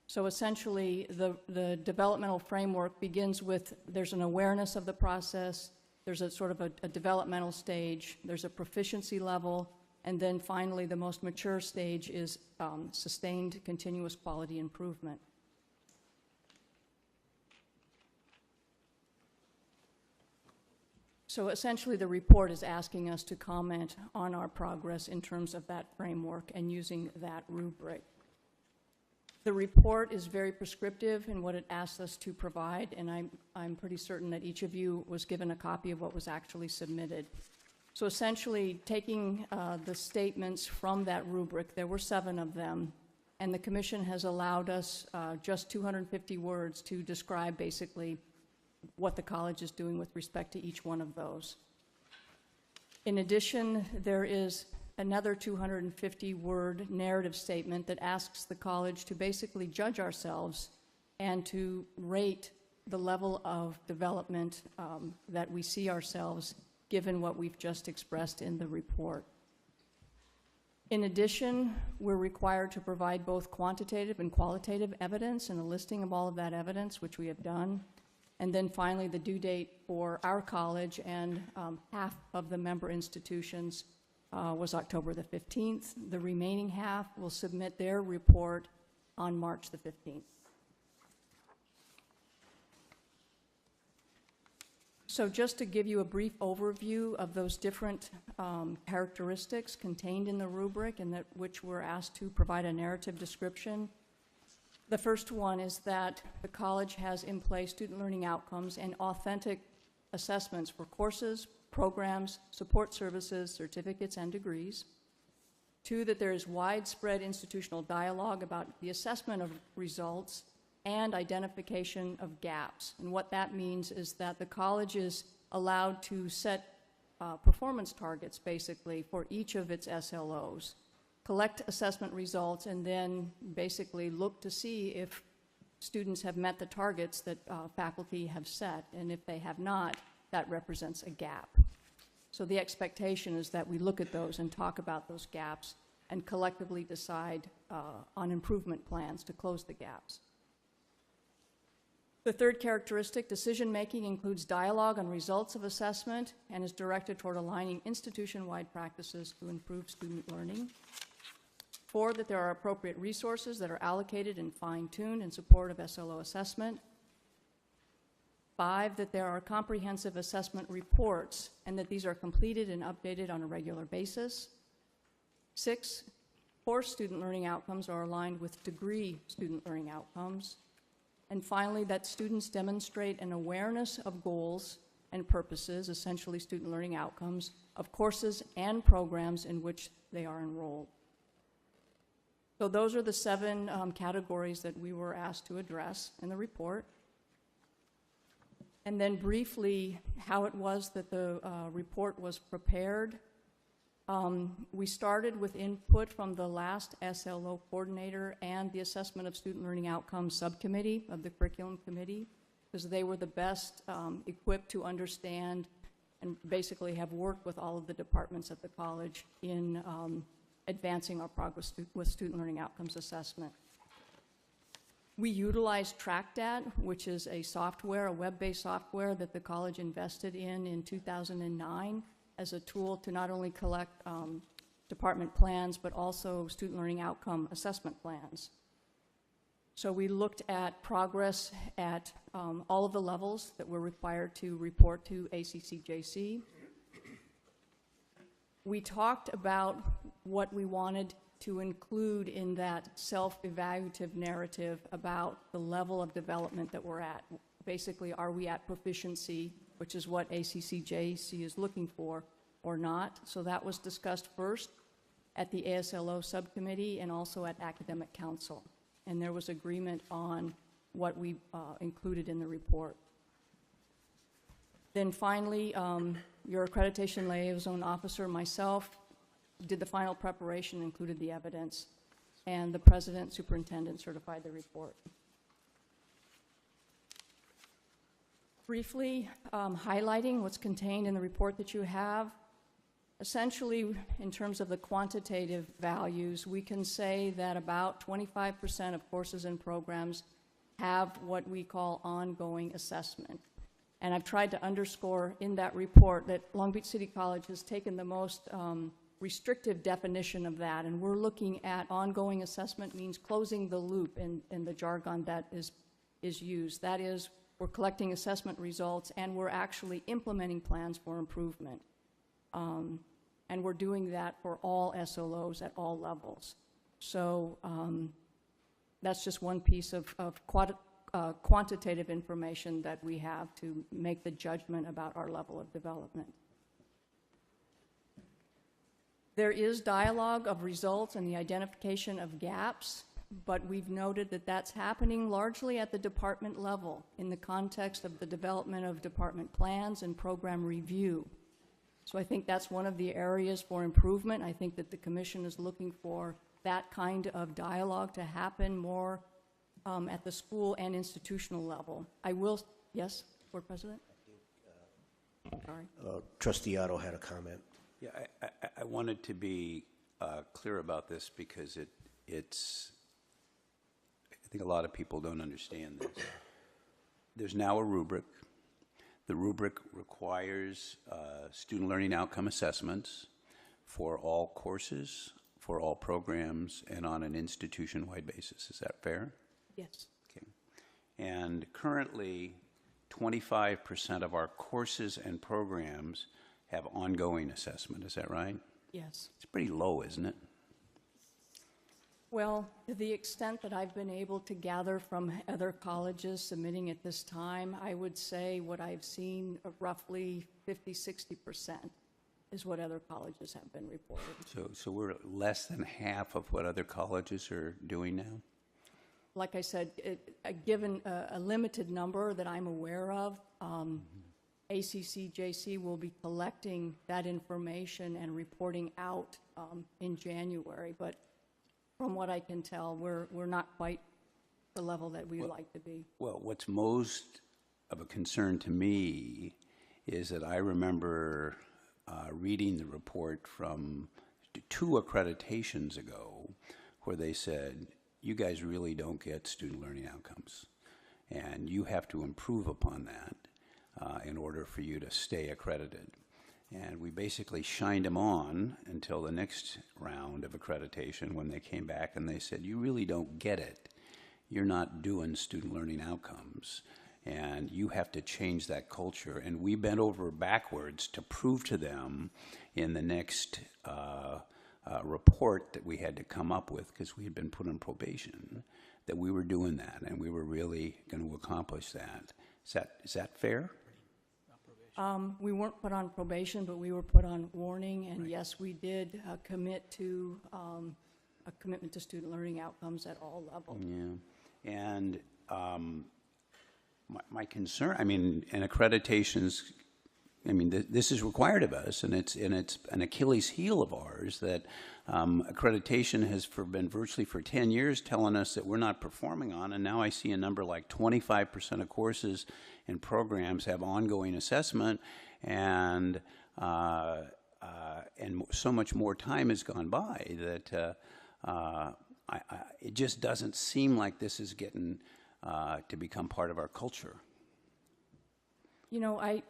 So essentially, the developmental framework begins with, there's an awareness of the process, there's a sort of a developmental stage, there's a proficiency level, And then finally, the most mature stage is sustained continuous quality improvement. So essentially, the report is asking us to comment on our progress in terms of that framework and using that rubric. The report is very prescriptive in what it asks us to provide, and I'm pretty certain that each of you was given a copy of what was actually submitted. So essentially, taking the statements from that rubric, there were 7 of them, and the Commission has allowed us just 250 words to describe basically what the college is doing with respect to each one of those. In addition, there is another 250-word narrative statement that asks the college to basically judge ourselves and to rate the level of development that we see ourselves given what we've just expressed in the report. In addition, we're required to provide both quantitative and qualitative evidence and a listing of all of that evidence, which we have done. And then finally, the due date for our college and half of the member institutions was October the 15th. The remaining half will submit their report on March the 15th. So just to give you a brief overview of those different characteristics contained in the rubric and that which we're asked to provide a narrative description. The first one is that the college has in place student learning outcomes and authentic assessments for courses, programs, support services, certificates, and degrees. 2, that there is widespread institutional dialogue about the assessment of results and identification of gaps. And what that means is that the college is allowed to set performance targets, basically, for each of its SLOs, collect assessment results, and then basically look to see if students have met the targets that faculty have set. And if they have not, that represents a gap. So the expectation is that we look at those and talk about those gaps and collectively decide on improvement plans to close the gaps. The third characteristic, decision-making, includes dialogue on results of assessment and is directed toward aligning institution-wide practices to improve student learning. 4, that there are appropriate resources that are allocated and fine-tuned in support of SLO assessment. 5, that there are comprehensive assessment reports and that these are completed and updated on a regular basis. 6, course student learning outcomes are aligned with degree student learning outcomes. And finally, that students demonstrate an awareness of goals and purposes, essentially student learning outcomes, of courses and programs in which they are enrolled. So those are the 7 categories that we were asked to address in the report. And then briefly, how it was that the report was prepared. We started with input from the last SLO coordinator and the Assessment of Student Learning Outcomes subcommittee of the curriculum committee, because they were the best equipped to understand and basically have worked with all of the departments at the college in advancing our progress with student learning outcomes assessment. We utilized TrackDat, which is a software, a web-based software that the college invested in 2009 as a tool to not only collect department plans, but also student learning outcome assessment plans. So we looked at progress at all of the levels that we're required to report to ACCJC. We talked about what we wanted to include in that self-evaluative narrative about the level of development that we're at. Basically, are we at proficiency, which is what ACCJC is looking for, or not? So that was discussed first at the ASLO subcommittee and also at academic council. And there was agreement on what we included in the report. Then finally, your accreditation liaison officer, myself, did the final preparation, included the evidence, and the president, superintendent certified the report. Briefly, highlighting what's contained in the report that you have. Essentially, in terms of the quantitative values, we can say that about 25% of courses and programs have what we call ongoing assessment. And I've tried to underscore in that report that Long Beach City College has taken the most restrictive definition of that, and we're looking at ongoing assessment means closing the loop in the jargon that is used. That is, we're collecting assessment results and we're actually implementing plans for improvement. And we're doing that for all SLOs at all levels. So that's just one piece of quantitative information that we have to make the judgment about our level of development. There is dialogue of results and the identification of gaps, but we've noted that that's happening largely at the department level in the context of the development of department plans and program review. So I think that's one of the areas for improvement. I think that the Commission is looking for that kind of dialogue to happen more at the school and institutional level. I will, yes, Board President? Sorry. Trustee Otto had a comment. Yeah, I wanted to be clear about this because it's, I think a lot of people don't understand this. There's now a rubric. The rubric requires student learning outcome assessments for all courses, for all programs, and on an institution-wide basis. Is that fair? Yes. Okay. And currently, 25% of our courses and programs have ongoing assessment. Is that right? Yes. It's pretty low, isn't it? Well, to the extent that I've been able to gather from other colleges submitting at this time, I would say what I've seen of roughly 50–60% is what other colleges have been reported. So we're less than half of what other colleges are doing now? Like I said, given a limited number that I'm aware of, ACCJC will be collecting that information and reporting out in January, but from what I can tell, we're not quite the level that we'd like to be. Well, what's most of a concern to me is that I remember reading the report from 2 accreditations ago where they said, you guys really don't get student learning outcomes, and you have to improve upon that in order for you to stay accredited. And we basically shined them on until the next round of accreditation when they came back and they said, you really don't get it. You're not doing student learning outcomes, and you have to change that culture. And we bent over backwards to prove to them in the next report that we had to come up with, because we had been put on probation, that we were doing that and we were really going to accomplish that. Is that fair? We weren't put on probation, but we were put on warning, and right. Yes, we did commit to a commitment to student learning outcomes at all levels. Yeah, and my concern, I mean, and accreditations, I mean, this is required of us, and it's an Achilles heel of ours that accreditation has been virtually for 10 years telling us that we're not performing on, and now I see a number like 25% of courses and programs have ongoing assessment, and so much more time has gone by that it just doesn't seem like this is getting to become part of our culture. You know,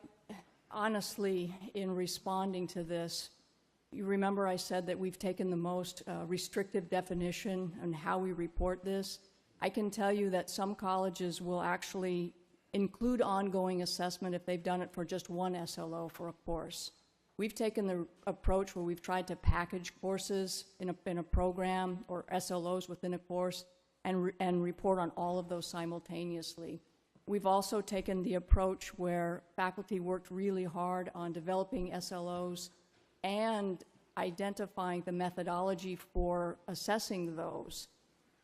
honestly, in responding to this, you remember I said that we've taken the most restrictive definition on how we report this. I can tell you that some colleges will actually include ongoing assessment if they've done it for just one SLO for a course. We've taken the approach where we've tried to package courses in a program or SLOs within a course and report on all of those simultaneously. We've also taken the approach where faculty worked really hard on developing SLOs and identifying the methodology for assessing those.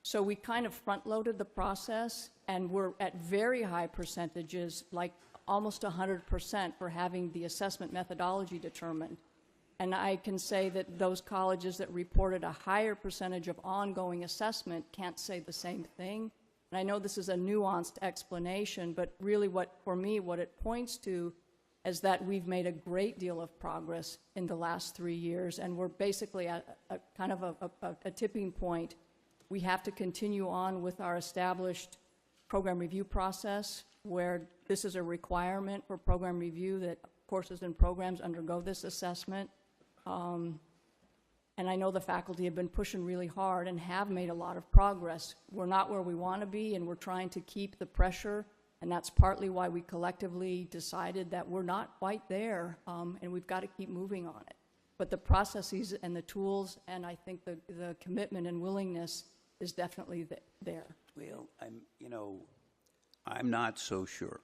So we kind of front-loaded the process, and we're at very high percentages, like almost 100% for having the assessment methodology determined. And I can say that those colleges that reported a higher percentage of ongoing assessment can't say the same thing. And I know this is a nuanced explanation, but really for me, what it points to is that we've made a great deal of progress in the last 3 years, and we're basically at a kind of a tipping point. We have to continue on with our established program review process, where this is a requirement for program review that courses and programs undergo this assessment. And I know the faculty have been pushing really hard and have made a lot of progress. We're not where we want to be, and we're trying to keep the pressure, and that's partly why we collectively decided that we're not quite there, and we've got to keep moving on it. But the processes and the tools, and I think the commitment and willingness is definitely there. Well, I'm not so sure,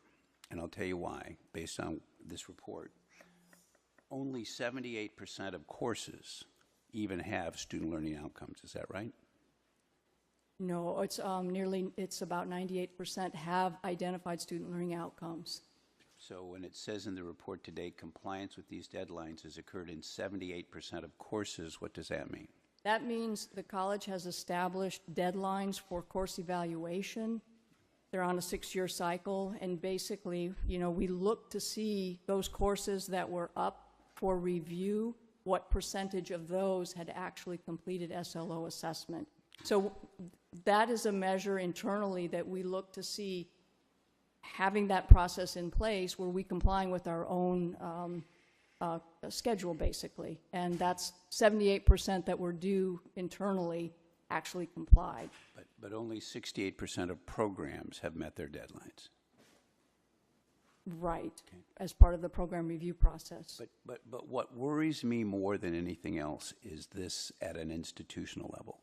and I'll tell you why, based on this report. Only 78% of courses even have student learning outcomes. Is that right? No, it's it's about 98% have identified student learning outcomes. So when it says in the report today, compliance with these deadlines has occurred in 78% of courses, what does that mean? That means the college has established deadlines for course evaluation. They're on a 6-year cycle, and basically, we look to see those courses that were up for review, what percentage of those had actually completed SLO assessment. So that is a measure internally that we look to see having that process in place where we complying with our own schedule, basically. And that's 78% that were due internally actually complied. But only 68% of programs have met their deadlines. Right, as part of the program review process. But what worries me more than anything else is this at an institutional level.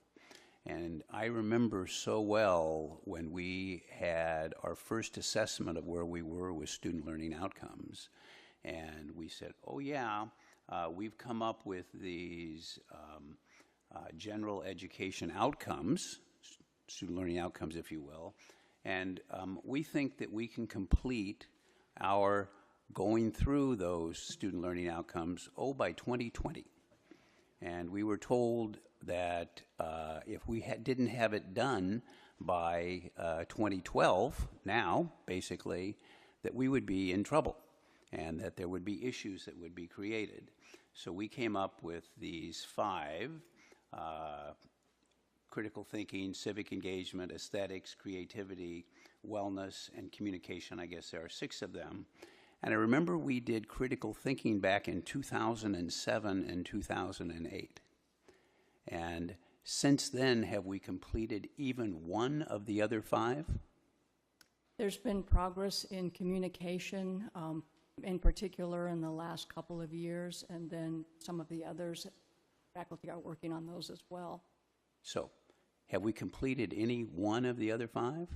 And I remember so well when we had our first assessment of where we were with student learning outcomes. And we said, oh yeah, we've come up with these general education outcomes, student learning outcomes, if you will. And we think that we can complete our going through those student learning outcomes, by 2020. And we were told that if we didn't have it done by 2012, now, basically, that we would be in trouble and that there would be issues that would be created. So we came up with these 5, critical thinking, civic engagement, aesthetics, creativity, wellness, and communication. I guess there are 6 of them. And I remember we did critical thinking back in 2007 and 2008. And since then, have we completed even one of the other 5? There's been progress in communication, in particular in the last couple of years, and then some of the others, faculty are working on those as well. So, have we completed any one of the other 5?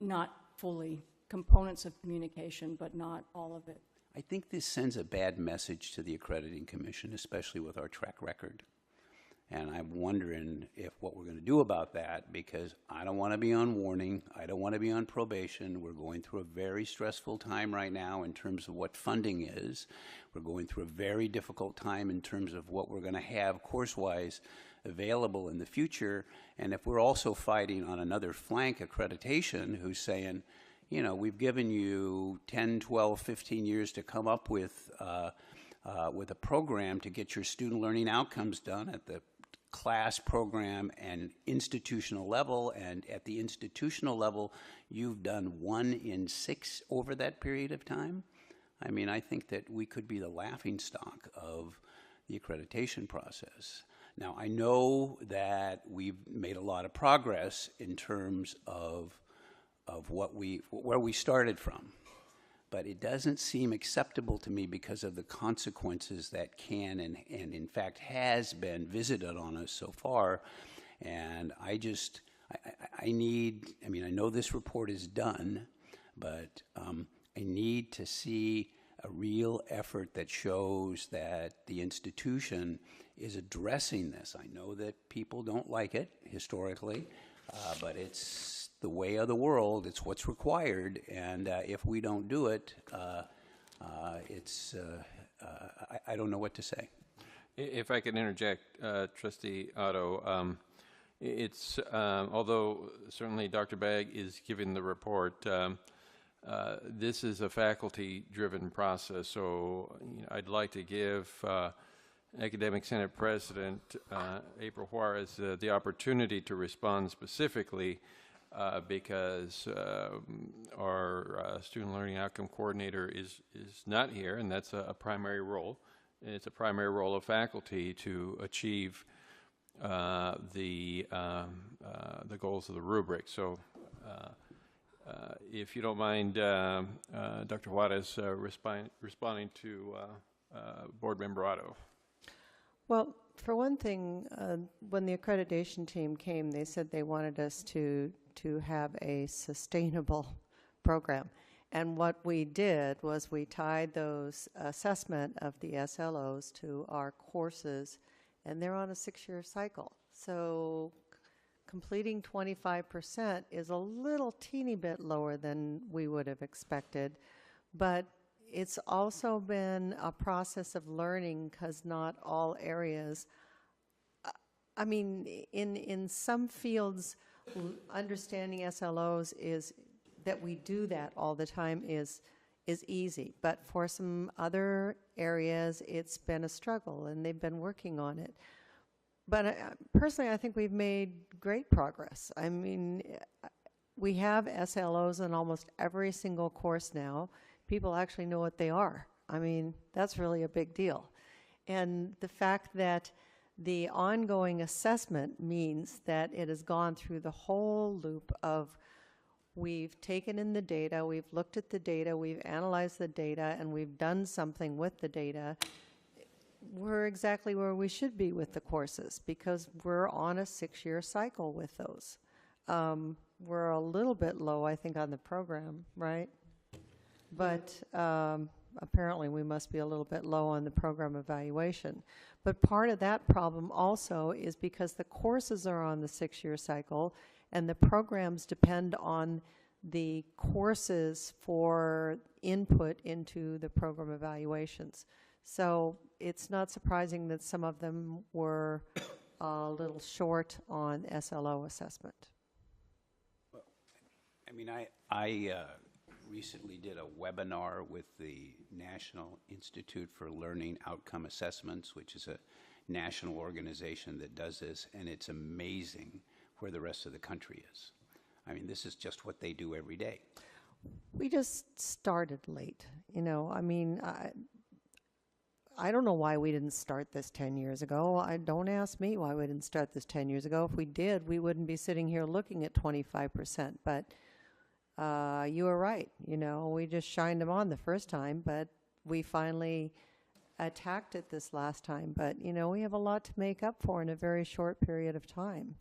Not fully. Components of communication, but not all of it. I think this sends a bad message to the Accrediting Commission, especially with our track record. And I'm wondering if what we're going to do about that, because I don't want to be on warning, I don't want to be on probation. We're going through a very stressful time right now in terms of what funding is. We're going through a very difficult time in terms of what we're going to have course-wise available in the future. And if we're also fighting on another flank, accreditation, who's saying, we've given you 10, 12, 15 years to come up with a program to get your student learning outcomes done at the class, program, and institutional level, and at the institutional level, you've done 1 in 6 over that period of time. I mean, I think that we could be the laughingstock of the accreditation process. Now, I know that we've made a lot of progress in terms of where we started from, but it doesn't seem acceptable to me because of the consequences that can and in fact has been visited on us so far. And I know this report is done, but I need to see a real effort that shows that the institution is addressing this. I know that people don't like it historically, but it's the way of the world. It's what's required, and if we don't do it, I don't know what to say. If I could interject, Trustee Otto, it's although certainly Dr. Bagg is giving the report, this is a faculty-driven process. So I'd like to give Academic Senate President April Juarez the opportunity to respond specifically because our student learning outcome coordinator is not here, and that's a primary role. it's a primary role of faculty to achieve the goals of the rubric. So if you don't mind, Dr. Juarez, responding to Board Member Otto. Well, for one thing, when the accreditation team came, they said they wanted us to have a sustainable program. And what we did was we tied those assessment of the SLOs to our courses, and they're on a 6-year cycle. So completing 25% is a little teeny bit lower than we would have expected, but it's also been a process of learning because not all areas, I mean, in some fields, understanding SLOs is that we do that all the time is easy, but for some other areas, it's been a struggle, and they've been working on it. But personally, I think we've made great progress. I mean, we have SLOs in almost every single course now. People actually know what they are. I mean, that's really a big deal. And the fact that the ongoing assessment means that it has gone through the whole loop of we've taken in the data, we've looked at the data, we've analyzed the data, and we've done something with the data. We're exactly where we should be with the courses because we're on a 6-year cycle with those. We're a little bit low, I think, on the program, right? But apparently we must be a little bit low on the program evaluation. But part of that problem also is because the courses are on the 6-year cycle and the programs depend on the courses for input into the program evaluations. So it's not surprising that some of them were a little short on SLO assessment. Well, I mean, I recently did a webinar with the National Institute for Learning Outcome Assessments, which is a national organization that does this, and it's amazing where the rest of the country is. I mean, this is just what they do every day. We just started late, you know. I mean, I don't know why we didn't start this 10 years ago. Don't ask me why we didn't start this 10 years ago. If we did, we wouldn't be sitting here looking at 25%. But you were right. You know, we just shined them on the first time, but we finally attacked it this last time. But, you know, we have a lot to make up for in a very short period of time.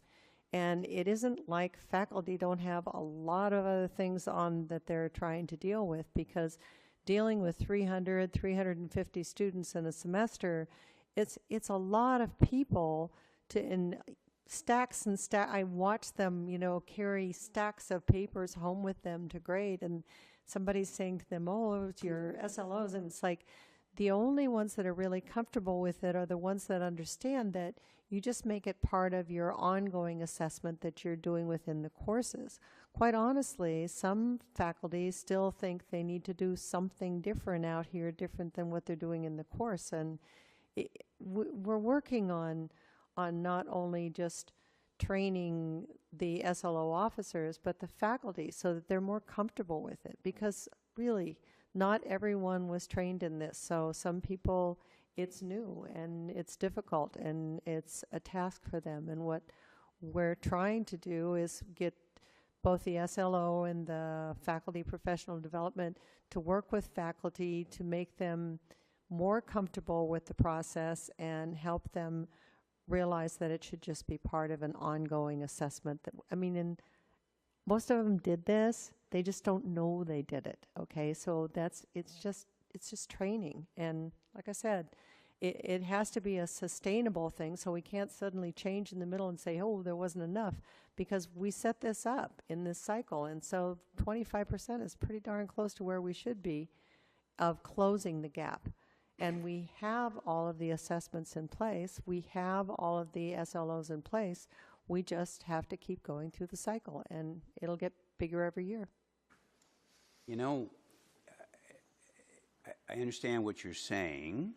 And it isn't like faculty don't have a lot of other things on that they're trying to deal with, because dealing with 300, 350 students in a semester, it's a lot of people in stacks and stacks. I watch them, you know, carry stacks of papers home with them to grade, and somebody's saying to them, oh, it's your SLOs, and it's like the only ones that are really comfortable with it are the ones that understand that you just make it part of your ongoing assessment that you're doing within the courses. Quite honestly, some faculty still think they need to do something different out here, different than what they're doing in the course. And we're working on not only just training the SLO officers, but the faculty so that they're more comfortable with it. Because really, not everyone was trained in this. So some people, it's new and it's difficult and it's a task for them. And what we're trying to do is get both the SLO and the faculty professional development to work with faculty to make them more comfortable with the process and help them realize that it should just be part of an ongoing assessment. That, I mean, and most of them did this, they just don't know they did it. Okay, so it's just training. And like I said, it has to be a sustainable thing, so we can't suddenly change in the middle and say, oh, there wasn't enough, because we set this up in this cycle. And so 25% is pretty darn close to where we should be of closing the gap. And we have all of the assessments in place. We have all of the SLOs in place. We just have to keep going through the cycle, and it'll get bigger every year. You know, I understand what you're saying.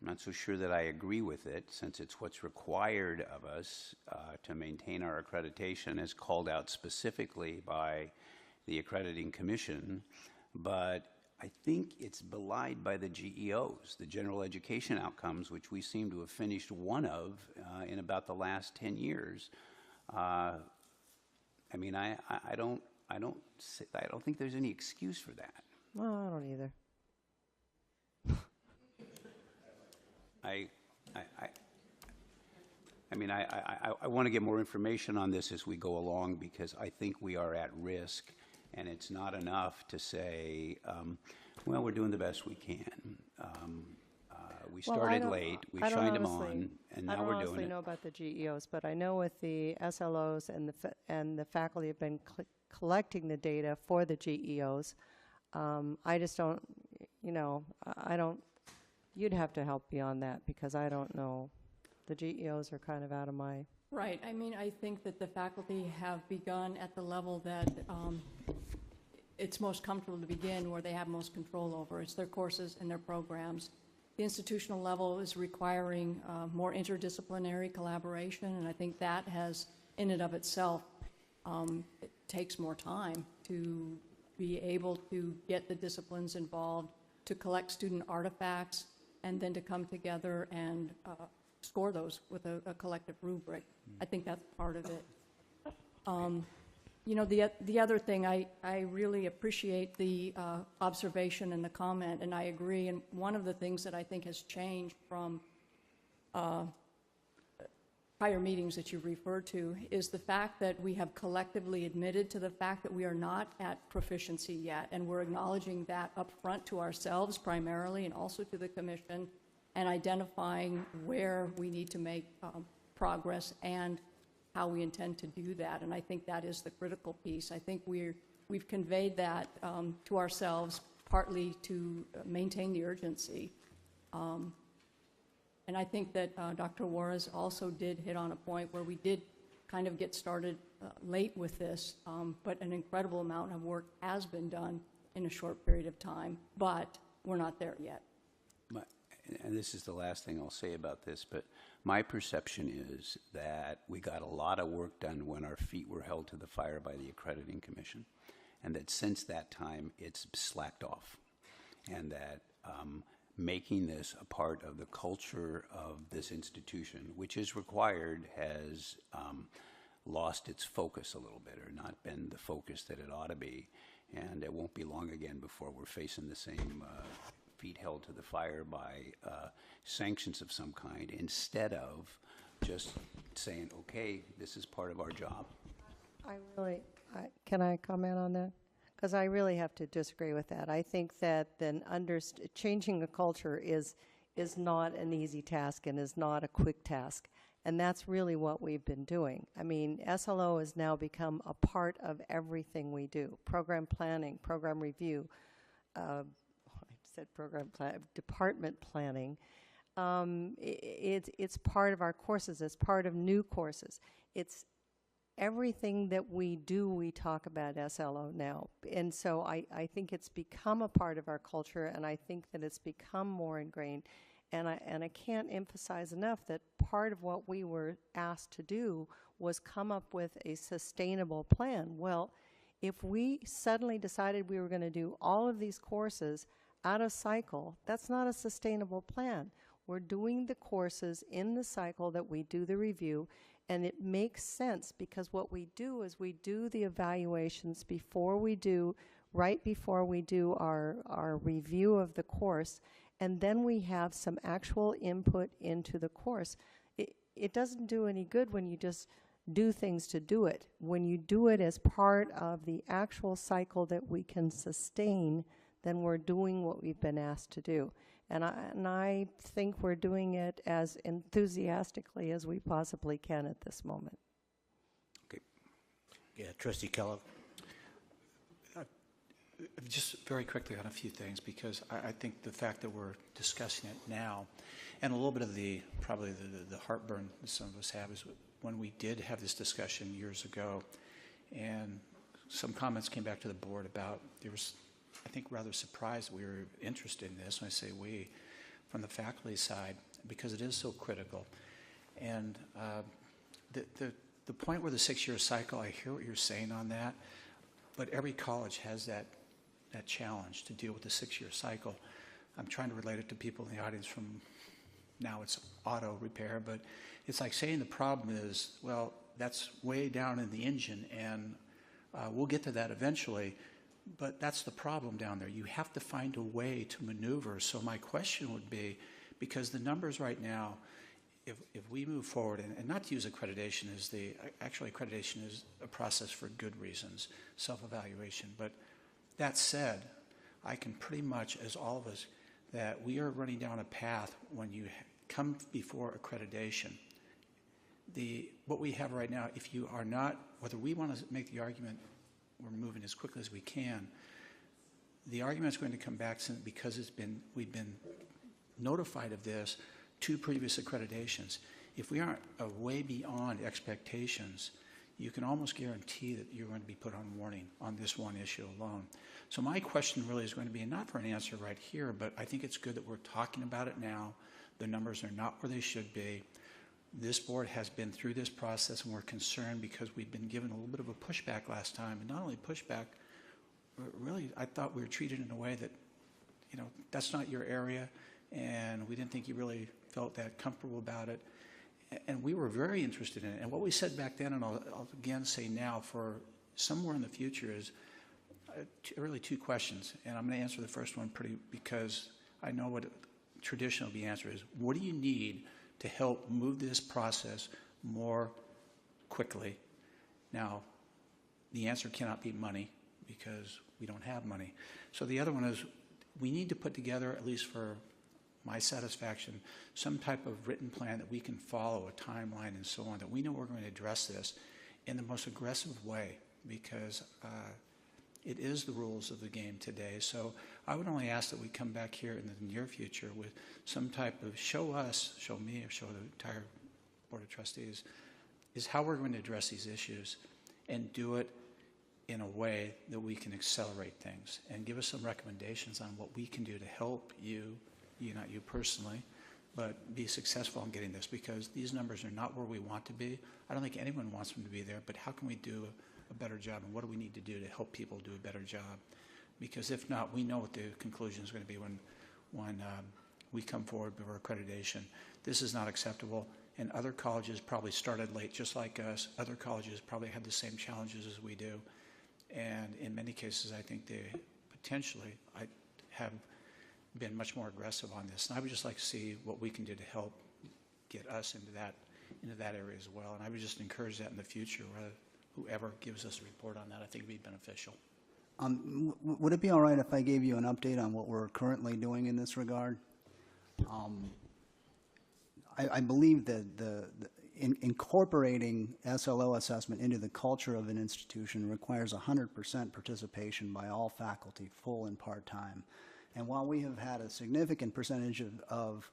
I'm not so sure that I agree with it, since it's what's required of us to maintain our accreditation, as called out specifically by the Accrediting Commission. But I think it's belied by the GEOs, the general education outcomes, which we seem to have finished one of in about the last 10 years. I mean, I don't think there's any excuse for that. No, I don't either. I want to get more information on this as we go along, because I think we are at risk, and it's not enough to say, well, we're doing the best we can. We started late, we shined them on, and now we're doing it. I don't honestly know about the GEOs, but I know with the SLOs and the faculty have been collecting the data for the GEOs. I just don't, I don't, you'd have to help me on that, because I don't know. The GEOs are kind of out of my... Right. I mean, I think that the faculty have begun at the level that it's most comfortable to begin, where they have most control over. It's their courses and their programs. The institutional level is requiring more interdisciplinary collaboration, and I think that has, in and of itself, it takes more time to be able to get the disciplines involved, to collect student artifacts, and then to come together and score those with a collective rubric. I think that's part of it. The other thing, I really appreciate the observation and the comment, and I agree. And one of the things that I think has changed from prior meetings that you've referred to is the fact that we have collectively admitted to the fact that we are not at proficiency yet, and we're acknowledging that up front to ourselves primarily and also to the commission, and identifying where we need to make progress and how we intend to do that. And I think that is the critical piece. I think we've conveyed that to ourselves, partly to maintain the urgency. And I think that Dr. Juarez also did hit on a point where we did kind of get started late with this, but an incredible amount of work has been done in a short period of time, but we're not there yet. And this is the last thing I'll say about this, but my perception is that we got a lot of work done when our feet were held to the fire by the Accrediting Commission, and that since that time it's slacked off, and that making this a part of the culture of this institution, which is required, has lost its focus a little bit, or not been the focus that it ought to be. And it won't be long again before we're facing the same feet held to the fire by sanctions of some kind, instead of just saying, okay, this is part of our job. Can I comment on that? Because I really have to disagree with that. I think that then changing a culture is not an easy task and is not a quick task. And that's really what we've been doing. I mean, SLO has now become a part of everything we do. Program planning, program review, department planning. It's part of our courses. It's part of new courses. It's everything that we do, we talk about SLO now. And so I think it's become a part of our culture, and I think that it's become more ingrained. And I can't emphasize enough that part of what we were asked to do was come up with a sustainable plan. Well, if we suddenly decided we were going to do all of these courses out of cycle, that's not a sustainable plan. We're doing the courses in the cycle that we do the review, and it makes sense because what we do is we do the evaluations right before we do our review of the course, and then we have some actual input into the course. It doesn't do any good when you just do things to do it. When you do it as part of the actual cycle that we can sustain, then we're doing what we've been asked to do. And I think we're doing it as enthusiastically as we possibly can at this moment. Okay. Yeah, Trustee Kellogg. Just very quickly on a few things, because I think the fact that we're discussing it now, and a little bit of probably the heartburn that some of us have is when we did have this discussion years ago, and some comments came back to the board about, there was, I think, rather surprised we were interested in this. When I say we, from the faculty side, because it is so critical. And the point where the 6-year cycle, I hear what you're saying on that, but every college has that challenge to deal with the 6-year cycle. I'm trying to relate it to people in the audience from, now it's auto repair, but it's like saying the problem is, well, that's way down in the engine, and we'll get to that eventually, but that's the problem down there. You have to find a way to maneuver. So my question would be, because the numbers right now, if we move forward, and not to use accreditation as actually accreditation is a process for good reasons, self-evaluation, but that said, I can pretty much, as all of us, that we are running down a path when you come before accreditation. What we have right now, if you are not, whether we want to make the argument, we're moving as quickly as we can, the argument is going to come back because we've been notified of this 2 previous accreditations. If we aren't way beyond expectations, you can almost guarantee that you're going to be put on warning on this one issue alone. So my question really is going to be, not for an answer right here, but I think it's good that we're talking about it now. The numbers are not where they should be. This board has been through this process, and we're concerned because we've been given a little bit of a pushback last time. And not only pushback, really, I thought we were treated in a way that, that's not your area, and we didn't think you really felt that comfortable about it. And we were very interested in it. And what we said back then, and I'll again say now for somewhere in the future, is really 2 questions. And I'm going to answer the first one because I know what traditionally the answer is. What do you need to help move this process more quickly? Now, the answer cannot be money because we don't have money. So the other one is we need to put together, at least for my satisfaction, some type of written plan that we can follow, a timeline and so on, that we know we're going to address this in the most aggressive way, because it is the rules of the game today. So I would only ask that we come back here in the near future with some type of show me, or show the entire Board of Trustees, is how we're going to address these issues and do it in a way that we can accelerate things, and give us some recommendations on what we can do to help you, not you personally, but be successful in getting this, because these numbers are not where we want to be. I don't think anyone wants them to be there, but how can we do a better job, and what do we need to do to help people do a better job? Because if not, we know what the conclusion is going to be when we come forward for accreditation. This is not acceptable, and other colleges probably started late just like us. Other colleges probably had the same challenges as we do, and in many cases I think they potentially have been much more aggressive on this. And I would just like to see what we can do to help get us into that area as well. And I would just encourage that in the future, whoever gives us a report on that, I think would be beneficial. Would it be all right if I gave you an update on what we're currently doing in this regard? I believe that incorporating SLO assessment into the culture of an institution requires 100% participation by all faculty, full and part-time. And while we have had a significant percentage of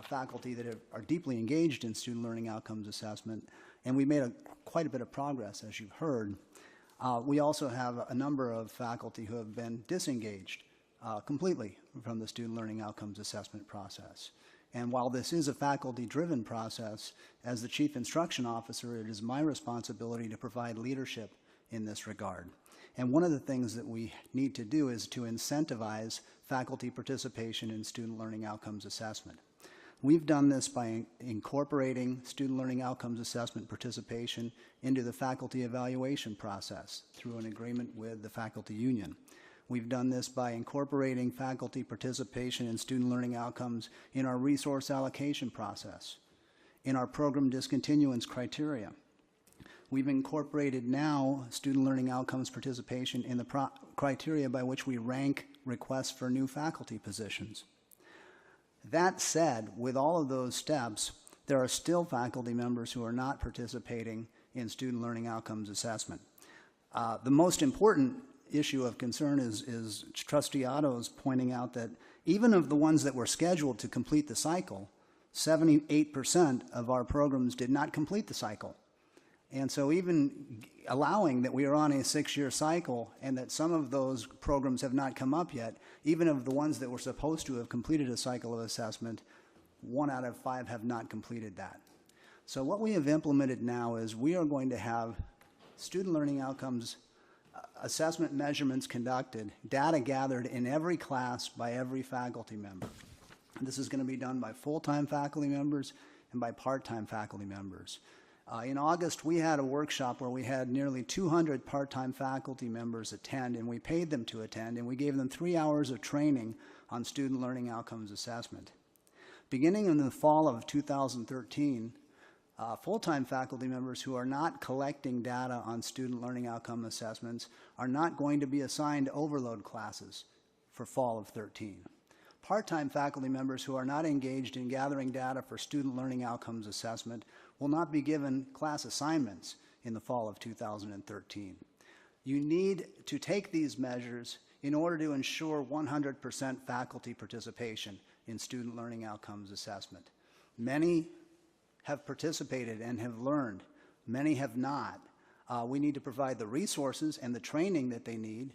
faculty that are deeply engaged in student learning outcomes assessment, and we made quite a bit of progress, as you've heard, we also have a number of faculty who have been disengaged completely from the student learning outcomes assessment process. And while this is a faculty-driven process, as the Chief Instruction Officer, it is my responsibility to provide leadership in this regard. And one of the things that we need to do is to incentivize faculty participation in student learning outcomes assessment. We've done this by incorporating student learning outcomes assessment participation into the faculty evaluation process through an agreement with the faculty union. We've done this by incorporating faculty participation in student learning outcomes in our resource allocation process, in our program discontinuance criteria. We've incorporated now student learning outcomes participation in the criteria by which we rank requests for new faculty positions. That said, with all of those steps, there are still faculty members who are not participating in student learning outcomes assessment. The most important issue of concern is Trustee Otto's pointing out that even of the ones that were scheduled to complete the cycle, 78% of our programs did not complete the cycle. And so even allowing that we are on a 6-year cycle and that some of those programs have not come up yet, even of the ones that were supposed to have completed a cycle of assessment, 1 out of 5 have not completed that. So what we have implemented now is we are going to have student learning outcomes assessment measurements conducted, data gathered in every class by every faculty member. This is going to be done by full-time faculty members and by part-time faculty members. In August, we had a workshop where we had nearly 200 part-time faculty members attend, and we paid them to attend, and we gave them 3 hours of training on student learning outcomes assessment. Beginning in the fall of 2013, full-time faculty members who are not collecting data on student learning outcome assessments are not going to be assigned overload classes for fall of 13. Part-time faculty members who are not engaged in gathering data for student learning outcomes assessment will not be given class assignments in the fall of 2013. You need to take these measures in order to ensure 100% faculty participation in student learning outcomes assessment. Many have participated and have learned. Many have not. We need to provide the resources and the training that they need.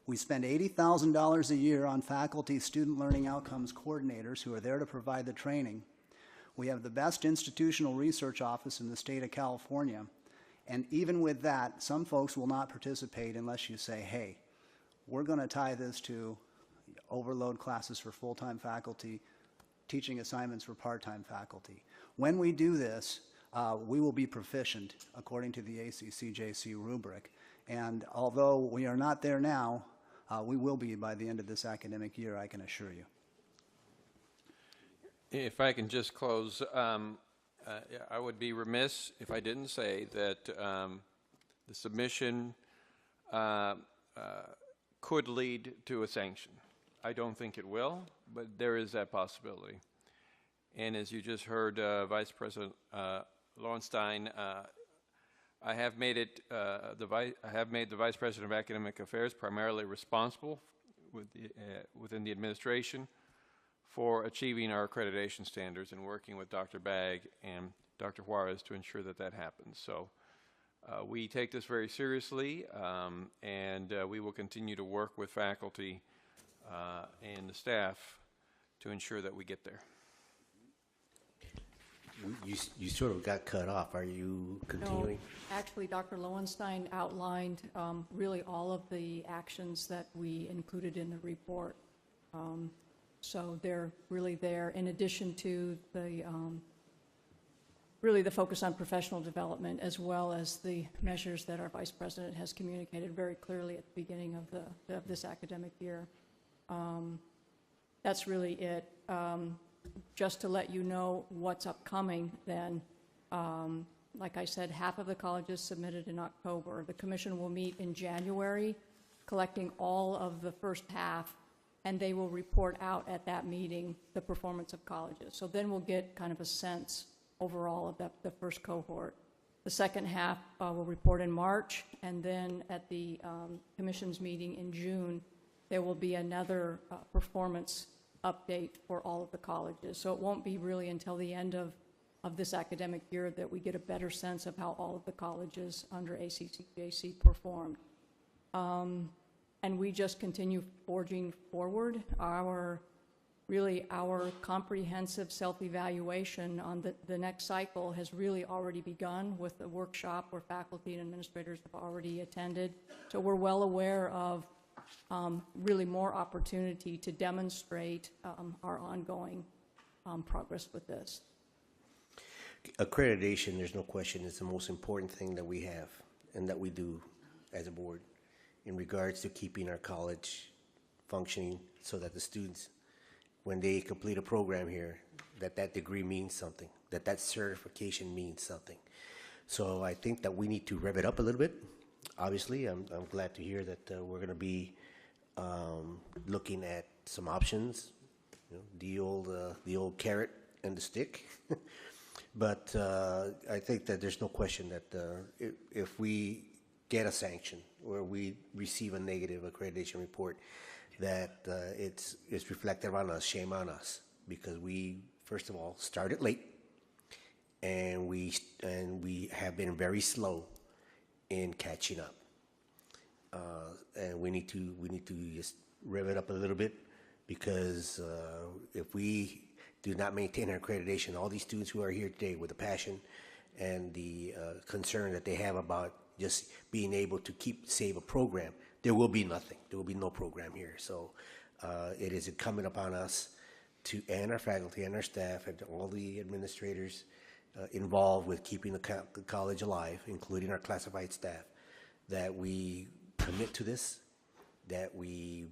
We spend $80,000 a year on faculty student learning outcomes coordinators who are there to provide the training. We have the best institutional research office in the state of California. And even with that, some folks will not participate unless you say, hey, we're going to tie this to overload classes for full-time faculty, teaching assignments for part-time faculty. When we do this, we will be proficient according to the ACCJC rubric. And although we are not there now, we will be by the end of this academic year, I can assure you. If I can just close, I would be remiss if I didn't say that the submission could lead to a sanction. I don't think it will, but there is that possibility. And as you just heard Vice President Lowenstein, I have made it I have made the Vice President of Academic Affairs primarily responsible within the administration for achieving our accreditation standards and working with Dr. Bagg and Dr. Juarez to ensure that that happens. So we take this very seriously, and we will continue to work with faculty and the staff to ensure that we get there. You sort of got cut off. Are you continuing? No, actually, Dr. Lowenstein outlined really all of the actions that we included in the report. So they're really there, in addition to the really the focus on professional development, as well as the measures that our Vice President has communicated very clearly at the beginning of this academic year. That's really it. Just to let you know what's upcoming then, like I said, half of the colleges submitted in October. The commission will meet in January, collecting all of the first half, and they will report out at that meeting the performance of colleges. So then we'll get kind of a sense overall of the first cohort. The second half will report in March, and then at the commission's meeting in June, there will be another performance update for all of the colleges. So it won't be really until the end of this academic year that we get a better sense of how all of the colleges under ACCJC performed. And we just continue forging forward. Our comprehensive self-evaluation on the next cycle has really already begun with the workshop where faculty and administrators have already attended. So we're well aware of really more opportunity to demonstrate our ongoing progress with this. Accreditation, there's no question, is the most important thing that we have and that we do as a board in regards to keeping our college functioning so that the students, when they complete a program here, that degree means something, that certification means something. So I think that we need to rev it up a little bit. Obviously, I'm glad to hear that we're going to be looking at some options, the old carrot and the stick. But I think that there's no question that if we get a sanction or we receive a negative accreditation report, that it's reflected on us, shame on us, because we, first of all, started late, and we have been very slow in catching up. And we need to just rev it up a little bit, because if we do not maintain our accreditation, all these students who are here today with the passion and the concern that they have about just being able to save a program, there will be nothing. There will be no program here. So it is incumbent upon us and our faculty and our staff and all the administrators involved with keeping the college alive, including our classified staff, that we commit to this, that we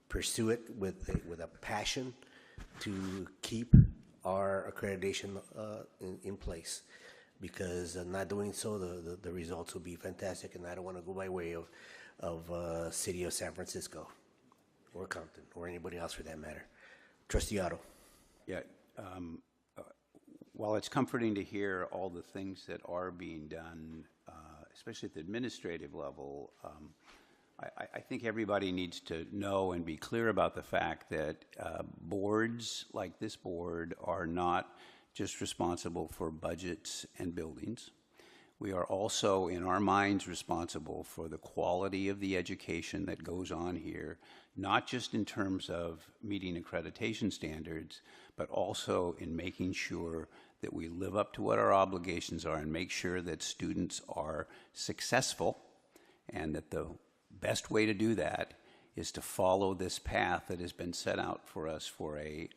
pursue it with a passion to keep our accreditation in place, because not doing so, the results will be fantastic, and I don't want to go by way of city of San Francisco or Compton or anybody else for that matter. Trustee Otto. Yeah. While it's comforting to hear all the things that are being done, especially at the administrative level, I think everybody needs to know and be clear about the fact that boards like this board are not just responsible for budgets and buildings. We are also, in our minds, responsible for the quality of the education that goes on here, not just in terms of meeting accreditation standards, but also in making sure that we live up to what our obligations are and make sure that students are successful, and that the best way to do that is to follow this path that has been set out for us for a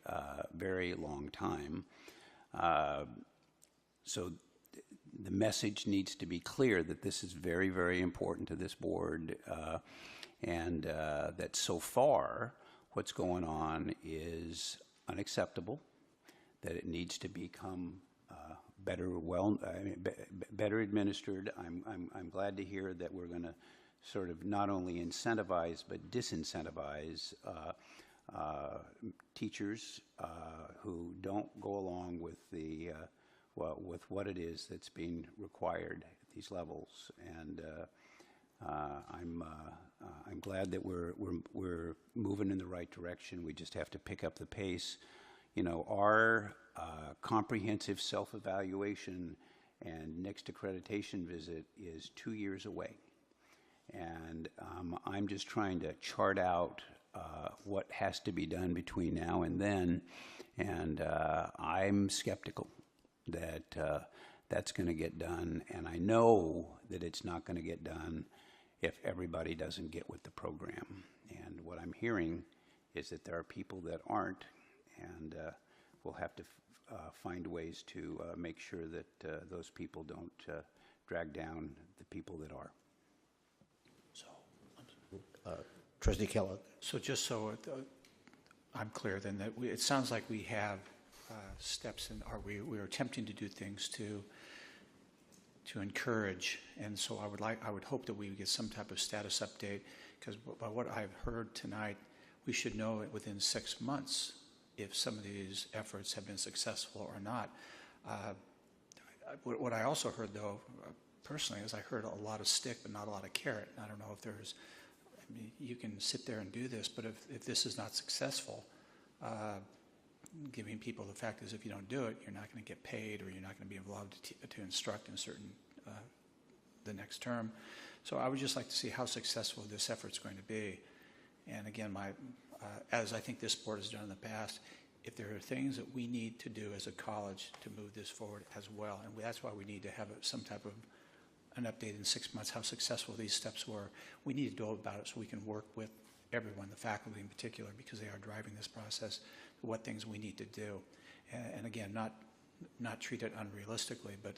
very long time. So the message needs to be clear that this is very, very important to this board, and that so far what's going on is unacceptable, that it needs to become better administered. I'm glad to hear that we're going to sort of not only incentivize but disincentivize teachers who don't go along with with what it is that's being required at these levels. And I'm glad that we're moving in the right direction. We just have to pick up the pace. You know, our comprehensive self-evaluation and next accreditation visit is 2 years away. And I'm just trying to chart out what has to be done between now and then. And I'm skeptical that that's going to get done. And I know that it's not going to get done if everybody doesn't get with the program. And what I'm hearing is that there are people that aren't, and we'll have to find ways to make sure that those people don't drag down the people that are. Trustee Kellogg. So just so I'm clear then, that it sounds like we have steps in, or we are attempting to do things to encourage, and so I would hope that we would get some type of status update, because by what I've heard tonight, we should know it within 6 months if some of these efforts have been successful or not. What I also heard, though, personally, is I heard a lot of stick but not a lot of carrot. I don't know if there's, I mean, you can sit there and do this, but if this is not successful, giving people the fact is if you don't do it, you're not going to get paid, or you're not going to be allowed to instruct in certain the next term. So I would just like to see how successful this effort's going to be. And again, as I think this board has done in the past, if there are things that we need to do as a college to move this forward as well, and that's why we need to have some type of an update in 6 months, how successful these steps were. We need to know about it so we can work with everyone, the faculty in particular, because they are driving this process, what things we need to do. And again, not treat it unrealistically, but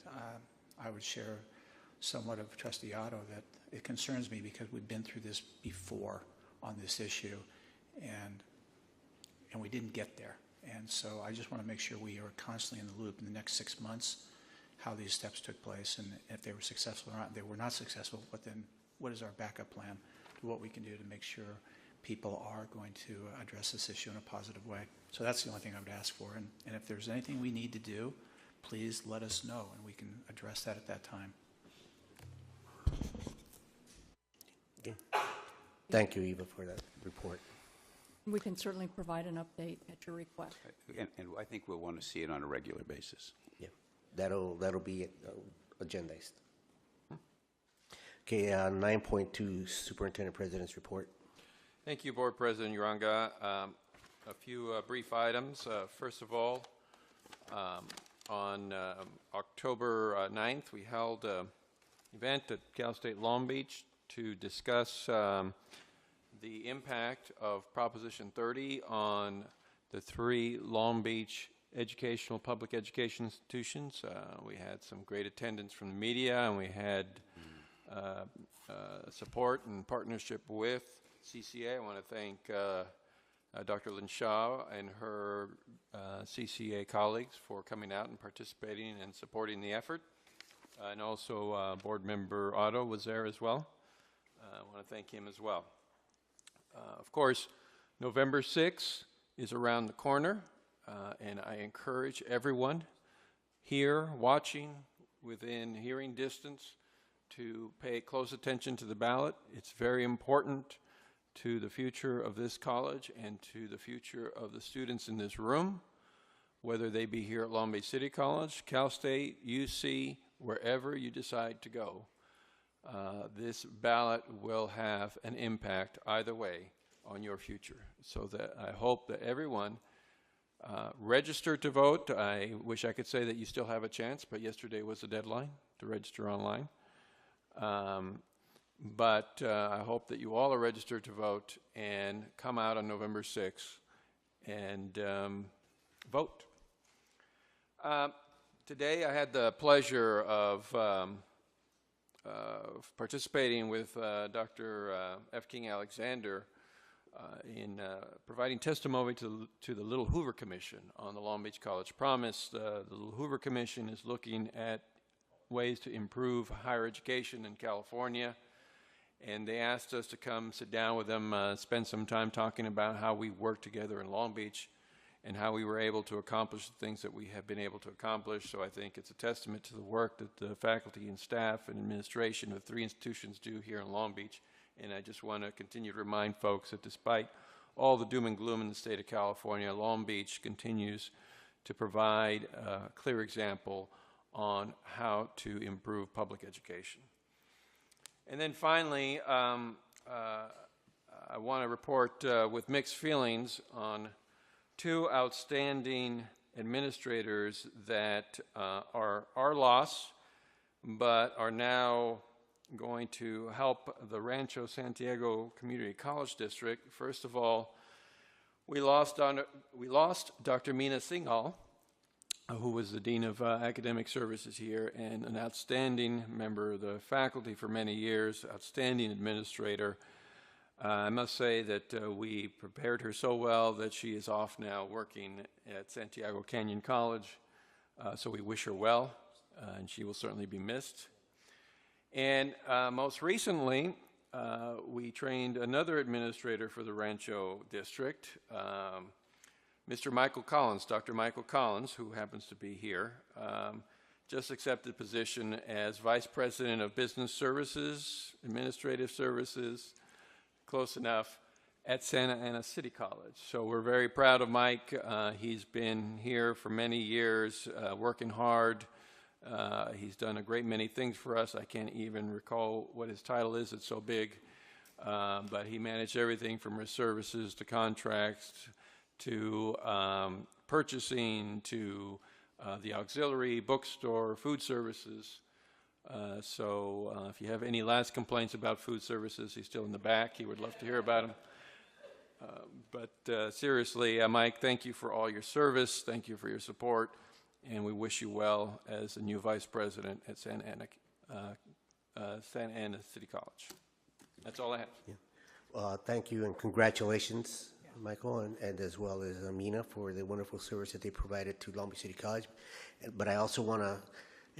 I would share somewhat of Trustee Otto that it concerns me because we've been through this before on this issue, and we didn't get there. And so I just want to make sure we are constantly in the loop in the next 6 months, how these steps took place, and if they were successful or not. If they were not successful, but then what is our backup plan to what we can do to make sure people are going to address this issue in a positive way. So that's the only thing I would ask for. And if there's anything we need to do, please let us know, and we can address that at that time. Okay. Thank you, Eva, for that report. We can certainly provide an update at your request. And I think we'll want to see it on a regular basis. Yeah, that'll be agendized. Okay, 9.2, Superintendent President's report. Thank you, Board President Uranga. A few brief items. First of all, on October 9th, we held event at Cal State Long Beach to discuss the impact of Proposition 30 on the 3 Long Beach public education institutions. We had some great attendance from the media, and we had support and partnership with CCA. I want to thank Dr. Lynn Shaw and her CCA colleagues for coming out and participating and supporting the effort. And also board member Otto was there as well. I want to thank him as well. Of course, November 6th is around the corner, and I encourage everyone here watching within hearing distance to pay close attention to the ballot. It's very important to the future of this college and to the future of the students in this room, whether they be here at Long Beach City College, Cal State, UC, wherever you decide to go. This ballot will have an impact either way on your future. So that I hope that everyone register to vote. I wish I could say that you still have a chance, but yesterday was the deadline to register online. But I hope that you all are registered to vote and come out on November 6th and vote. Today I had the pleasure of participating with Dr. F. King Alexander in providing testimony to the Little Hoover Commission on the Long Beach College Promise. The Little Hoover Commission is looking at ways to improve higher education in California, and they asked us to come sit down with them, spend some time talking about how we work together in Long Beach and how we were able to accomplish the things that we have been able to accomplish. So I think it's a testament to the work that the faculty and staff and administration of 3 institutions do here in Long Beach. And I just want to continue to remind folks that despite all the doom and gloom in the state of California, Long Beach continues to provide a clear example on how to improve public education. And then finally, I want to report with mixed feelings on 2 outstanding administrators that are our loss, but are now going to help the Rancho Santiago Community College District. First of all, we lost Dr. Meena Singhal, who was the Dean of Academic Services here and an outstanding member of the faculty for many years, outstanding administrator. I must say that we prepared her so well that she is off now working at Santiago Canyon College, so we wish her well, and she will certainly be missed. And most recently, we trained another administrator for the Rancho District, Mr. Michael Collins, Dr. Michael Collins, who happens to be here, just accepted the position as Vice President of Business Services, Administrative Services, close enough, at Santa Ana City College. So we're very proud of Mike. He's been here for many years, working hard. He's done a great many things for us. I can't even recall what his title is. It's so big. But he managed everything from risk services to contracts to purchasing to the auxiliary, bookstore, food services. So if you have any last complaints about food services, he's still in the back. He would love to hear about them. But seriously, Mike, thank you for all your service. Thank you for your support. And we wish you well as the new vice president at Santa Ana City College. That's all I have. Yeah. Thank you and congratulations, Michael, and as well as Amina for the wonderful service that they provided to Long Beach City College. But I also want to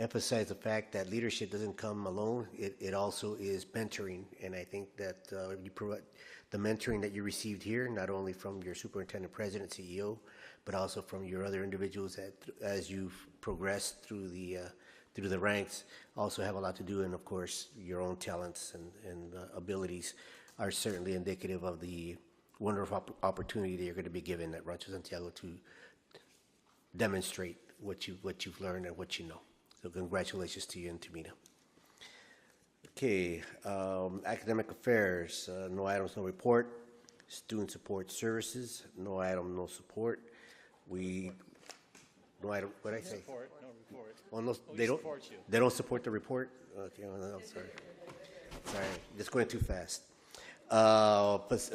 emphasize the fact that leadership doesn't come alone. It also is mentoring, and I think that you provide the mentoring that you received here, not only from your superintendent, president, CEO, but also from your other individuals that, as you've progressed through the ranks, also have a lot to do. And of course, your own talents and abilities are certainly indicative of the wonderful opportunity that you're going to be given at Rancho Santiago to demonstrate what you've learned and what you know. So congratulations to you and to Mina. Okay, academic affairs, no items, no report. Student support services, no item, no support. We no item, what'd I say? Report, no report. Oh, no, We they don't, support you. they don't support the report? Okay, oh, no, sorry. Sorry, just going too fast.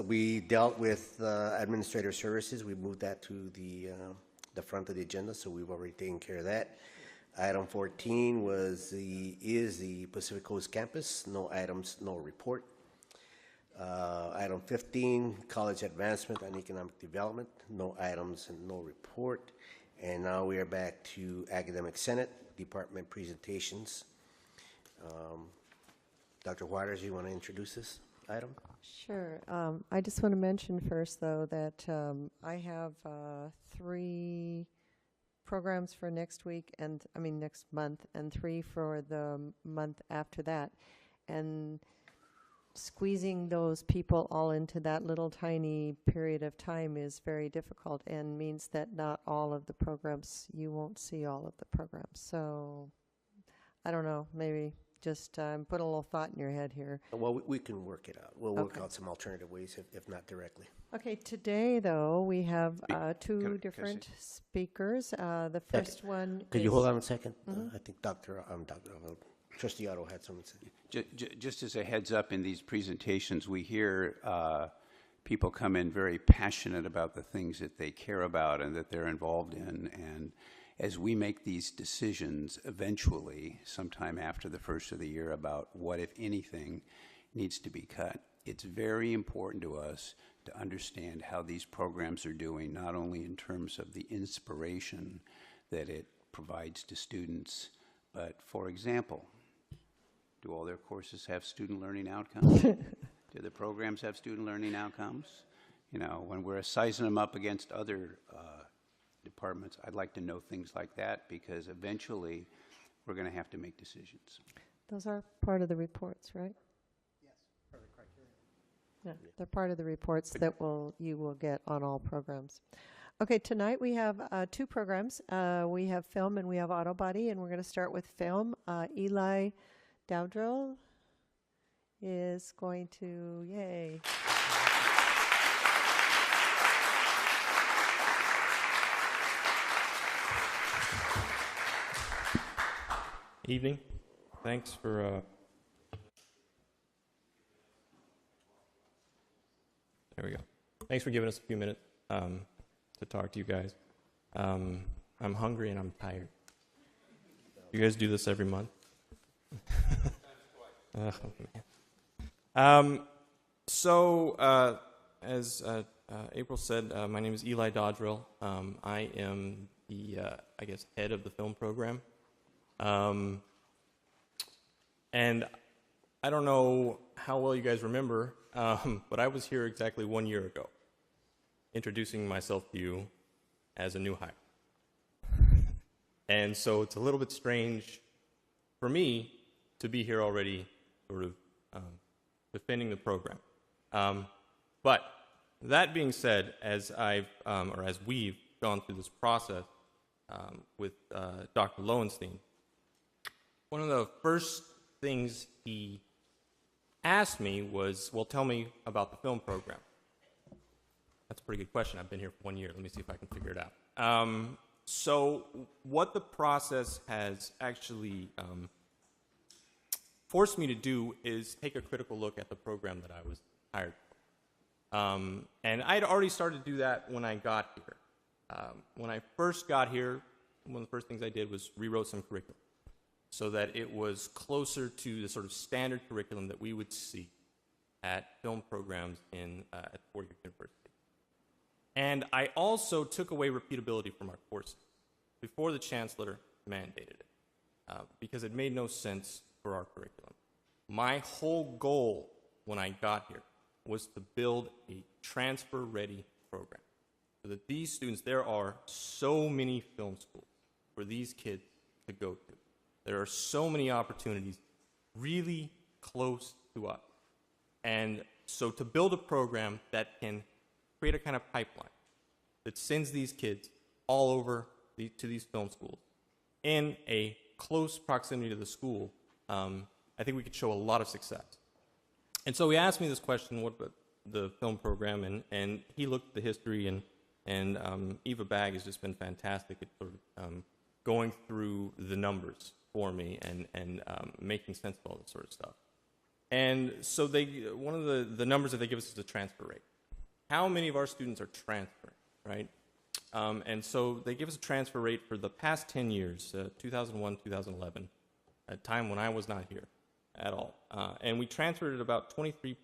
We dealt with administrative services. We moved that to the front of the agenda, so we've already taken care of that. Item 14 is the Pacific Coast Campus. No items, no report. Item 15, College Advancement and Economic Development. No items and no report. And now we are back to Academic Senate, Department presentations. Dr. Waters, you want to introduce this item? Sure. I just want to mention first, though, that I have 3 programs for next week, next month, and 3 for the month after that. And squeezing those people all into that little tiny period of time is very difficult and means that not all of the programs, you won't see all of the programs. So, I don't know, maybe just put a little thought in your head here. Well, we can work it out. We'll work Okay. out some alternative ways, if not directly. Okay, today, though, we have Can two I different say- speakers. The first one Could is... you hold on a second? Mhm. I think Trustee Otto had something to say. Just as a heads up, in these presentations, we hear people come in very passionate about the things that they care about and that they're involved in. And as we make these decisions eventually, sometime after the first of the year, about what, if anything, needs to be cut, it's very important to us to understand how these programs are doing, not only in terms of the inspiration that it provides to students, but, for example, do all their courses have student learning outcomes? Do the programs have student learning outcomes? You know, when we're sizing them up against other departments, I'd like to know things like that, because eventually we're going to have to make decisions. Those are part of the reports, right? Yes, part of the criteria. Yeah, they're part of the reports that you will get on all programs. Okay, tonight we have 2 programs. We have film and we have auto body, and we're going to start with film. Eli Dowdrill is going to, yay. Evening. Thanks for there we go. Thanks for giving us a few minutes to talk to you guys. I'm hungry and I'm tired. You guys do this every month? As April said, my name is Eli Dodrill. I am the, head of the film program. And I don't know how well you guys remember, but I was here exactly 1 year ago, introducing myself to you as a new hire. And so it's a little bit strange for me to be here already sort of defending the program. But that being said, as we've gone through this process with Dr. Lowenstein, one of the first things he asked me was, well, tell me about the film program. That's a pretty good question. I've been here for 1 year. Let me see if I can figure it out. So what the process has actually forced me to do is take a critical look at the program that I was hired for. And I'd already started to do that when I got here. When I first got here, one of the first things I did was rewrote some curriculum so that it was closer to the sort of standard curriculum that we would see at film programs at four-year university. And I also took away repeatability from our courses before the chancellor mandated it, because it made no sense for our curriculum. My whole goal when I got here was to build a transfer-ready program so that these students, there are so many film schools for these kids to go to. There are so many opportunities really close to us. And so to build a program that can create a kind of pipeline that sends these kids all over to these film schools in a close proximity to the school, I think we could show a lot of success. And so he asked me this question, what about the film program? And he looked at the history, and And Eva Bagg has just been fantastic at sort of going through the numbers for me and making sense of all this sort of stuff. And so one of the numbers that they give us is the transfer rate. How many of our students are transferring, right? And so they give us a transfer rate for the past 10 years, 2001, 2011, a time when I was not here at all. And we transferred at about 23%,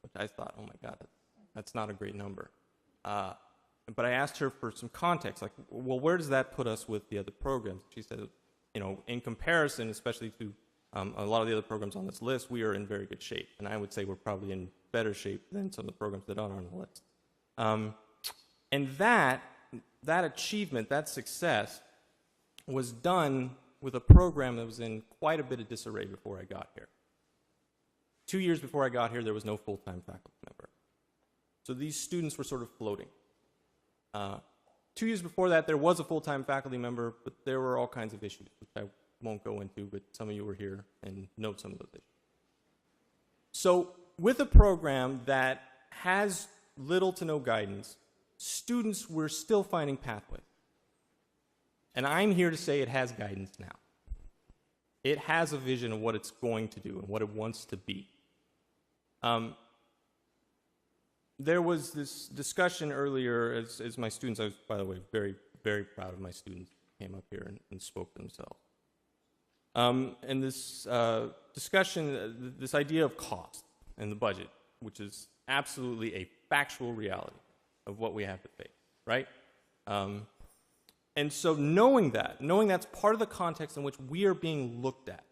which I thought, oh my God, that's not a great number. But I asked her for some context, like, well, where does that put us with the other programs? She said, you know, in comparison, especially to a lot of the other programs on this list, we are in very good shape. And I would say we're probably in better shape than some of the programs that aren't on the list. And that achievement, that success, was done with a program that was in quite a bit of disarray before I got here. 2 years before I got here, there was no full-time faculty member. So these students were sort of floating. 2 years before that, there was a full-time faculty member, but there were all kinds of issues, which I won't go into, but some of you were here and know some of those issues. So with a program that has little to no guidance, students were still finding pathways. And I'm here to say it has guidance now. It has a vision of what it's going to do and what it wants to be. There was this discussion earlier as my students, I was, by the way, very, very proud of my students who came up here and spoke themselves. And this discussion, this idea of cost and the budget, which is absolutely a factual reality of what we have to pay, right? And so knowing that's part of the context in which we are being looked at.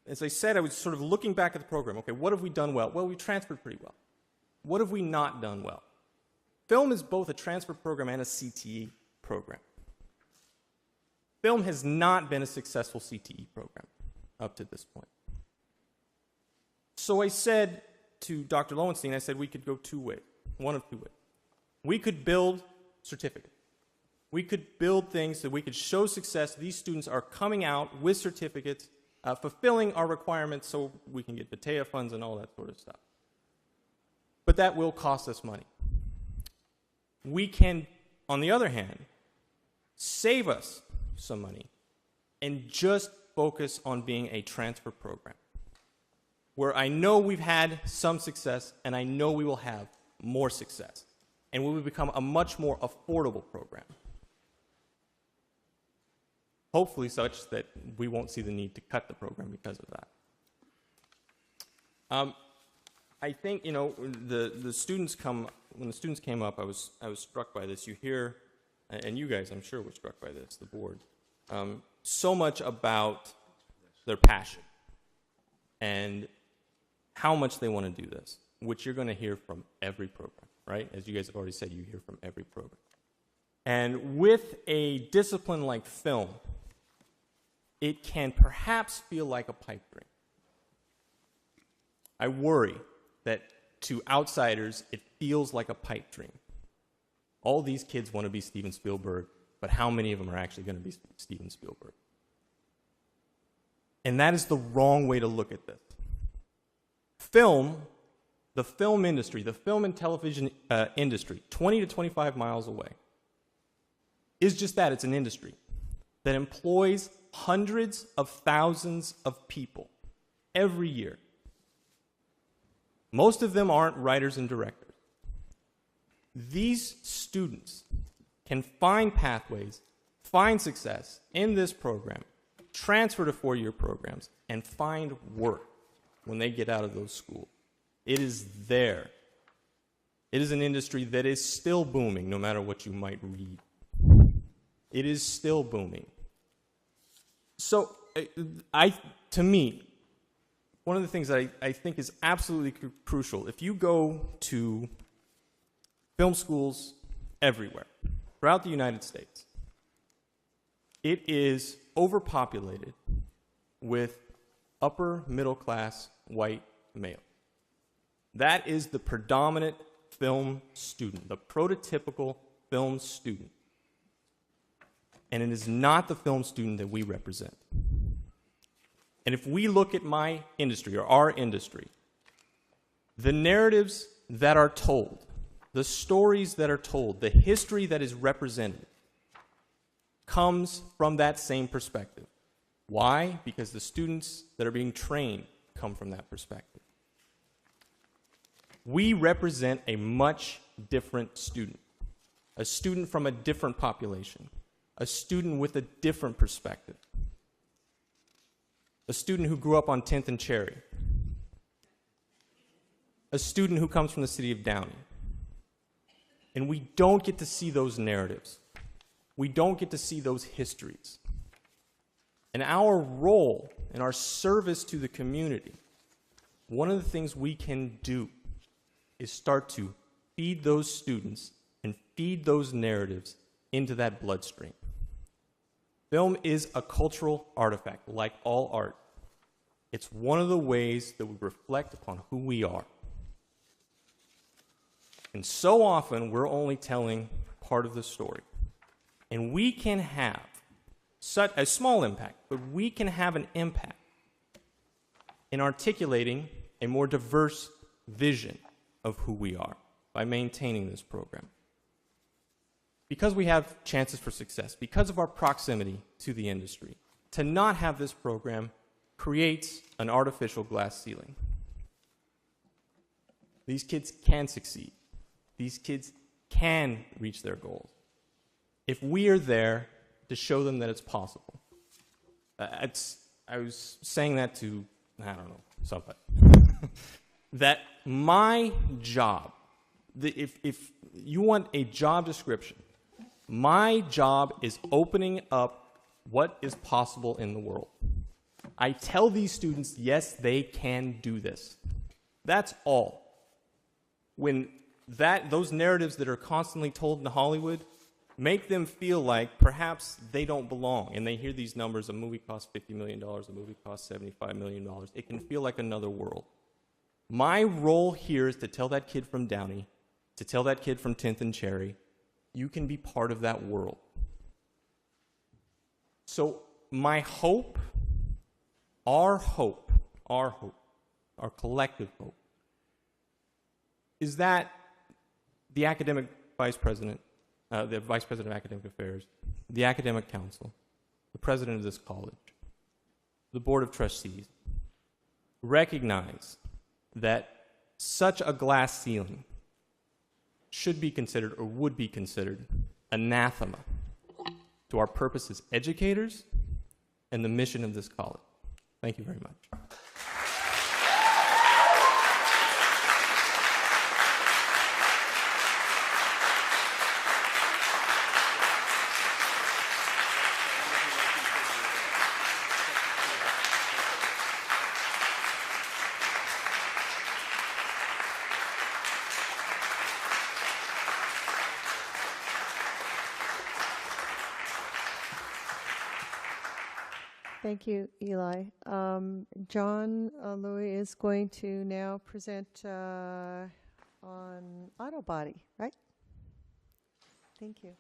As I said, I was sort of looking back at the program. Okay, what have we done well? Well, we transferred pretty well. What have we not done well? Film is both a transfer program and a CTE program. Film has not been a successful CTE program up to this point. So I said to Dr. Lowenstein, I said we could go two ways, one of two ways. We could build certificates. We could build things that we could show success. These students are coming out with certificates, fulfilling our requirements so we can get PTA funds and all that sort of stuff. But that will cost us money. We can, on the other hand, save us some money and just focus on being a transfer program where I know we've had some success and I know we will have more success and we will become a much more affordable program. Hopefully such that we won't see the need to cut the program because of that. I think, you know, when the students came up, I was struck by this. You hear, and you guys, I'm sure, were struck by this, the board, so much about their passion and how much they want to do this, which you're going to hear from every program, right? As you guys have already said, you hear from every program. And with a discipline like film, it can perhaps feel like a pipe dream. I worry that to outsiders, it feels like a pipe dream. All these kids want to be Steven Spielberg, but how many of them are actually going to be Steven Spielberg? And that is the wrong way to look at this. Film, the film industry, the film and television industry, 20 to 25 miles away, is just that. It's an industry that employs hundreds of thousands of people every year. Most of them aren't writers and directors. These students can find pathways, find success in this program, transfer to four-year programs, and find work when they get out of those schools. It is there. It is an industry that is still booming, no matter what you might read. It is still booming. So, to me, one of the things that I think is absolutely crucial, if you go to film schools everywhere, throughout the United States, it is overpopulated with upper middle class white male. That is the predominant film student, the prototypical film student. And it is not the film student that we represent. And if we look at my industry or our industry, the narratives that are told the stories that are told, the history that is represented, comes from that same perspective. Why? Because the students that are being trained come from that perspective. We represent a much different student, a student from a different population, a student with a different perspective, a student who grew up on 10th and Cherry, a student who comes from the city of Downey. And we don't get to see those narratives. We don't get to see those histories. And our role and our service to the community, one of the things we can do is start to feed those students and feed those narratives into that bloodstream. Film is a cultural artifact, like all art. It's one of the ways that we reflect upon who we are. And so often, we're only telling part of the story. And we can have such a small impact, but we can have an impact in articulating a more diverse vision of who we are by maintaining this program. Because we have chances for success, because of our proximity to the industry, to not have this program creates an artificial glass ceiling. These kids can succeed. These kids can reach their goals if we are there to show them that it's possible. I was saying that to, I don't know, somebody. That my job, if you want a job description, my job is opening up what is possible in the world. I tell these students, yes, they can do this. That's all. When those narratives that are constantly told in Hollywood make them feel like perhaps they don't belong, and they hear these numbers, a movie costs $50 million, a movie costs $75 million, it can feel like another world. My role here is to tell that kid from Downey, to tell that kid from 10th and Cherry, you can be part of that world. So my hope, our collective hope, is that the academic vice president, the vice president of academic affairs, the academic council, the president of this college, the board of trustees, recognize that such a glass ceiling should be considered, or would be considered, anathema to our purpose as educators and the mission of this college. Thank you very much. Thank you, Eli. John Louis is going to now present on auto body, right? Thank you.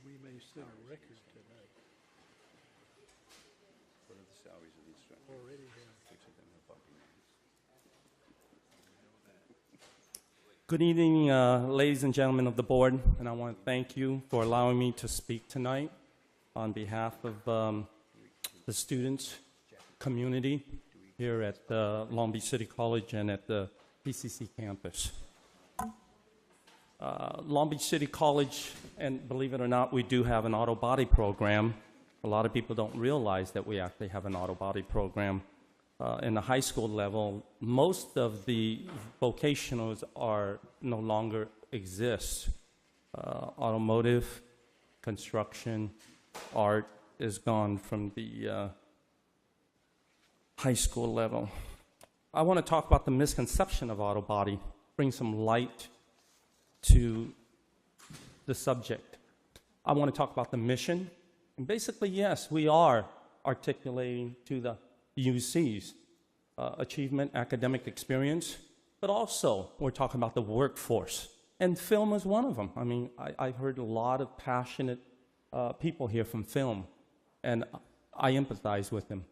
We may set a record tonight. What are the salaries of the instructors? Already have. 6 of them have bumpy names. Good evening, ladies and gentlemen of the board, and I want to thank you for allowing me to speak tonight on behalf of the students, community here at Long Beach City College and at the PCC campus. Long Beach City College, and believe it or not, we do have an auto body program. A lot of people don't realize that we actually have an auto body program. In the high school level, most of the vocationals are no longer exist. Automotive, construction, art is gone from the high school level. I want to talk about the misconception of auto body, bring some light to the subject. I want to talk about the mission. And basically, yes, we are articulating to the UCs achievement, academic experience, but also we're talking about the workforce. And film is one of them. I mean, I've heard a lot of passionate people here from film, and I empathize with them.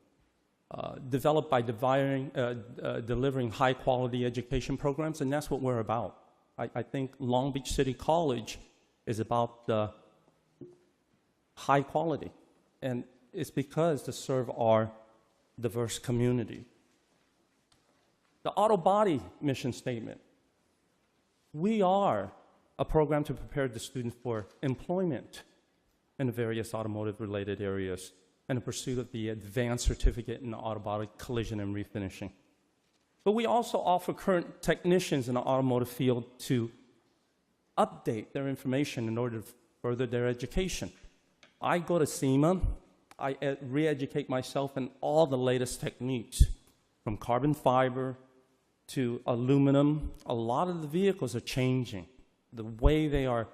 Developed by delivering high-quality education programs, and that's what we're about. I think Long Beach City College is about the high quality, and it's because to serve our diverse community. The auto body mission statement. We are a program to prepare the students for employment in the various automotive-related areas and the pursuit of the advanced certificate in auto body collision and refinishing. But we also offer current technicians in the automotive field to update their information in order to further their education. I go to SEMA, I re-educate myself in all the latest techniques, from carbon fiber to aluminum. A lot of the vehicles are changing. The way they are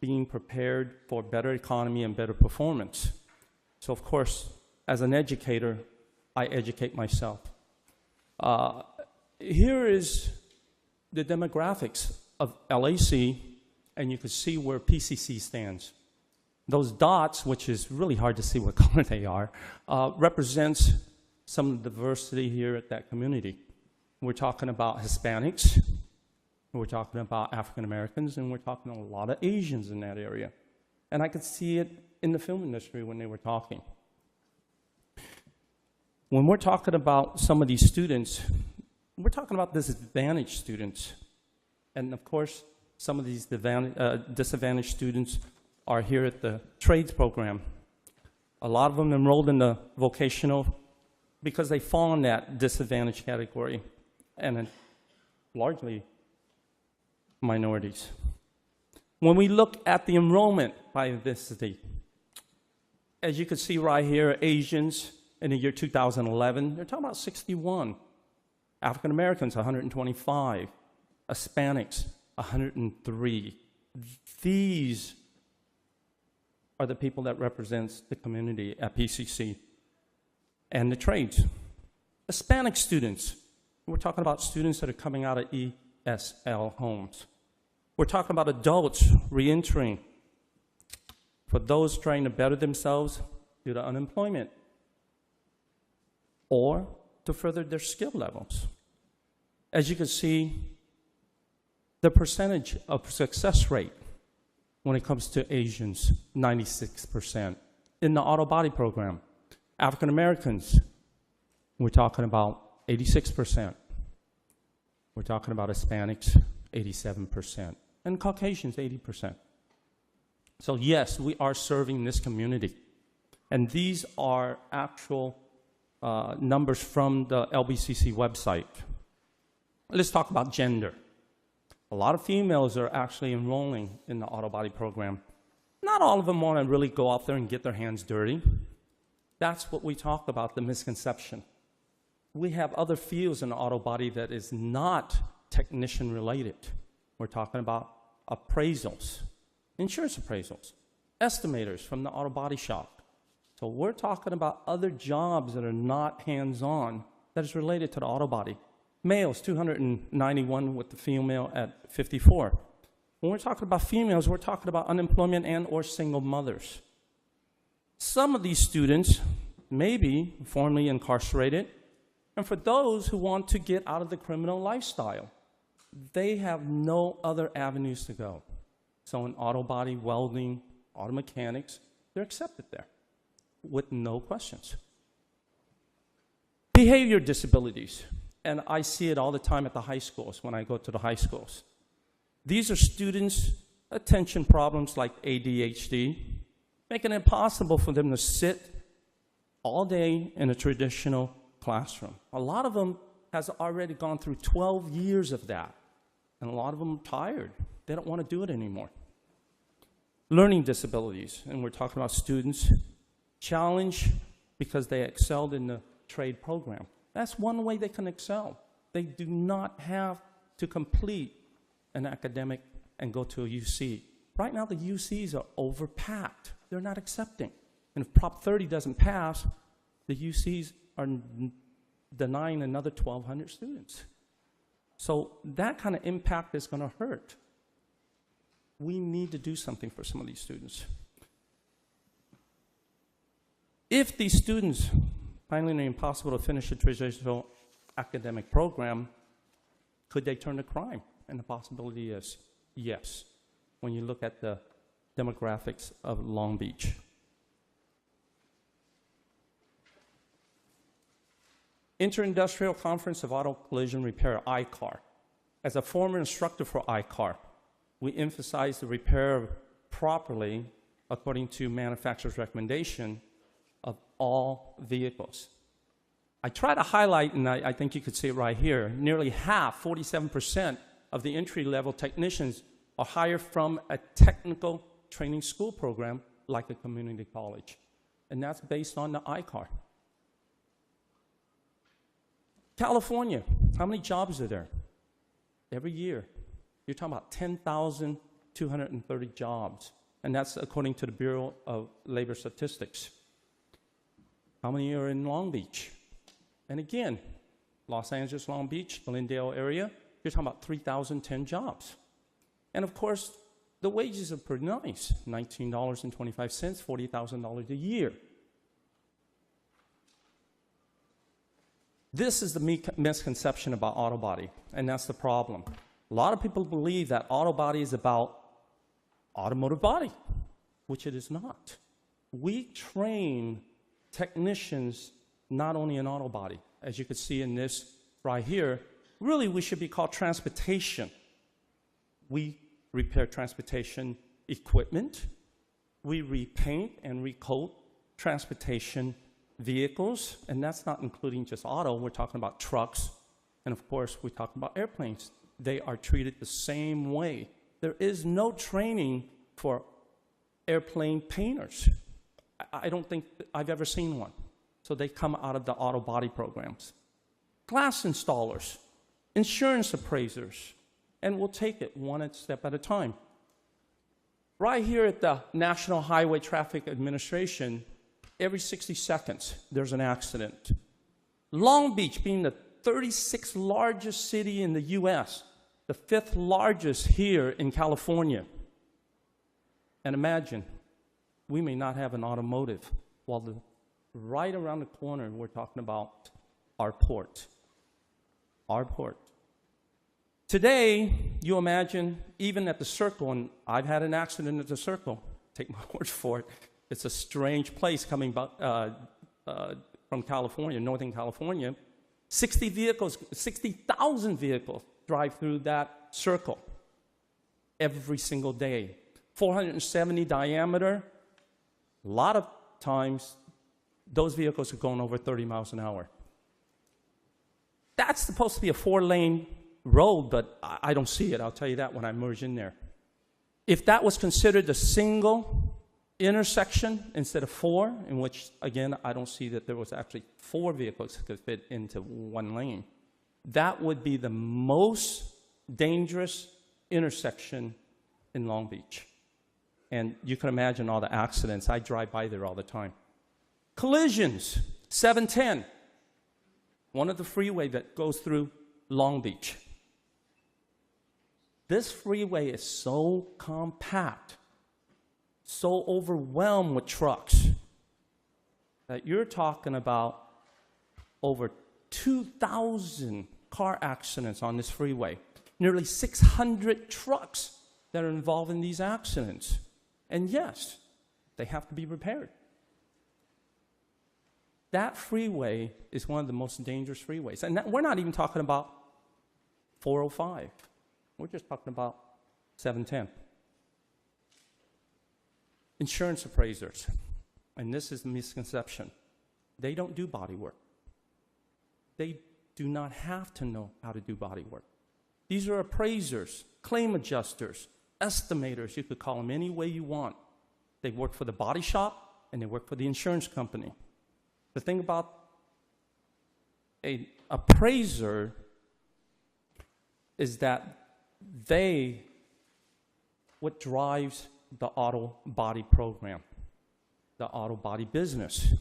being prepared for better economy and better performance. So of course, as an educator, I educate myself. Here is the demographics of LAC, and you can see where PCC stands. Those dots, which is really hard to see what color they are, represents some of the diversity here at that community. We're talking about Hispanics, we're talking about African Americans, and we're talking a lot of Asians in that area. And I could see it in the film industry when they were talking. When we're talking about some of these students, we're talking about disadvantaged students. And of course, some of these disadvantaged students are here at the trades program. A lot of them enrolled in the vocational because they fall in that disadvantaged category, and largely minorities. When we look at the enrollment by ethnicity, as you can see right here, Asians in the year 2011, they're talking about 61. African Americans, 125. Hispanics, 103. These are the people that represents the community at PCC and the trades. Hispanic students, we're talking about students that are coming out of ESL homes. We're talking about adults reentering for those trying to better themselves due to unemployment or to further their skill levels. As you can see, the percentage of success rate when it comes to Asians, 96%. In the auto body program, African Americans, we're talking about 86%. We're talking about Hispanics, 87%. And Caucasians, 80%. So yes, we are serving this community. And these are actual numbers from the LBCC website. Let's talk about gender. A lot of females are actually enrolling in the auto body program. Not all of them want to really go out there and get their hands dirty. That's what we talk about, the misconception. We have other fields in the auto body that is not technician related. We're talking about appraisals, insurance appraisals, estimators from the auto body shop. So we're talking about other jobs that are not hands-on that is related to the auto body. Males, 291 with the female at 54. When we're talking about females, we're talking about unemployment and or single mothers. Some of these students may be formerly incarcerated, and for those who want to get out of the criminal lifestyle, they have no other avenues to go. So in auto body, welding, auto mechanics, they're accepted there with no questions. Behavior disabilities. And I see it all the time at the high schools when I go to the high schools. These are students' attention problems like ADHD, making it impossible for them to sit all day in a traditional classroom. A lot of them has already gone through 12 years of that, and a lot of them are tired. They don't want to do it anymore. Learning disabilities, and we're talking about students challenged because they excelled in the trade program. That's one way they can excel. They do not have to complete an academic and go to a UC. Right now, the UCs are overpacked. They're not accepting. And if Prop 30 doesn't pass, the UCs are denying another 1,200 students. So that kind of impact is going to hurt. We need to do something for some of these students. If these students find it impossible to finish a traditional academic program, could they turn to crime? And the possibility is yes, when you look at the demographics of Long Beach. Interindustrial Conference of Auto Collision Repair, ICAR. As a former instructor for ICAR, we emphasize the repair properly according to manufacturer's recommendation of all vehicles. I try to highlight, and I think you could see it right here, nearly half, 47% of the entry-level technicians are hired from a technical training school program like a community college. And that's based on the ICAR. California, how many jobs are there? Every year, you're talking about 10,230 jobs. And that's according to the Bureau of Labor Statistics. How many are in Long Beach? And again, Los Angeles, Long Beach, Glendale area, you're talking about 3,010 jobs. And of course, the wages are pretty nice, $19.25, $40,000 a year. This is the misconception about auto body, and that's the problem. A lot of people believe that auto body is about automotive body, which it is not. We train technicians not only in auto body, as you can see in this right here. Really, we should be called transportation. We repair transportation equipment. We repaint and recoat transportation vehicles, and that's not including just auto. We're talking about trucks, and of course, we're talking about airplanes. They are treated the same way. There is no training for airplane painters. I don't think I've ever seen one. So they come out of the auto body programs. Glass installers, insurance appraisers, and we'll take it one step at a time. Right here at the National Highway Traffic Administration, every 60 seconds, there's an accident. Long Beach being the 36th largest city in the US, the 5th largest here in California. And imagine, we may not have an automotive, while right around the corner, we're talking about our port. Our port. Today, you imagine, even at the Circle, and I've had an accident at the Circle, take my word for it. It's a strange place coming from California, Northern California. 60,000 vehicles drive through that circle every single day. 470 diameter. A lot of times, those vehicles are going over 30 miles an hour. That's supposed to be a 4-lane road, but I don't see it. I'll tell you that when I merge in there. If that was considered a single intersection instead of 4, in which, again, I don't see that there was actually 4 vehicles that could fit into 1 lane, that would be the most dangerous intersection in Long Beach. And you can imagine all the accidents. I drive by there all the time. Collisions, 710, one of the freeway that goes through Long Beach. This freeway is so compact, so overwhelmed with trucks, that you're talking about over 2,000 car accidents on this freeway. Nearly 600 trucks that are involved in these accidents. And yes, they have to be repaired. That freeway is one of the most dangerous freeways. And we're not even talking about 405. We're just talking about 710. Insurance appraisers, and this is the misconception, they don't do body work. They do not have to know how to do body work. These are appraisers, claim adjusters, estimators, you could call them any way you want. They work for the body shop and they work for the insurance company. The thing about an appraiser is that they what drives the auto body program, the auto body business.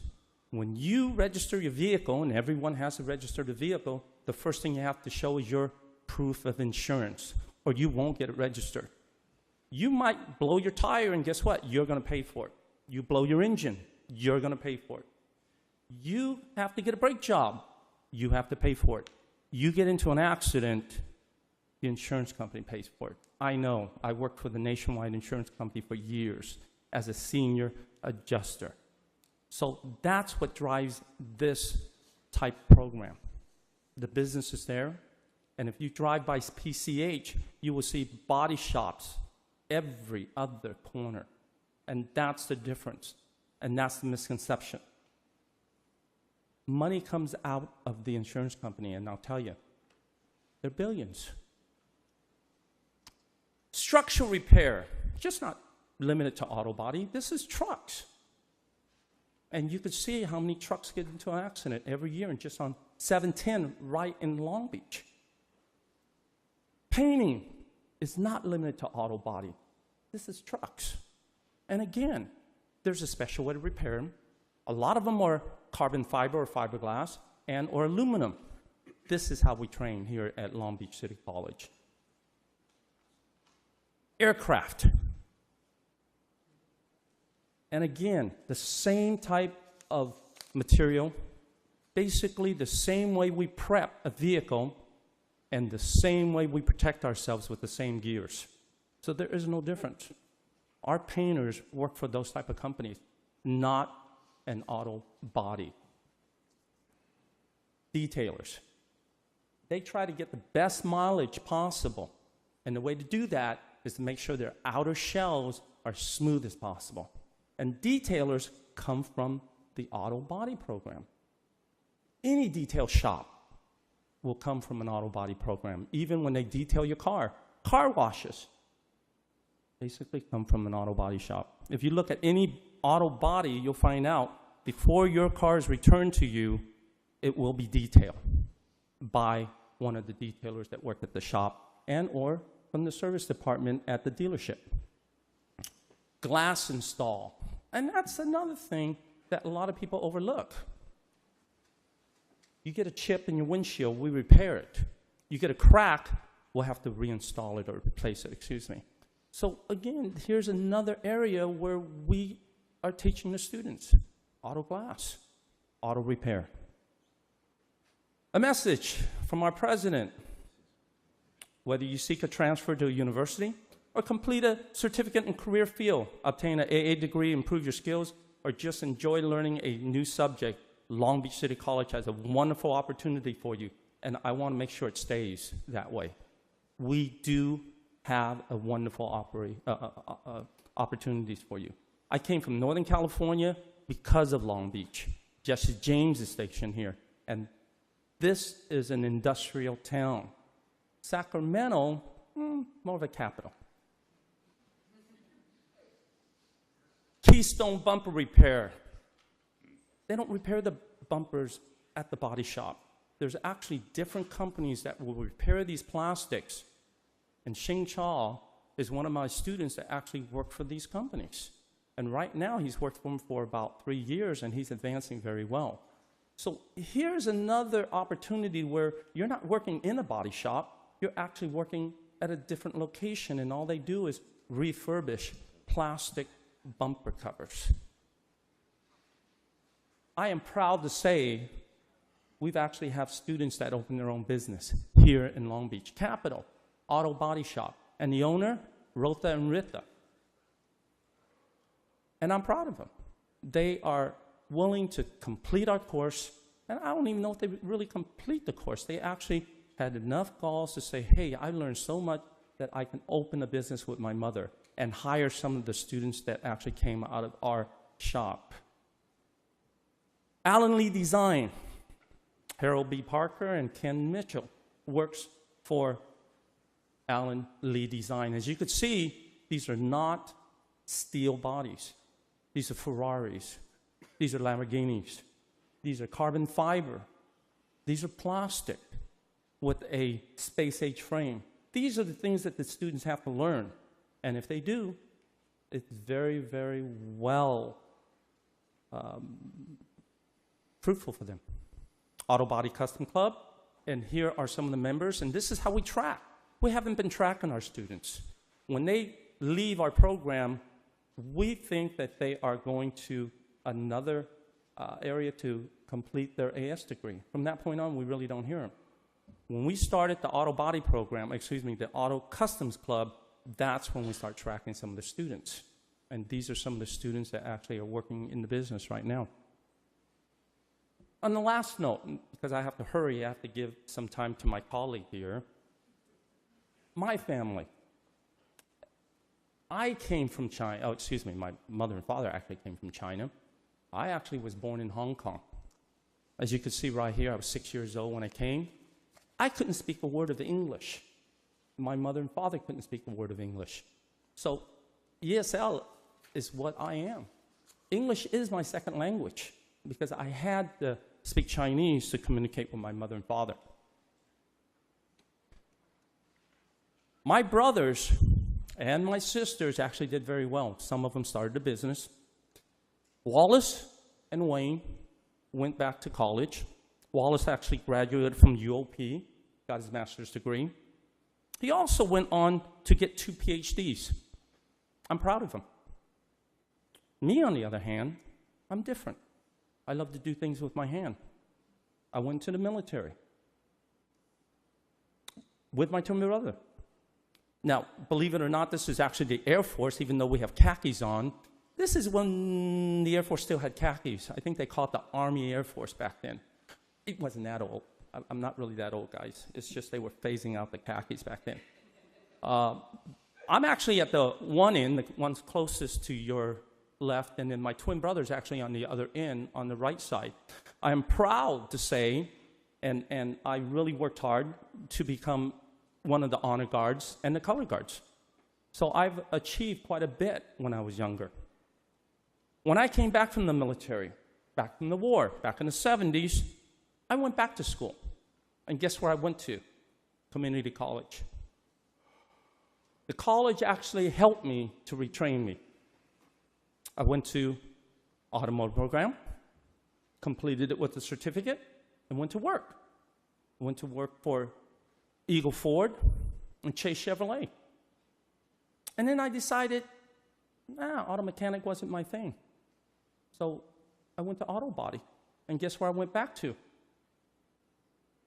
When you register your vehicle, and everyone has to register the vehicle, the first thing you have to show is your proof of insurance, or you won't get it registered. You might blow your tire, and guess what? You're going to pay for it. You blow your engine, you're going to pay for it. You have to get a brake job, you have to pay for it. You get into an accident, the insurance company pays for it. I know. I worked for the Nationwide Insurance Company for years as a senior adjuster. So that's what drives this type program. The business is there, and if you drive by PCH, you will see body shops every other corner. And that's the difference, and that's the misconception. Money comes out of the insurance company, and I'll tell you, they're billions. Structural repair, just not limited to auto body. This is trucks. And you could see how many trucks get into an accident every year, and just on 710 right in Long Beach. Painting is not limited to auto body. This is trucks. And again, there's a special way to repair them. A lot of them are carbon fiber or fiberglass and or aluminum. This is how we train here at Long Beach City College. Aircraft. And again, the same type of material, basically the same way we prep a vehicle and the same way we protect ourselves with the same gears. So there is no difference. Our painters work for those type of companies, not an auto body. Detailers. They try to get the best mileage possible. And the way to do that is to make sure their outer shells are smooth as possible. And detailers come from the auto body program. Any detail shop will come from an auto body program. Even when they detail your car washes basically come from an auto body shop. If you look at any auto body, you'll find out before your car is returned to you, it will be detailed by one of the detailers that work at the shop and or from the service department at the dealership. Glass install. And that's another thing that a lot of people overlook. You get a chip in your windshield, we repair it. You get a crack, we'll have to reinstall it or replace it, excuse me. So again, here's another area where we are teaching the students. Auto glass, auto repair. A message from our president. Whether you seek a transfer to a university or complete a certificate in career field, obtain an AA degree, improve your skills, or just enjoy learning a new subject, Long Beach City College has a wonderful opportunity for you, and I want to make sure it stays that way. We do have a wonderful opportunities for you. I came from Northern California because of Long Beach. Jesse James is stationed here, and this is an industrial town. Sacramento, more of a capital. Keystone bumper repair. They don't repair the bumpers at the body shop. There's actually different companies that will repair these plastics. And Shing Chaw is one of my students that actually work for these companies. And right now, he's worked for them for about 3 years, and he's advancing very well. So here's another opportunity where you're not working in a body shop, you're actually working at a different location, and all they do is refurbish plastic bumper covers. I am proud to say we've actually have students that open their own business here in Long Beach. Capital, auto body shop, and the owner, Rotha and Rita. And I'm proud of them. They are willing to complete our course, and I don't even know if they really complete the course. They actually had enough balls to say, hey, I learned so much that I can open a business with my mother and hire some of the students that actually came out of our shop. Allen Lee Design. Harold B. Parker and Ken Mitchell works for Allen Lee Design. As you could see, these are not steel bodies. These are Ferraris. These are Lamborghinis. These are carbon fiber. These are plastic with a space-age frame. These are the things that the students have to learn. And if they do, it's very, very well fruitful for them. Auto Body Custom Club, and here are some of the members, and this is how we track. We haven't been tracking our students. When they leave our program, we think that they are going to another area to complete their AS degree. From that point on, we really don't hear them. When we started the Auto Body program, the Auto Customs Club, that's when we start tracking some of the students. And these are some of the students that actually are working in the business right now. On the last note, because I have to hurry, I have to give some time to my colleague here. My family. I came from China. My mother and father actually came from China. I actually was born in Hong Kong. As you can see right here, I was 6 years old when I came. I couldn't speak a word of English. My mother and father couldn't speak a word of English. So ESL is what I am. English is my second language because I had to speak Chinese to communicate with my mother and father. My brothers and my sisters actually did very well. Some of them started a business. Wallace and Wayne went back to college. Wallace actually graduated from UOP, got his master's degree. He also went on to get 2 PhDs. I'm proud of him. Me, on the other hand, I'm different. I love to do things with my hand. I went to the military with my twin brother. Now, believe it or not, this is actually the Air Force, even though we have khakis on. This is when the Air Force still had khakis. I think they called it the Army Air Force back then. It wasn't that old. I'm not really that old, guys. It's just they were phasing out the khakis back then. I'm actually at the one end, the one's closest to your left, and then my twin brother's actually on the other end, on the right side. I am proud to say, and I really worked hard to become one of the honor guards and the color guards. So I've achieved quite a bit when I was younger. When I came back from the military, back from the war, back in the 70s, I went back to school. And guess where I went to? Community college. The college actually helped me to retrain me. I went to automotive program, completed it with a certificate, and went to work. I went to work for Eagle Ford and Chase Chevrolet. And then I decided, auto mechanic wasn't my thing. So I went to auto body. And guess where I went back to?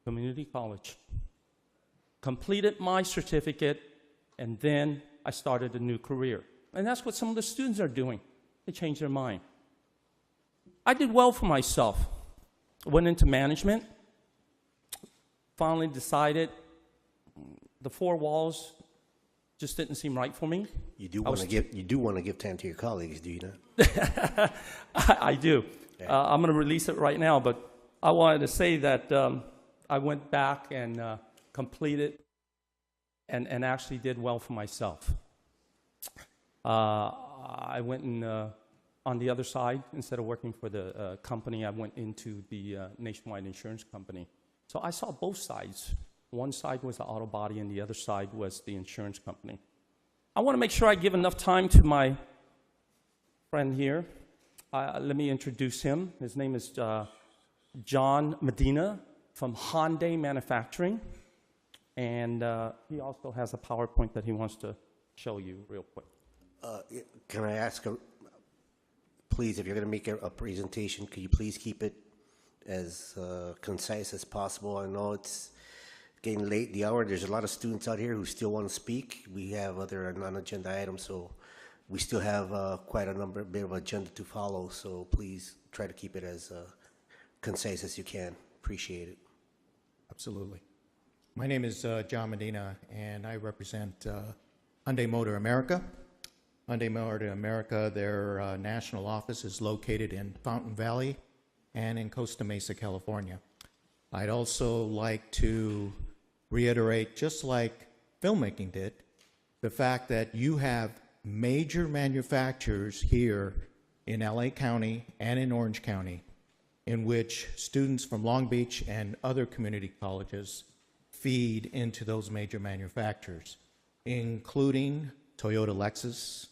Community college. Completed my certificate, and then I started a new career. And that's what some of the students are doing. They changed their mind. I did well for myself. Went into management. Finally decided the 4 walls just didn't seem right for me. You do want to give time to your colleagues, do you not? I do. Yeah. I'm going to release it right now, but I wanted to say that I went back and completed and actually did well for myself. I went and on the other side, instead of working for the company, I went into the nationwide insurance company. So I saw both sides. One side was the auto body, and the other side was the insurance company. I want to make sure I give enough time to my friend here. Let me introduce him. His name is John Medina from Hyundai Manufacturing. And he also has a PowerPoint that he wants to show you real quick. Can I ask, please, if you're going to make a presentation, could you please keep it as concise as possible? I know it's getting late in the hour. There's a lot of students out here who still want to speak. We have other non-agenda items, so we still have quite a bit of agenda to follow. So please try to keep it as concise as you can. Appreciate it. Absolutely. My name is John Medina, and I represent Hyundai Motor America. Hyundai Motor America, their national office is located in Fountain Valley and in Costa Mesa, California. I'd also like to reiterate, just like filmmaking did, the fact that you have major manufacturers here in LA County and in Orange County in which students from Long Beach and other community colleges feed into those major manufacturers, including Toyota, Lexus,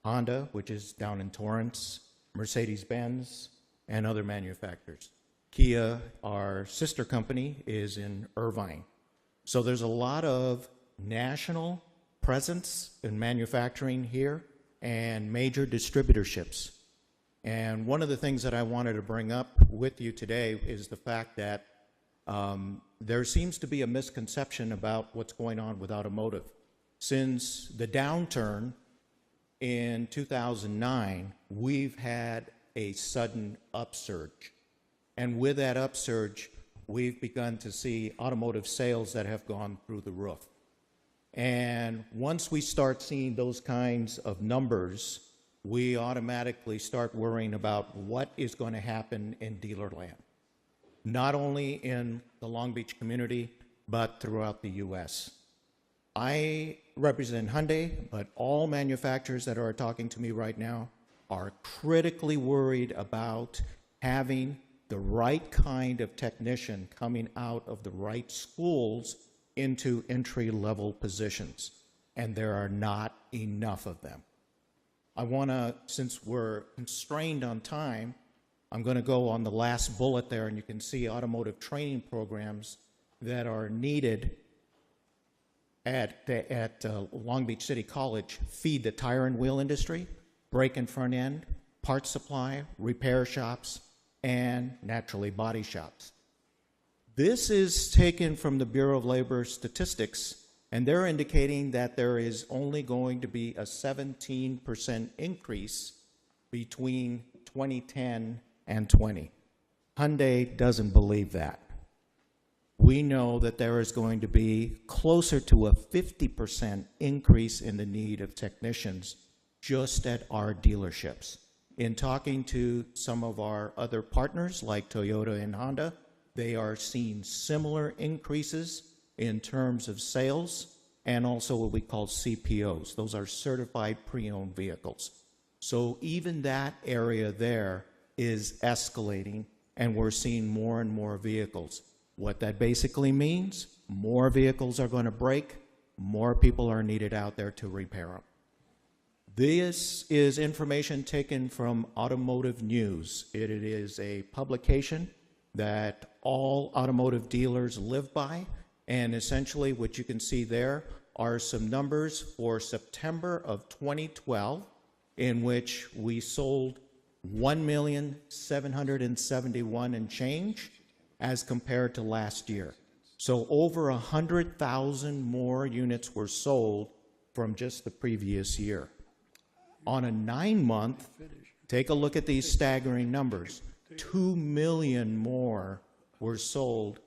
Honda, which is down in Torrance, Mercedes-Benz, and other manufacturers. Kia, our sister company, is in Irvine. So there's a lot of national presence in manufacturing here and major distributorships. And one of the things that I wanted to bring up with you today is the fact that there seems to be a misconception about what's going on with automotive. Since the downturn in 2009, we've had a sudden upsurge. And with that upsurge, we've begun to see automotive sales that have gone through the roof. And once we start seeing those kinds of numbers, we automatically start worrying about what is going to happen in dealer land, not only in the Long Beach community, but throughout the U.S. I represent Hyundai, but all manufacturers that are talking to me right now are critically worried about having the right kind of technician coming out of the right schools into entry-level positions, and there are not enough of them. I want to, since we're constrained on time, I'm going to go on the last bullet there, and you can see automotive training programs that are needed at Long Beach City College. Feed the tire and wheel industry, brake and front end, parts supply, repair shops, and naturally body shops. This is taken from the Bureau of Labor Statistics, and they're indicating that there is only going to be a 17% increase between 2010 and 20. Hyundai doesn't believe that. We know that there is going to be closer to a 50% increase in the need of technicians just at our dealerships. In talking to some of our other partners like Toyota and Honda, they are seeing similar increases in terms of sales and also what we call CPOs. Those are certified pre-owned vehicles. So even that area there is escalating, and we're seeing more and more vehicles. What that basically means, more vehicles are going to break, more people are needed out there to repair them. This is information taken from Automotive News. It is a publication that all automotive dealers live by, and essentially what you can see there are some numbers for September of 2012, in which we sold 1,771,000 and change as compared to last year. So over 100,000 more units were sold from just the previous year. On a 9-month, take a look at these staggering numbers. 2 million more were sold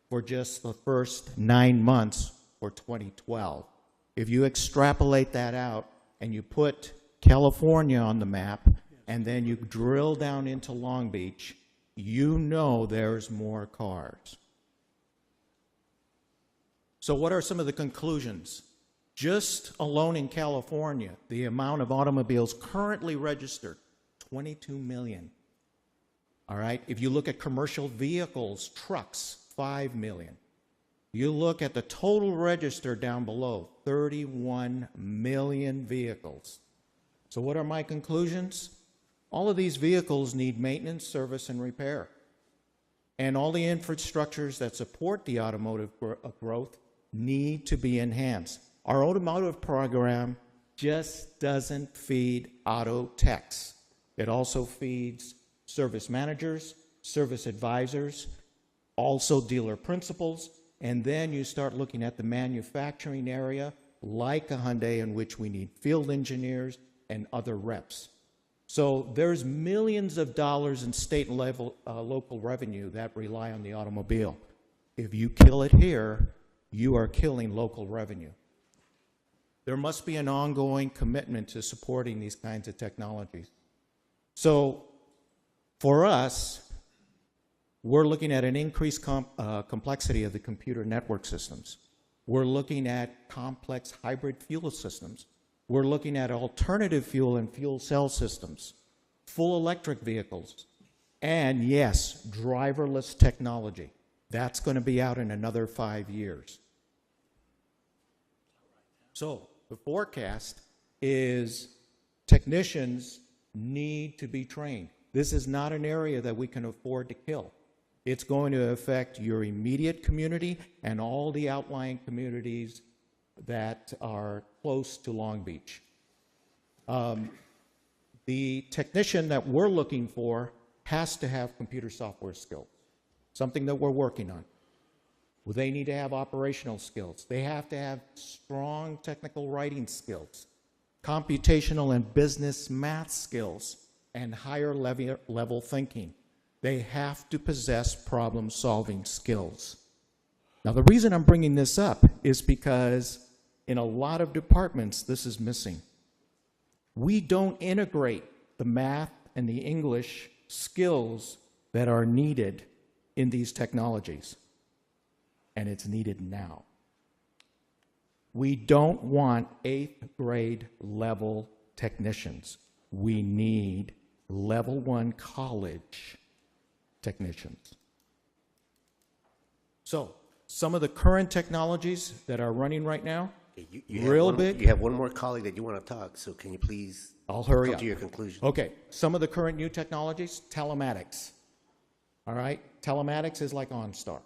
for just the first 9 months for 2012. If you extrapolate that out and you put California on the map and then you drill down into Long Beach, you know there's more cars. So what are some of the conclusions? Just alone in California, the amount of automobiles currently registered, 22 million. All right, if you look at commercial vehicles, trucks, 5 million. You look at the total register down below, 31 million vehicles. So what are my conclusions? All of these vehicles need maintenance, service, and repair. And all the infrastructures that support the automotive growth need to be enhanced. Our automotive program just doesn't feed auto techs. It also feeds service managers, service advisors, also dealer principals, and then you start looking at the manufacturing area, like a Hyundai, in which we need field engineers and other reps. So there's millions of dollars in state level, local revenue that rely on the automobile. If you kill it here, you are killing local revenue. There must be an ongoing commitment to supporting these kinds of technologies. So for us, we're looking at an increased complexity of the computer network systems. We're looking at complex hybrid fuel systems. We're looking at alternative fuel and fuel cell systems, full electric vehicles, and yes, driverless technology. That's going to be out in another 5 years. So the forecast is technicians need to be trained. This is not an area that we can afford to kill. It's going to affect your immediate community and all the outlying communities that are close to Long Beach. The technician that we're looking for has to have computer software skills, something that we're working on. Well, they need to have operational skills. They have to have strong technical writing skills, computational and business math skills, and higher level thinking. They have to possess problem-solving skills. Now, the reason I'm bringing this up is because in a lot of departments, this is missing. We don't integrate the math and the English skills that are needed in these technologies, and it's needed now. We don't want 8th grade level technicians. We need level 1 college technicians. So, some of the current technologies that are running right now, You big. have one more colleague that you want to talk, so can you please I'll hurry come up. to your conclusion? Okay, some of the current new technologies, telematics. All right, telematics is like OnStar.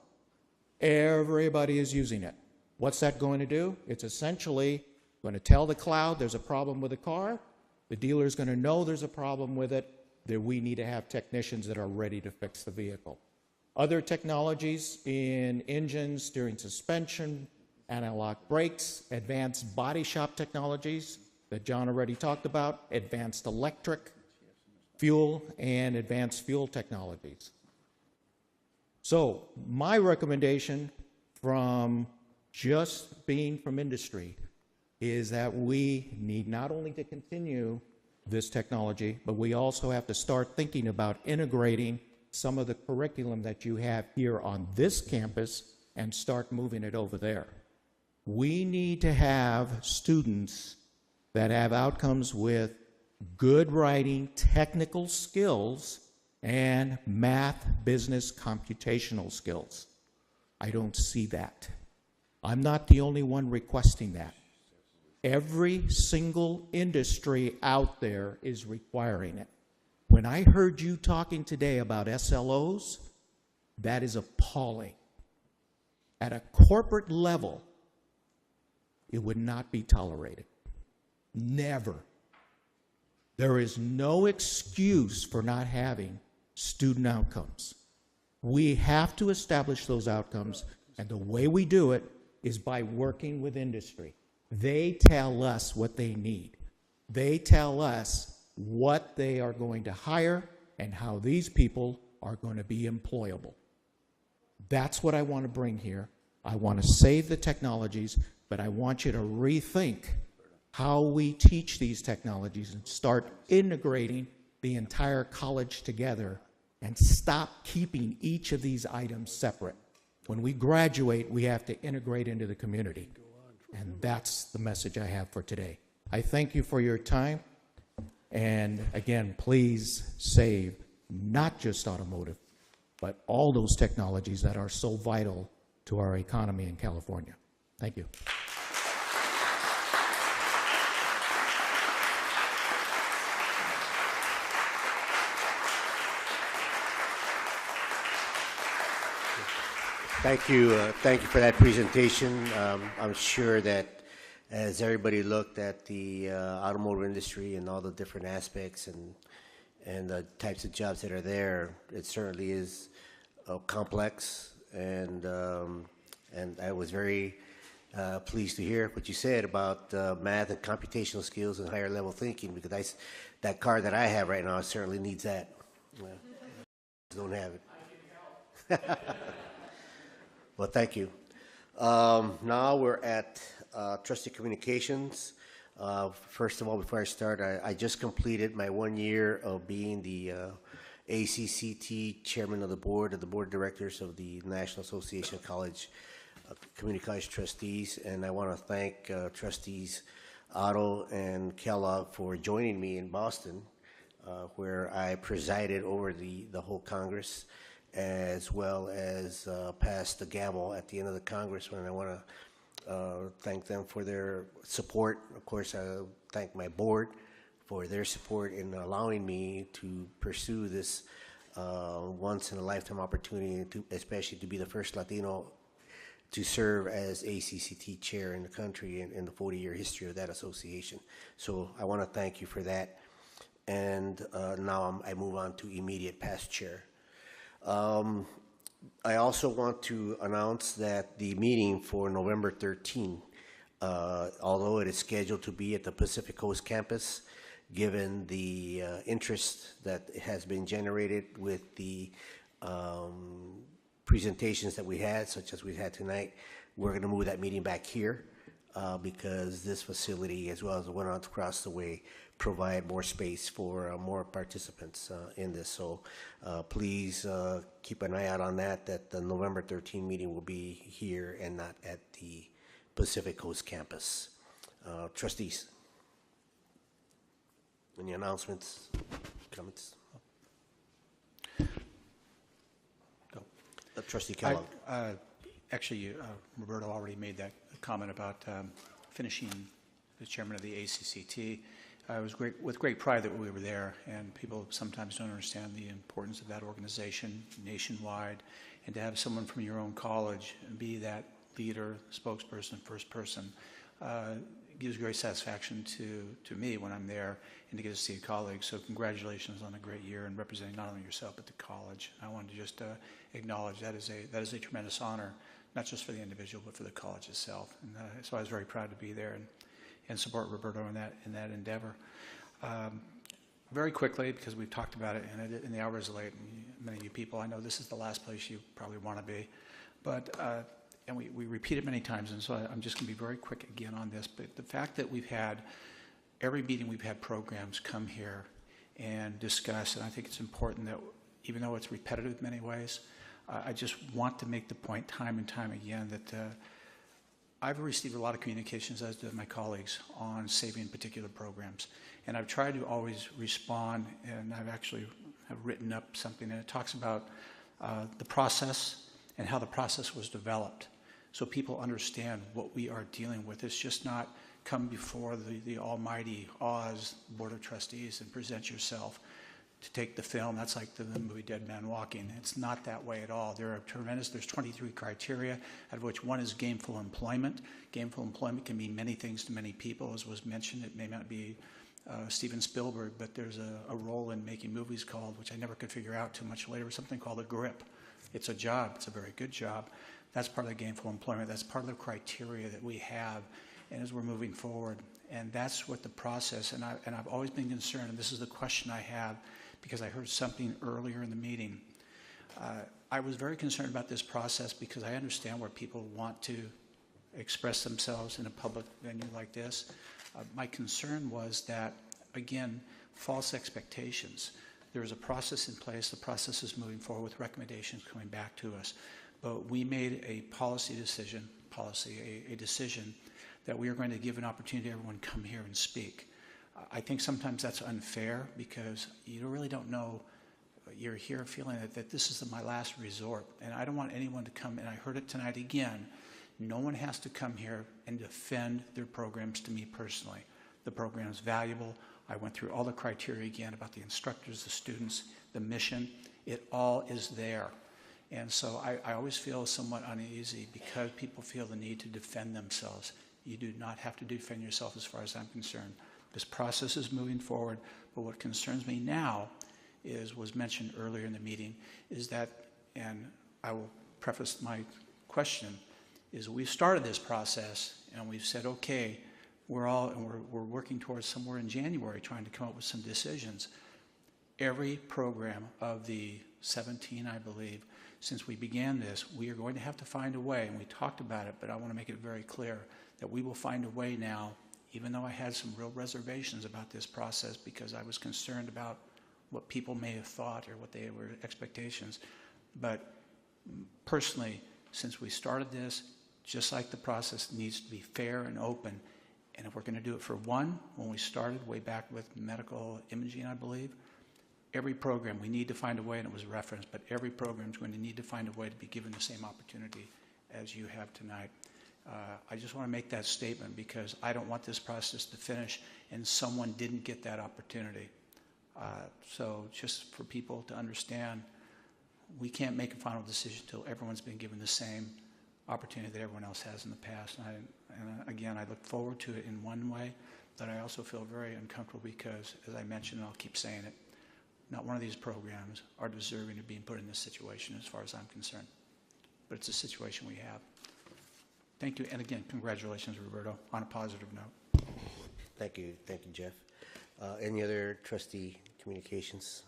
Everybody is using it. What's that going to do? It's essentially going to tell the cloud there's a problem with the car. The dealer is going to know there's a problem with it, that we need to have technicians that are ready to fix the vehicle. Other technologies in engines, steering, suspension, analog brakes, advanced body shop technologies that John already talked about, advanced electric, fuel, and advanced fuel technologies. So my recommendation from just being from industry is that we need not only to continue this technology, but we also have to start thinking about integrating some of the curriculum that you have here on this campus and start moving it over there. We need to have students that have outcomes with good writing, technical skills, and math, business, computational skills. I don't see that. I'm not the only one requesting that. Every single industry out there is requiring it. When I heard you talking today about SLOs, that is appalling. At a corporate level, it would not be tolerated. Never. There is no excuse for not having student outcomes. We have to establish those outcomes, and the way we do it is by working with industry. They tell us what they need. They tell us what they are going to hire and how these people are going to be employable. That's what I want to bring here. I want to save the technologies, but I want you to rethink how we teach these technologies and start integrating the entire college together and stop keeping each of these items separate. When we graduate, we have to integrate into the community. And that's the message I have for today. I thank you for your time. And again, please save not just automotive, but all those technologies that are so vital to our economy in California. Thank you. Thank you for that presentation. I'm sure that as everybody looked at the automotive industry and all the different aspects and the types of jobs that are there, it certainly is complex. And I was very pleased to hear what you said about math and computational skills and higher level thinking, because that car that I have right now certainly needs that. Don't have it. Well, thank you. Now we're at trustee communications. First of all, before I start, I just completed my 1 year of being the ACCT chairman of the board of directors of the National Association of Community College Trustees, and I want to thank trustees Otto and Kellogg for joining me in Boston, where I presided over the whole Congress, as well as passed the gavel at the end of the Congress. And I want to thank them for their support. Of course, thank my board for their support in allowing me to pursue this once-in-a-lifetime opportunity, especially to be the first Latino to serve as ACCT chair in the country in the 40-year history of that association. So I want to thank you for that. And now I move on to immediate past chair. I also want to announce that the meeting for November 13, although it is scheduled to be at the Pacific Coast campus, given the interest that has been generated with the presentations that we had, such as we had tonight, we're going to move that meeting back here because this facility, as well as the one across the way, provide more space for more participants in this. So please keep an eye out on that the November 13 meeting will be here and not at the Pacific Coast campus. Trustees, any announcements, comments? Trustee Kellogg. Actually, Roberto already made that comment about finishing as chairman of the ACCT. It was with great pride that we were there, and people sometimes don't understand the importance of that organization nationwide, and to have someone from your own college be that leader, spokesperson, first person, gives great satisfaction to me when I'm there and to get to see a colleague. So congratulations on a great year and representing not only yourself but the college. I wanted to just acknowledge that is a tremendous honor, not just for the individual but for the college itself. And so I was very proud to be there and support Roberto in that endeavor. Very quickly, because we've talked about it and the hour is late, and many of you people, I know this is the last place you probably want to be, but and we repeat it many times, and so I'm just going to be very quick again on this, but the fact that every meeting we've had programs come here and discuss, and I think it's important that even though it's repetitive in many ways, I just want to make the point time and time again that I've received a lot of communications, as do my colleagues, on saving particular programs, and I've tried to always respond, and I've actually have written up something, and it talks about the process and how the process was developed, so people understand what we are dealing with. It's just not come before the almighty Oz Board of Trustees and present yourself to take the film. That's like the movie Dead Man Walking. It's not that way at all. There's 23 criteria, out of which one is gainful employment. Gainful employment can mean many things to many people. As was mentioned, it may not be Steven Spielberg, but there's a role in making movies called, which I never could figure out too much later, something called a grip. It's a job. It's a very good job. That's part of the gainful employment. That's part of the criteria that we have, and as we're moving forward, and that's what the process. And I've always been concerned, and this is the question I have, because I heard something earlier in the meeting. I was very concerned about this process because I understand where people want to express themselves in a public venue like this. My concern was that, again, false expectations. There is a process in place. The process is moving forward with recommendations coming back to us. But we made a decision that we are going to give an opportunity to everyone to come here and speak. I think sometimes that's unfair because you really don't know. You're here feeling that this is my last resort. And I don't want anyone to come, and I heard it tonight again, no one has to come here and defend their programs to me personally. The program is valuable. I went through all the criteria again about the instructors, the students, the mission. It all is there. And so I always feel somewhat uneasy because people feel the need to defend themselves. You do not have to defend yourself as far as I'm concerned. This process is moving forward, but what concerns me now was mentioned earlier in the meeting, is that, and I will preface my question, is we've started this process and we've said, okay, we're working towards somewhere in January trying to come up with some decisions. Every program of the 17, I believe, since we began this, we are going to have to find a way, and we talked about it, but I want to make it very clear that we will find a way now, even though I had some real reservations about this process because I was concerned about what people may have thought or what they were expectations. But personally, since we started this, just like the process needs to be fair and open, and if we're going to do it for one, when we started way back with medical imaging, I believe, every program, we need to find a way, and it was referenced, but every program is going to need to find a way to be given the same opportunity as you have tonight. I just want to make that statement because I don't want this process to finish and someone didn't get that opportunity. So just for people to understand, we can't make a final decision until everyone's been given the same opportunity that everyone else has in the past. And again, I look forward to it in one way, but I also feel very uncomfortable because, as I mentioned, and I'll keep saying it, not one of these programs are deserving of being put in this situation as far as I'm concerned. But it's a situation we have. Thank you, and again, congratulations, Roberto, on a positive note. Thank you, Jeff. Any other trustee communications?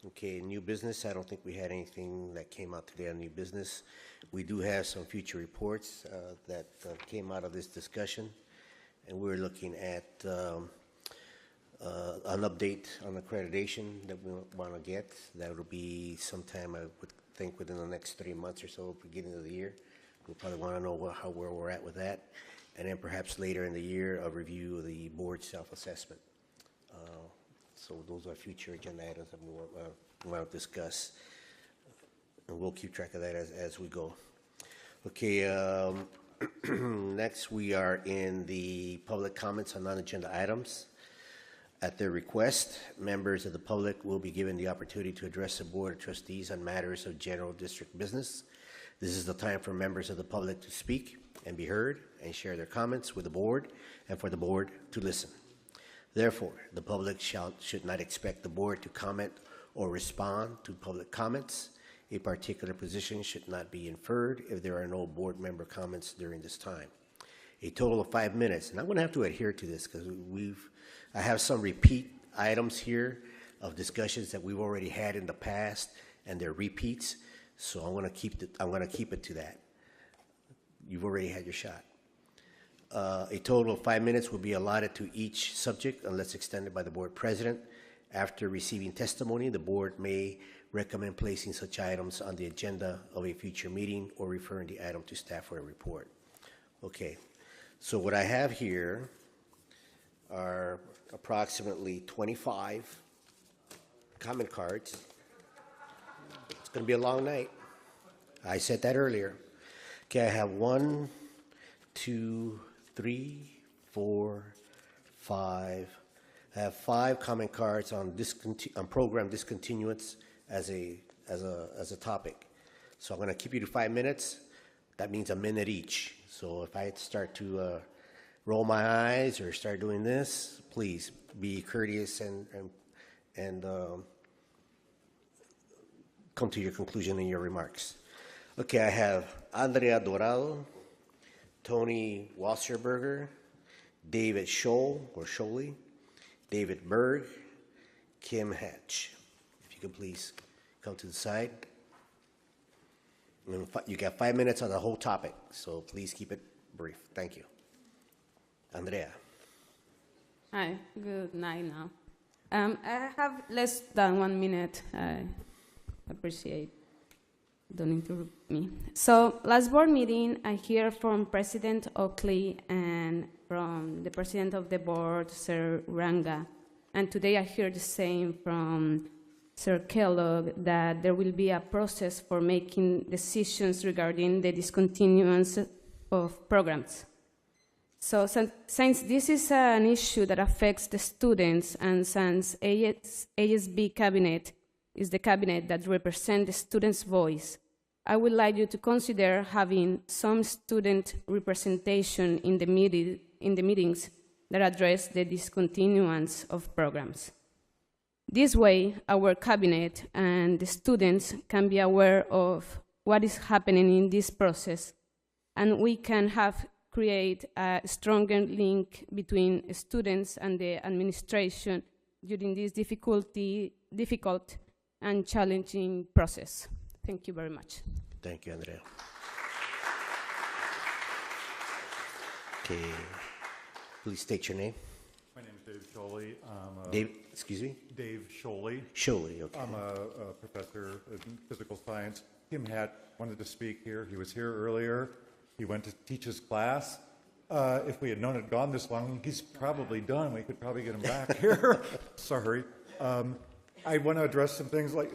Okay, new business, I don't think we had anything that came out today on new business. We do have some future reports that came out of this discussion, and we're looking at an update on accreditation that we want to get. That will be sometime, I would think, within the next 3 months or so, beginning of the year. We'll probably want to know where we're at with that. And then perhaps later in the year, a review of the board self-assessment. So those are future agenda items that we want to discuss. And we'll keep track of that as we go. Okay, next we are in the public comments on non-agenda items. At their request, members of the public will be given the opportunity to address the Board of Trustees on matters of general district business. This is the time for members of the public to speak and be heard and share their comments with the board and for the board to listen. Therefore, the public should not expect the board to comment or respond to public comments. A particular position should not be inferred if there are no board member comments during this time. A total of 5 minutes, and I'm going to have to adhere to this because I have some repeat items here of discussions that we've already had in the past, and they're repeats. So I'm going to keep it to that. You've already had your shot. A total of 5 minutes will be allotted to each subject unless extended by the board president. After receiving testimony, the board may recommend placing such items on the agenda of a future meeting or referring the item to staff for a report. Okay, so what I have here are approximately 25 comment cards. It's going to be a long night. I said that earlier. Okay, I have 1, 2, 3, 4, 5. I have 5 comment cards on program discontinuance as a topic. So I'm going to keep you to 5 minutes. That means a minute each. So if I start to roll my eyes or start doing this, please be courteous and come to your conclusion in your remarks. Okay, I have Andrea Dorado, Tony Wasserberger, David Scholl, or Scholey, David Berg, Kim Hatch. If you could please come to the side. And you got 5 minutes on the whole topic, so please keep it brief. Thank you. Andrea. Hi, good night now. I have less than 1 minute. I appreciate. Don't interrupt me. So last board meeting, I hear from President Oakley and from the President of the board, Sir Uranga. And today I hear the same from Sir Kellogg, that there will be a process for making decisions regarding the discontinuance of programs. So since this is an issue that affects the students, and since ASB cabinet is the cabinet that represents the students' voice, I would like you to consider having some student representation in the meetings that address the discontinuance of programs. This way, our cabinet and the students can be aware of what is happening in this process, and we can create a stronger link between students and the administration during this difficult and challenging process. Thank you very much. Thank you, Andrea. Okay, please state your name. My name is Dave Scholey. Dave, excuse me? Dave Scholey. Scholey, okay. I'm a professor in physical science. Kim Hatt wanted to speak here. He was here earlier. He went to teach his class. If we had known it had gone this long, he's probably done. We could probably get him back here. Sorry. I want to address some things like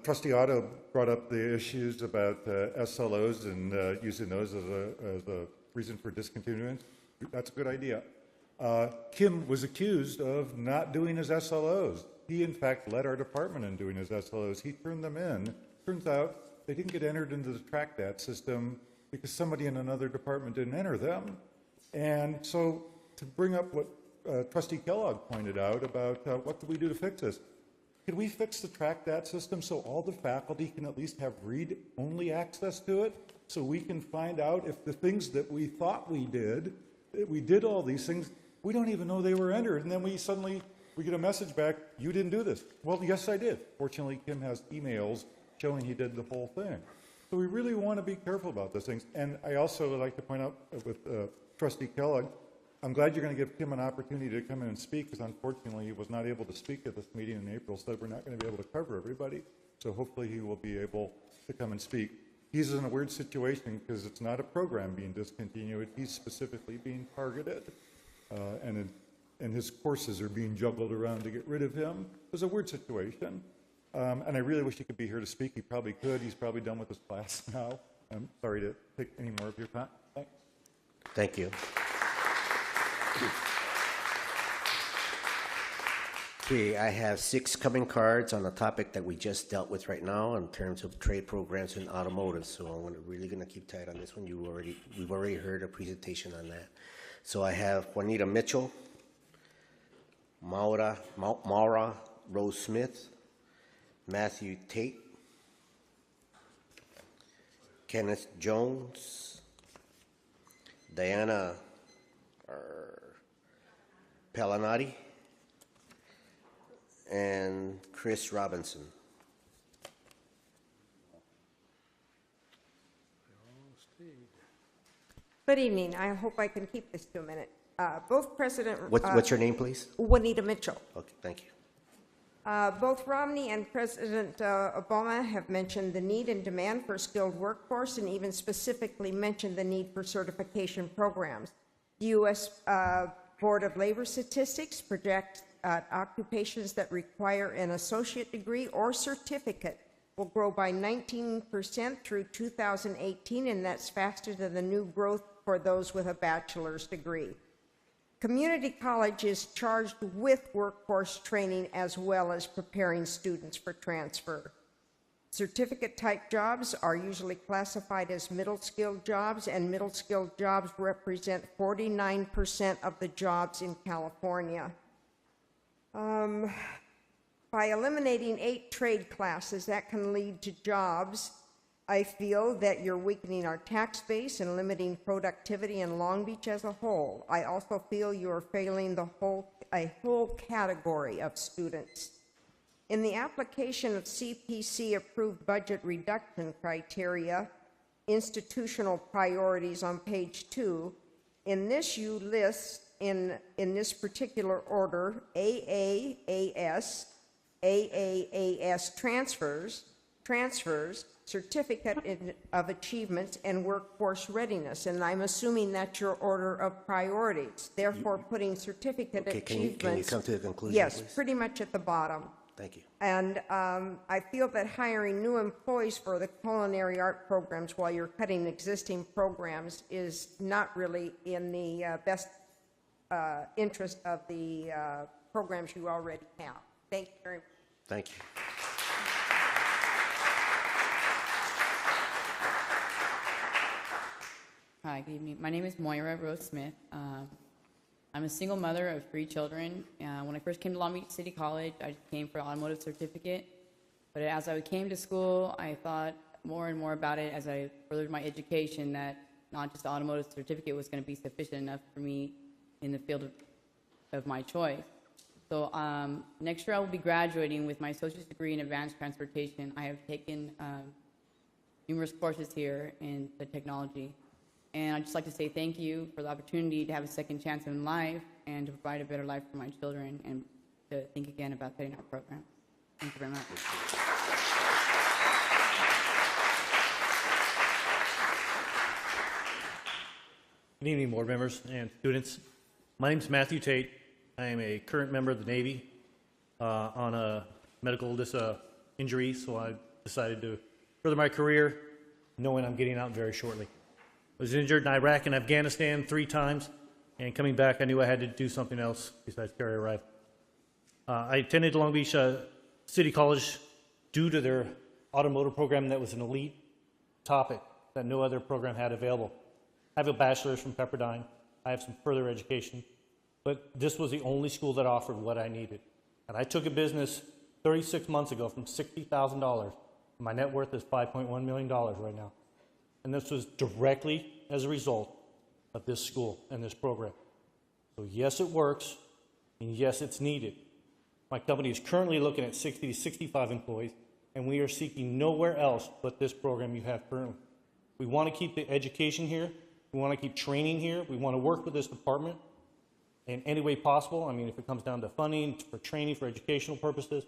Trustee Otto brought up the issues about SLOs and using those as a reason for discontinuance, that's a good idea. Kim was accused of not doing his SLOs. He, in fact, led our department in doing his SLOs. He turned them in. Turns out they didn't get entered into the TrackDat system because somebody in another department didn't enter them. And so to bring up what Trustee Kellogg pointed out about what could we do to fix this, could we fix the TrackDat system so all the faculty can at least have read-only access to it, so we can find out if the things that we thought we did all these things, we don't even know they were entered, and then we get a message back, you didn't do this. Well, yes, I did. Fortunately, Kim has emails showing he did the whole thing. So we really want to be careful about those things. And I also would like to point out with Trustee Kellogg, I'm glad you're going to give Kim an opportunity to come in and speak, because unfortunately he was not able to speak at this meeting in April, so we're not going to be able to cover everybody. So hopefully he will be able to come and speak. He's in a weird situation because it's not a program being discontinued. He's specifically being targeted. And his courses are being juggled around to get rid of him. It was a weird situation. And I really wish he could be here to speak. He probably could. He's probably done with his class now. I'm sorry to take any more of your time. Thanks. Thank you. Okay, I have 6 coming cards on a topic that we just dealt with right now in terms of trade programs in automotive. So I'm really going to keep tight on this one. We've already heard a presentation on that. So I have Juanita Mitchell, Maura Rose Smith, Matthew Tate, Kenneth Jones, Diana Pellanati, and Chris Robinson. Good evening. I hope I can keep this to a minute. Both President... What's your name, please? Juanita Mitchell. Okay, thank you. Both Romney and President Obama have mentioned the need and demand for a skilled workforce, and even specifically mentioned the need for certification programs. The U.S. Board of Labor Statistics project occupations that require an associate degree or certificate will grow by 19% through 2018, and that's faster than the new growth for those with a bachelor's degree. Community college is charged with workforce training as well as preparing students for transfer. Certificate-type jobs are usually classified as middle-skilled jobs, and middle-skilled jobs represent 49% of the jobs in California. By eliminating 8 trade classes, that can lead to jobs. I feel that you're weakening our tax base and limiting productivity in Long Beach as a whole. I also feel you're failing a whole category of students. In the application of CPC-approved budget reduction criteria, institutional priorities on page 2, in this you list in this particular order, AAAS transfers, Certificate of Achievements, and Workforce Readiness. And I'm assuming that's your order of priorities. Therefore, putting certificate achievements... Can you come to a conclusion, Yes, please? pretty much at the bottom. Thank you. And I feel that hiring new employees for the culinary art programs while you're cutting existing programs is not really in the best interest of the programs you already have. Thank you very much. Thank you. Hi, good evening. My name is Moira Rose Smith. I'm a single mother of 3 children. When I first came to Long Beach City College, I came for an automotive certificate. But as I came to school, I thought more and more about it as I furthered my education, that not just the automotive certificate was going to be sufficient enough for me in the field of my choice. So next year I will be graduating with my associate's degree in advanced transportation. I have taken numerous courses here in the technology. And I'd just like to say thank you for the opportunity to have a second chance in life and to provide a better life for my children, and to think again about cutting our program. Thank you very much. Good evening, board members and students. My name is Matthew Tate. I am a current member of the Navy on a medical injury, so I decided to further my career, knowing I'm getting out very shortly. was injured in Iraq and Afghanistan 3 times, and coming back, I knew I had to do something else besides carry a rifle. I attended Long Beach City College due to their automotive program that was an elite topic that no other program had available. I have a bachelor's from Pepperdine. I have some further education, but this was the only school that offered what I needed. And I took a business 36 months ago from $60,000. My net worth is $5.1 million right now. And this was directly as a result of this school and this program. So yes, it works, and yes, it's needed. My company is currently looking at 60 to 65 employees, and we are seeking nowhere else but this program you have currently. We want to keep the education here. We want to keep training here. We want to work with this department in any way possible. I mean, if it comes down to funding, for training, for educational purposes,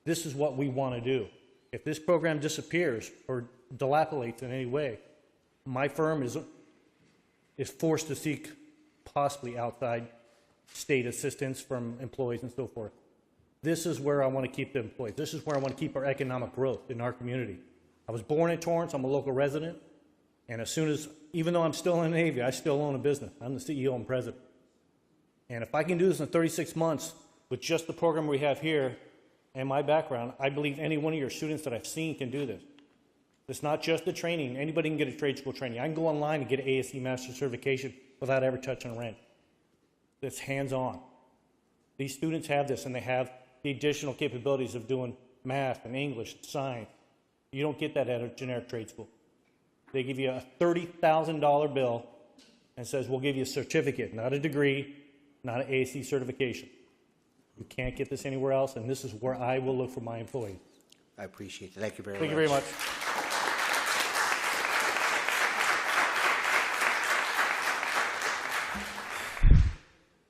this is what we want to do. If this program disappears or dilapidates in any way, my firm is forced to seek possibly outside state assistance from employees and so forth. This is where I want to keep the employees. This is where I want to keep our economic growth in our community. I was born in Torrance. I'm a local resident. And as soon as, even though I'm still in the Navy, I still own a business. I'm the CEO and president. And if I can do this in 36 months with just the program we have here and my background, I believe any one of your students that I've seen can do this. It's not just the training. Anybody can get a trade school training. I can go online and get an ASE master certification without ever touching a wrench. It's hands-on. These students have this, and they have the additional capabilities of doing math and English and science. You don't get that at a generic trade school. They give you a $30,000 bill and says, we'll give you a certificate, not a degree, not an ASE certification. You can't get this anywhere else, and this is where I will look for my employees. I appreciate it. Thank you very much. Thank you very much.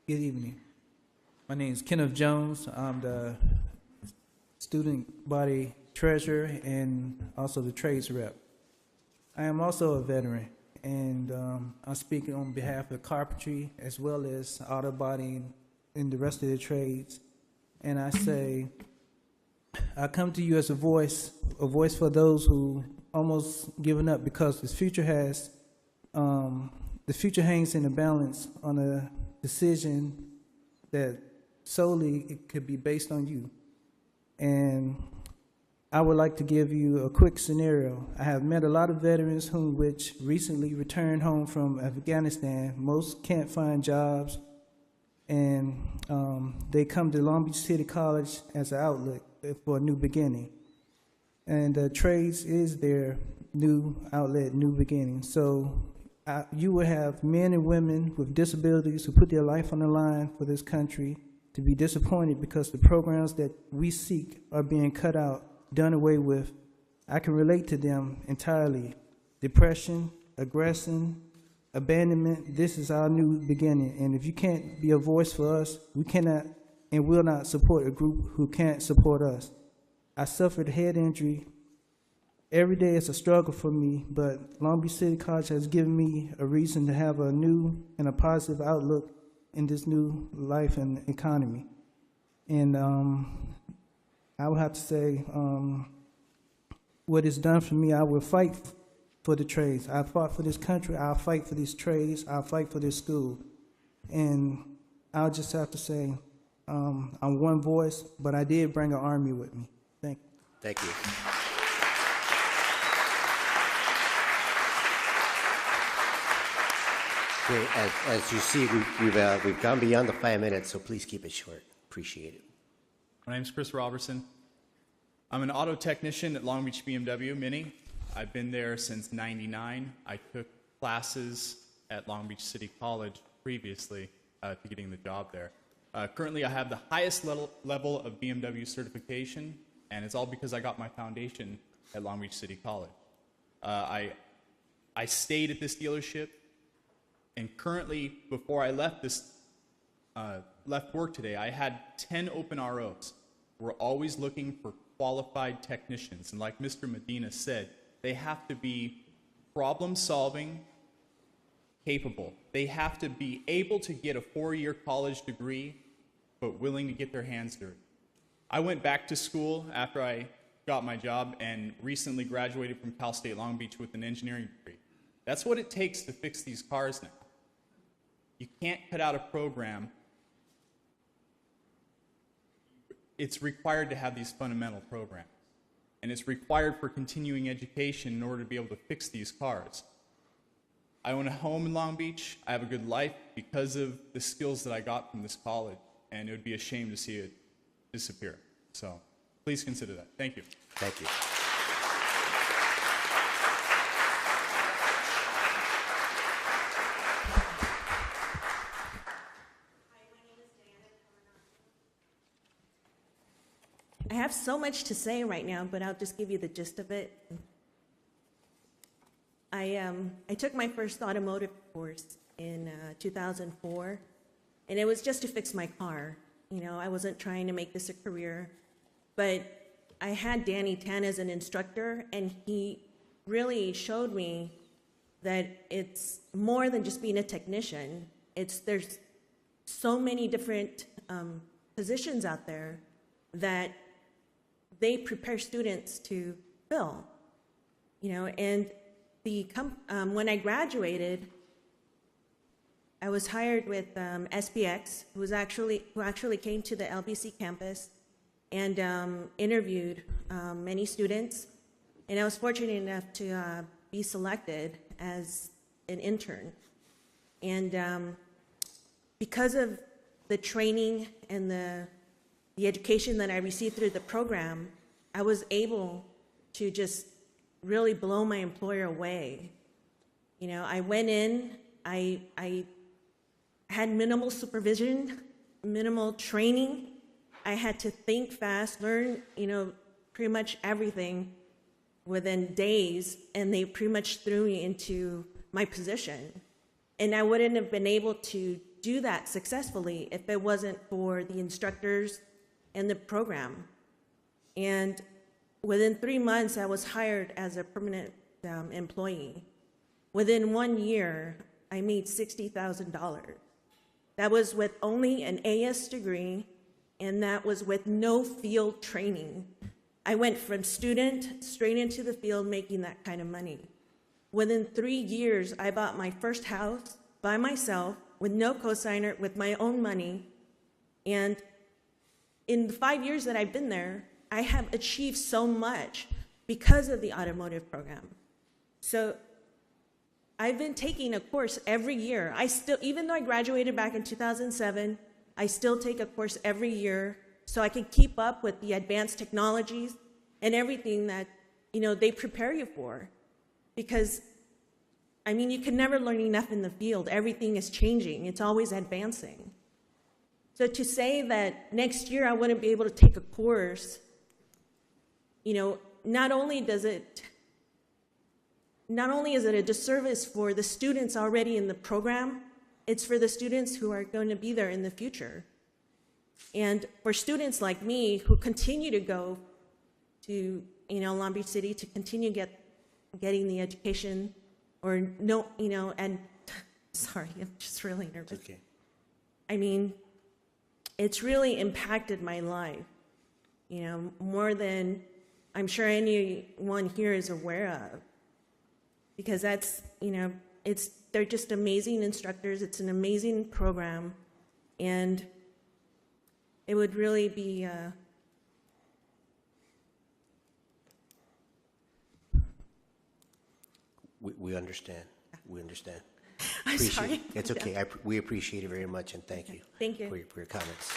Good evening. My name is Kenneth Jones. I'm the student body treasurer and also the trades rep. I am also a veteran, and I'm speaking on behalf of carpentry as well as auto body and the rest of the trades. And I say, I come to you as a voice for those who almost given up, because the future hangs in the balance on a decision that solely it could be based on you. And I would like to give you a quick scenario. I have met a lot of veterans which recently returned home from Afghanistan. Most can't find jobs, and they come to Long Beach City College as an outlet for a new beginning. And trades is their new outlet, new beginning. So you will have men and women with disabilities who put their life on the line for this country to be disappointed because the programs that we seek are being cut out, done away with. I can relate to them entirely. Depression, aggression, abandonment, this is our new beginning. And if you can't be a voice for us, we cannot and will not support a group who can't support us. I suffered a head injury. Every day is a struggle for me, but Long Beach City College has given me a reason to have a new and a positive outlook in this new life and economy. And I would have to say, what is done for me, I will fight for the trades. I fought for this country, I'll fight for these trades, I'll fight for this school. And I'll just have to say, I'm one voice, but I did bring an army with me. Thank you. Thank you. Okay, as you see, we've gone beyond the 5 minutes, so please keep it short. Appreciate it. My name's Chris Robertson. I'm an auto technician at Long Beach BMW Mini. I've been there since '99. I took classes at Long Beach City College previously to getting the job there. Currently, I have the highest level of BMW certification, and it's all because I got my foundation at Long Beach City College. I stayed at this dealership, and currently, before I left work today, I had 10 open ROs. We're always looking for qualified technicians, and like Mr. Medina said, they have to be problem-solving, capable. They have to be able to get a 4-year college degree, but willing to get their hands dirty. I went back to school after I got my job and recently graduated from Cal State Long Beach with an engineering degree. That's what it takes to fix these cars now. You can't cut out a program. It's required to have these fundamental programs. And it's required for continuing education in order to be able to fix these cars. I own a home in Long Beach. I have a good life because of the skills that I got from this college, and it would be a shame to see it disappear. So please consider that. Thank you. Thank you. I have so much to say right now, but I'll just give you the gist of it. I took my first automotive course in 2004, and it was just to fix my car. You know, I wasn't trying to make this a career, but I had Danny Tan as an instructor, and he really showed me that it's more than just being a technician. There's so many different positions out there that they prepare students to fill, you know, and when I graduated, I was hired with SPX, who actually came to the LBC campus and interviewed many students, and I was fortunate enough to be selected as an intern. And because of the training and the education that I received through the program, I was able to just really blow my employer away. You know, I went in, I had minimal supervision, minimal training. I had to think fast, learn, you know, pretty much everything within days, and they pretty much threw me into my position. And I wouldn't have been able to do that successfully if it wasn't for the instructors and the program. And within 3 months, I was hired as a permanent employee. Within 1 year, I made $60,000. That was with only an AS degree, and that was with no field training. I went from student straight into the field making that kind of money. Within 3 years, I bought my first house by myself with no cosigner, with my own money. And in the 5 years that I've been there, I have achieved so much because of the automotive program. So I've been taking a course every year. Even though I graduated back in 2007, I still take a course every year so I can keep up with the advanced technologies and everything that, you know, they prepare you for. Because, I mean, you can never learn enough in the field. Everything is changing. It's always advancing. So to say that next year I wouldn't be able to take a course, you know, not only is it a disservice for the students already in the program, it's for the students who are going to be there in the future. And for students like me who continue to go to, you know, Long Beach City to continue getting the education, or no, you know, and sorry, I'm just really nervous. Okay. I mean, it's really impacted my life, you know, more than I'm sure anyone here is aware of. Because that's, you know, they're just amazing instructors. It's an amazing program. And it would really be, We understand. We understand. I'm sorry. It's okay. We appreciate it very much, and thank you. Thank you. For your comments.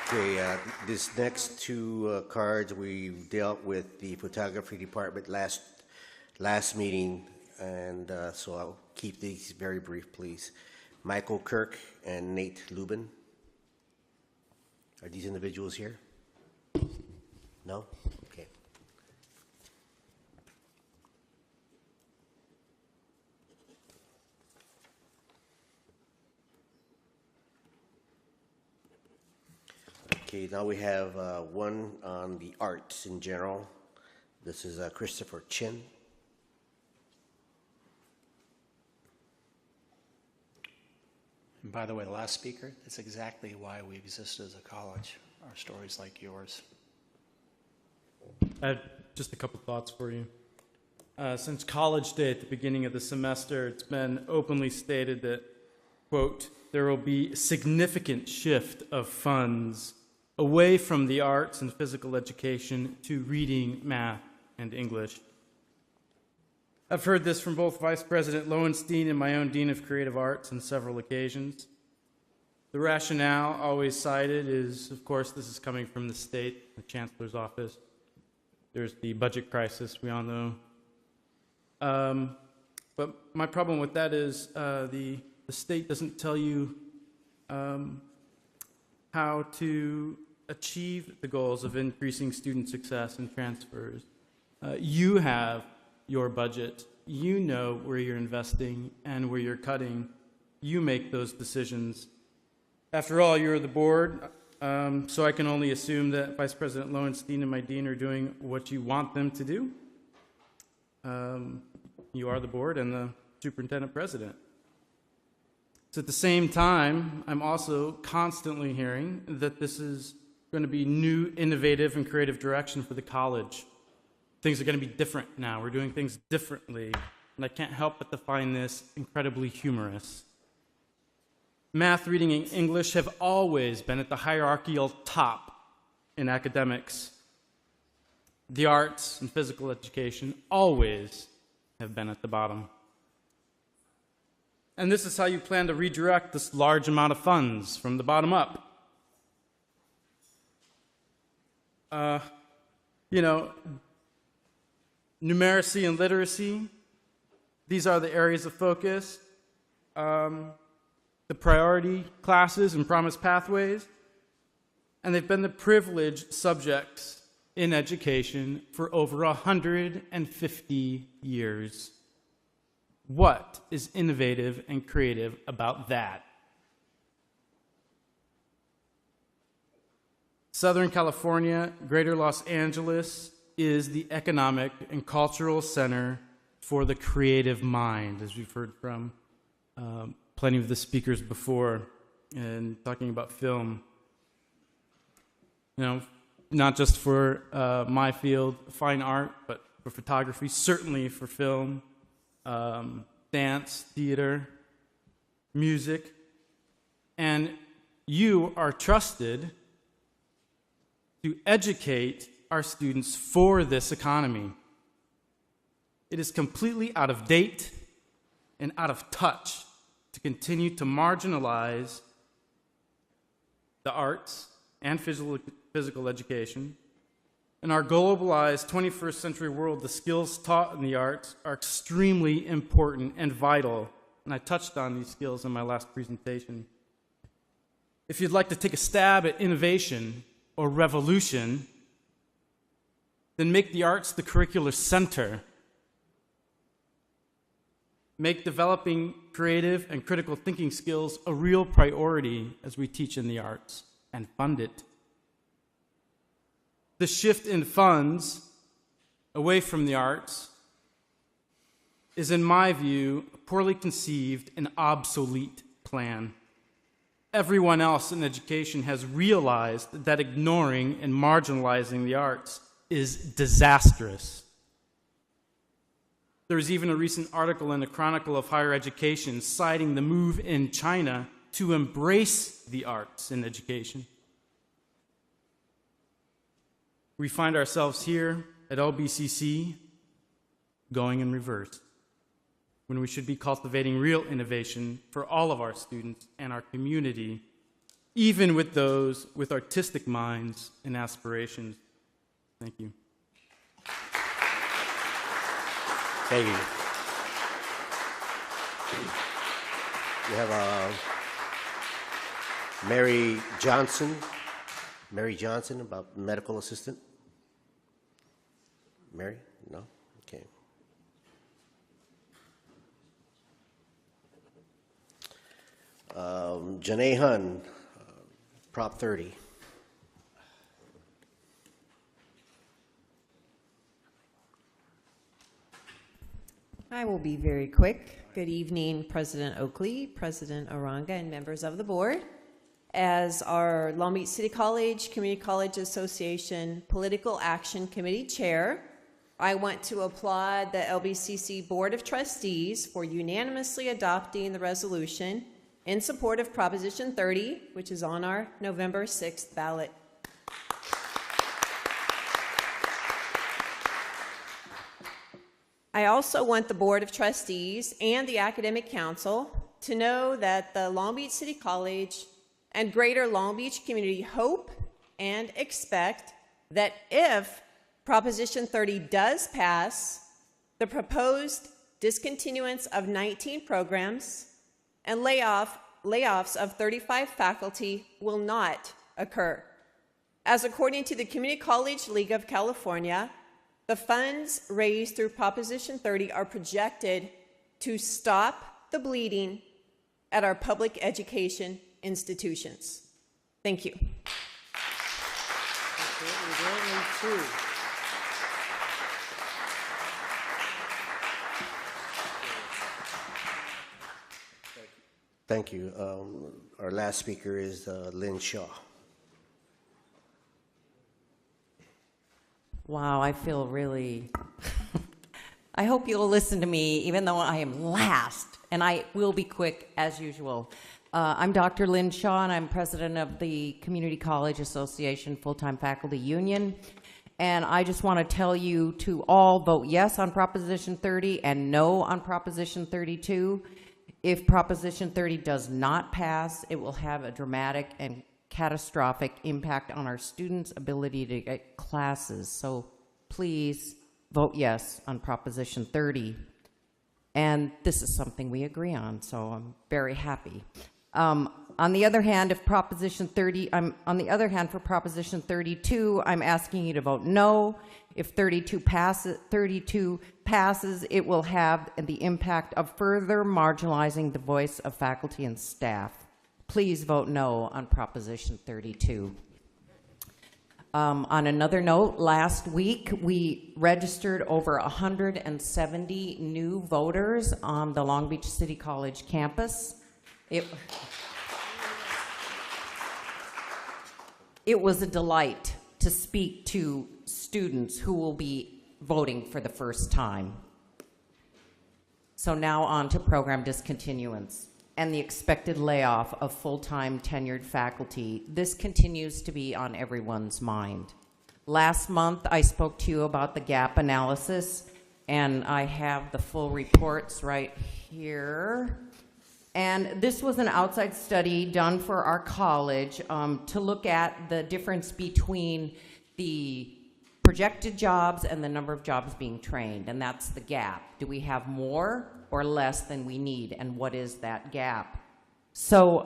Okay, this next two cards, we dealt with the photography department last meeting, and so I'll keep these very brief, please. Michael Kirk and Nate Lubin. Are these individuals here? No? Okay. Okay, now we have one on the arts in general. This is Christopher Chin. And by the way, the last speaker, that's exactly why we exist as a college. are stories like yours. I have just a couple thoughts for you. Since college day at the beginning of the semester, it's been openly stated that, quote, there will be a significant shift of funds away from the arts and physical education to reading, math, and English. I've heard this from both Vice President Lowenstein and my own Dean of Creative Arts on several occasions. The rationale always cited is, of course, this is coming from the state, the Chancellor's office. There's the budget crisis, we all know. But my problem with that is the state doesn't tell you how to achieve the goals of increasing student success and transfers. You have your budget. You know where you're investing and where you're cutting. You make those decisions. After all, you're the board, so I can only assume that Vice President Lowenstein and my dean are doing what you want them to do. You are the board and the superintendent president. So at the same time, I'm also constantly hearing that this is going to be new, innovative, and creative direction for the college. Things are going to be different now. We're doing things differently, and I can't help but to find this incredibly humorous. Math, reading, and English have always been at the hierarchical top in academics. The arts and physical education always have been at the bottom. And this is how you plan to redirect this large amount of funds from the bottom up. Numeracy and literacy, these are the areas of focus. The priority classes and promised pathways, and they've been the privileged subjects in education for over 150 years. What is innovative and creative about that? Southern California, Greater Los Angeles, is the economic and cultural center for the creative mind, as we've heard from plenty of the speakers before, and talking about film. Not just for my field, fine art, but for photography, certainly for film, dance, theater, music. And you are trusted to educate our students for this economy. It is completely out of date and out of touch to continue to marginalize the arts and physical education. In our globalized 21st century world, the skills taught in the arts are extremely important and vital, and I touched on these skills in my last presentation. If you'd like to take a stab at innovation or revolution, then make the arts the curricular center. Make developing creative and critical thinking skills a real priority as we teach in the arts, and fund it. The shift in funds away from the arts is, in my view, a poorly conceived and obsolete plan. Everyone else in education has realized that ignoring and marginalizing the arts is disastrous. There was even a recent article in the Chronicle of Higher Education citing the move in China to embrace the arts in education. We find ourselves here at LBCC going in reverse, when we should be cultivating real innovation for all of our students and our community, even with those with artistic minds and aspirations. Thank you. Thank you. We have Mary Johnson. Mary Johnson, about medical assistant. Mary? No? Okay. Janae Hun, Prop 30. I will be very quick. Good evening, President Oakley, President Aranga, and members of the board. as our Long Beach City College Community College Association Political Action Committee Chair. I want to applaud the LBCC Board of Trustees for unanimously adopting the resolution in support of Proposition 30, which is on our November 6th ballot. I also want the Board of Trustees and the Academic Council to know that the Long Beach City College and Greater Long Beach community hope and expect that if Proposition 30 does pass, the proposed discontinuance of 19 programs and layoffs of 35 faculty will not occur. As according to the Community College League of California, the funds raised through Proposition 30 are projected to stop the bleeding at our public education institutions. Thank you. Thank you. Our last speaker is Lynn Shaw. Wow, I feel really... I hope you'll listen to me, even though I am last, and I will be quick, as usual. I'm Dr. Lynn Shaw, and I'm president of the Community College Association Full-Time Faculty Union. And I just want to tell you to all vote yes on Proposition 30 and no on Proposition 32. If Proposition 30 does not pass, it will have a dramatic and catastrophic impact on our students' ability to get classes. So please vote yes on Proposition 30. And this is something we agree on, so I'm very happy. On the other hand, if Proposition 30, on the other hand, for Proposition 32, I'm asking you to vote no. If 32 passes, it will have the impact of further marginalizing the voice of faculty and staff. Please vote no on Proposition 32. On another note, last week we registered over 170 new voters on the Long Beach City College campus. It was a delight to speak to students who will be voting for the first time. So now on to program discontinuance and the expected layoff of full-time tenured faculty. This continues to be on everyone's mind. Last month, I spoke to you about the gap analysis, and I have the full reports right here. And this was an outside study done for our college to look at the difference between the projected jobs and the number of jobs being trained, and that's the gap. Do we have more or less than we need, and what is that gap? So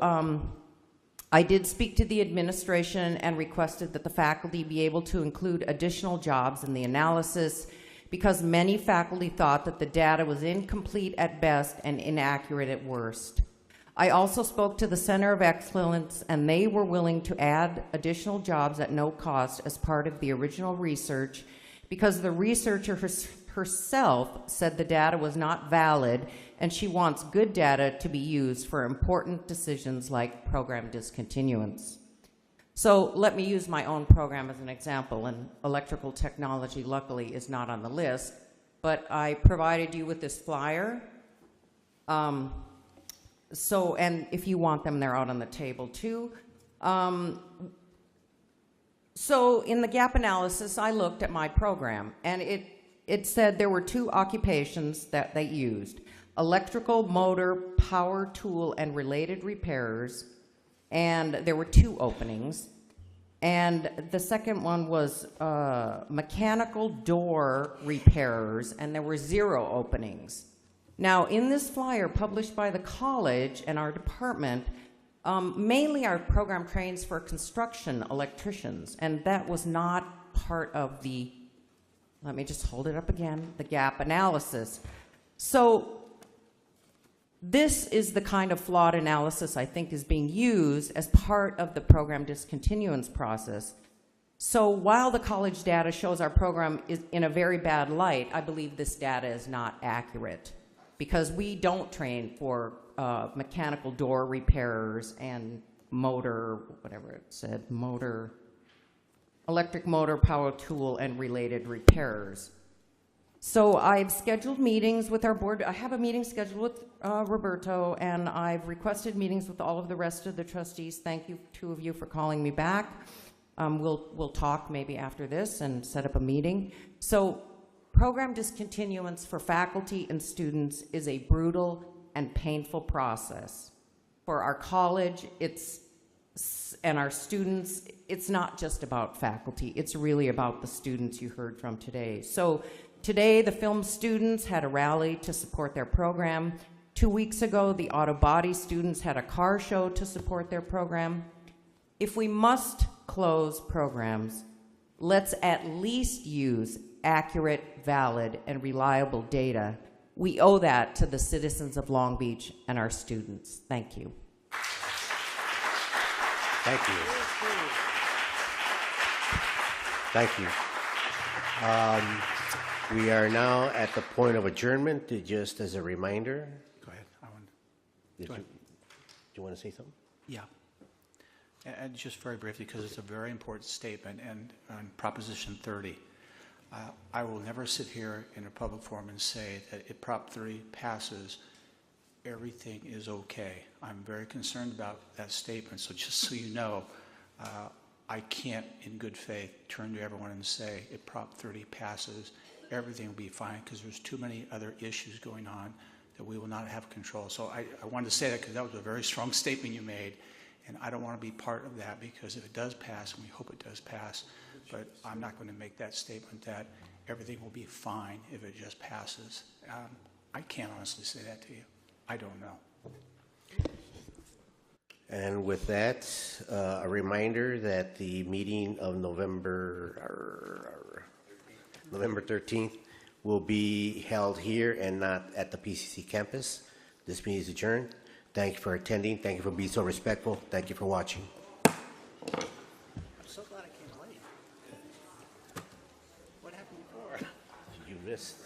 I did speak to the administration and requested that the faculty be able to include additional jobs in the analysis because many faculty thought that the data was incomplete at best and inaccurate at worst. I also spoke to the Center of Excellence, and they were willing to add additional jobs at no cost as part of the original research because the researcher herself said the data was not valid, and she wants good data to be used for important decisions like program discontinuance. So let me use my own program as an example, and electrical technology luckily is not on the list, but I provided you with this flyer. And if you want them, they're out on the table too. So in the gap analysis, I looked at my program, and it said there were two occupations that they used: electrical, motor, power tool, and related repairers, and there were 2 openings. And the second one was mechanical door repairers, and there were 0 openings. Now, in this flyer published by the college and our department, mainly our program trains for construction electricians, and that was not part of the, let me just hold it up again, the gap analysis. So this is the kind of flawed analysis I think is being used as part of the program discontinuance process. So while the college data shows our program is in a very bad light, I believe this data is not accurate because we don't train for mechanical door repairers and motor, whatever it said, electric motor, power tool, and related repairs. So I've scheduled meetings with our board. I have a meeting scheduled with Roberto, and I've requested meetings with all of the rest of the trustees. Thank you, two of you, for calling me back. We'll talk maybe after this and set up a meeting. So program discontinuance for faculty and students is a brutal and painful process. For our college, and our students, it's not just about faculty, it's really about the students you heard from today. So today, the film students had a rally to support their program. 2 weeks ago, the auto body students had a car show to support their program. If we must close programs, let's at least use accurate, valid, and reliable data. We owe that to the citizens of Long Beach and our students. Thank you. Thank you. Thank you. We are now at the point of adjournment. Just as a reminder. Go ahead. Do you want to say something? Yeah. And just very briefly, because it's a very important statement, and on Proposition 30, I will never sit here in a public forum and say that if Prop 30 passes, everything is okay. I'm very concerned about that statement, so just so you know, I can't, in good faith, turn to everyone and say, if Prop 30 passes, everything will be fine, because there's too many other issues going on that we will not have control. So I wanted to say that because that was a very strong statement you made, and I don't want to be part of that, because if it does pass, and we hope it does pass, but I'm not going to make that statement that everything will be fine if it just passes. I can't honestly say that to you. I don't know. And with that, a reminder that the meeting of November 13th will be held here and not at the PCC campus. This meeting is adjourned. Thank you for attending. Thank you for being so respectful. Thank you for watching. I'm so glad I came late. What happened before? You missed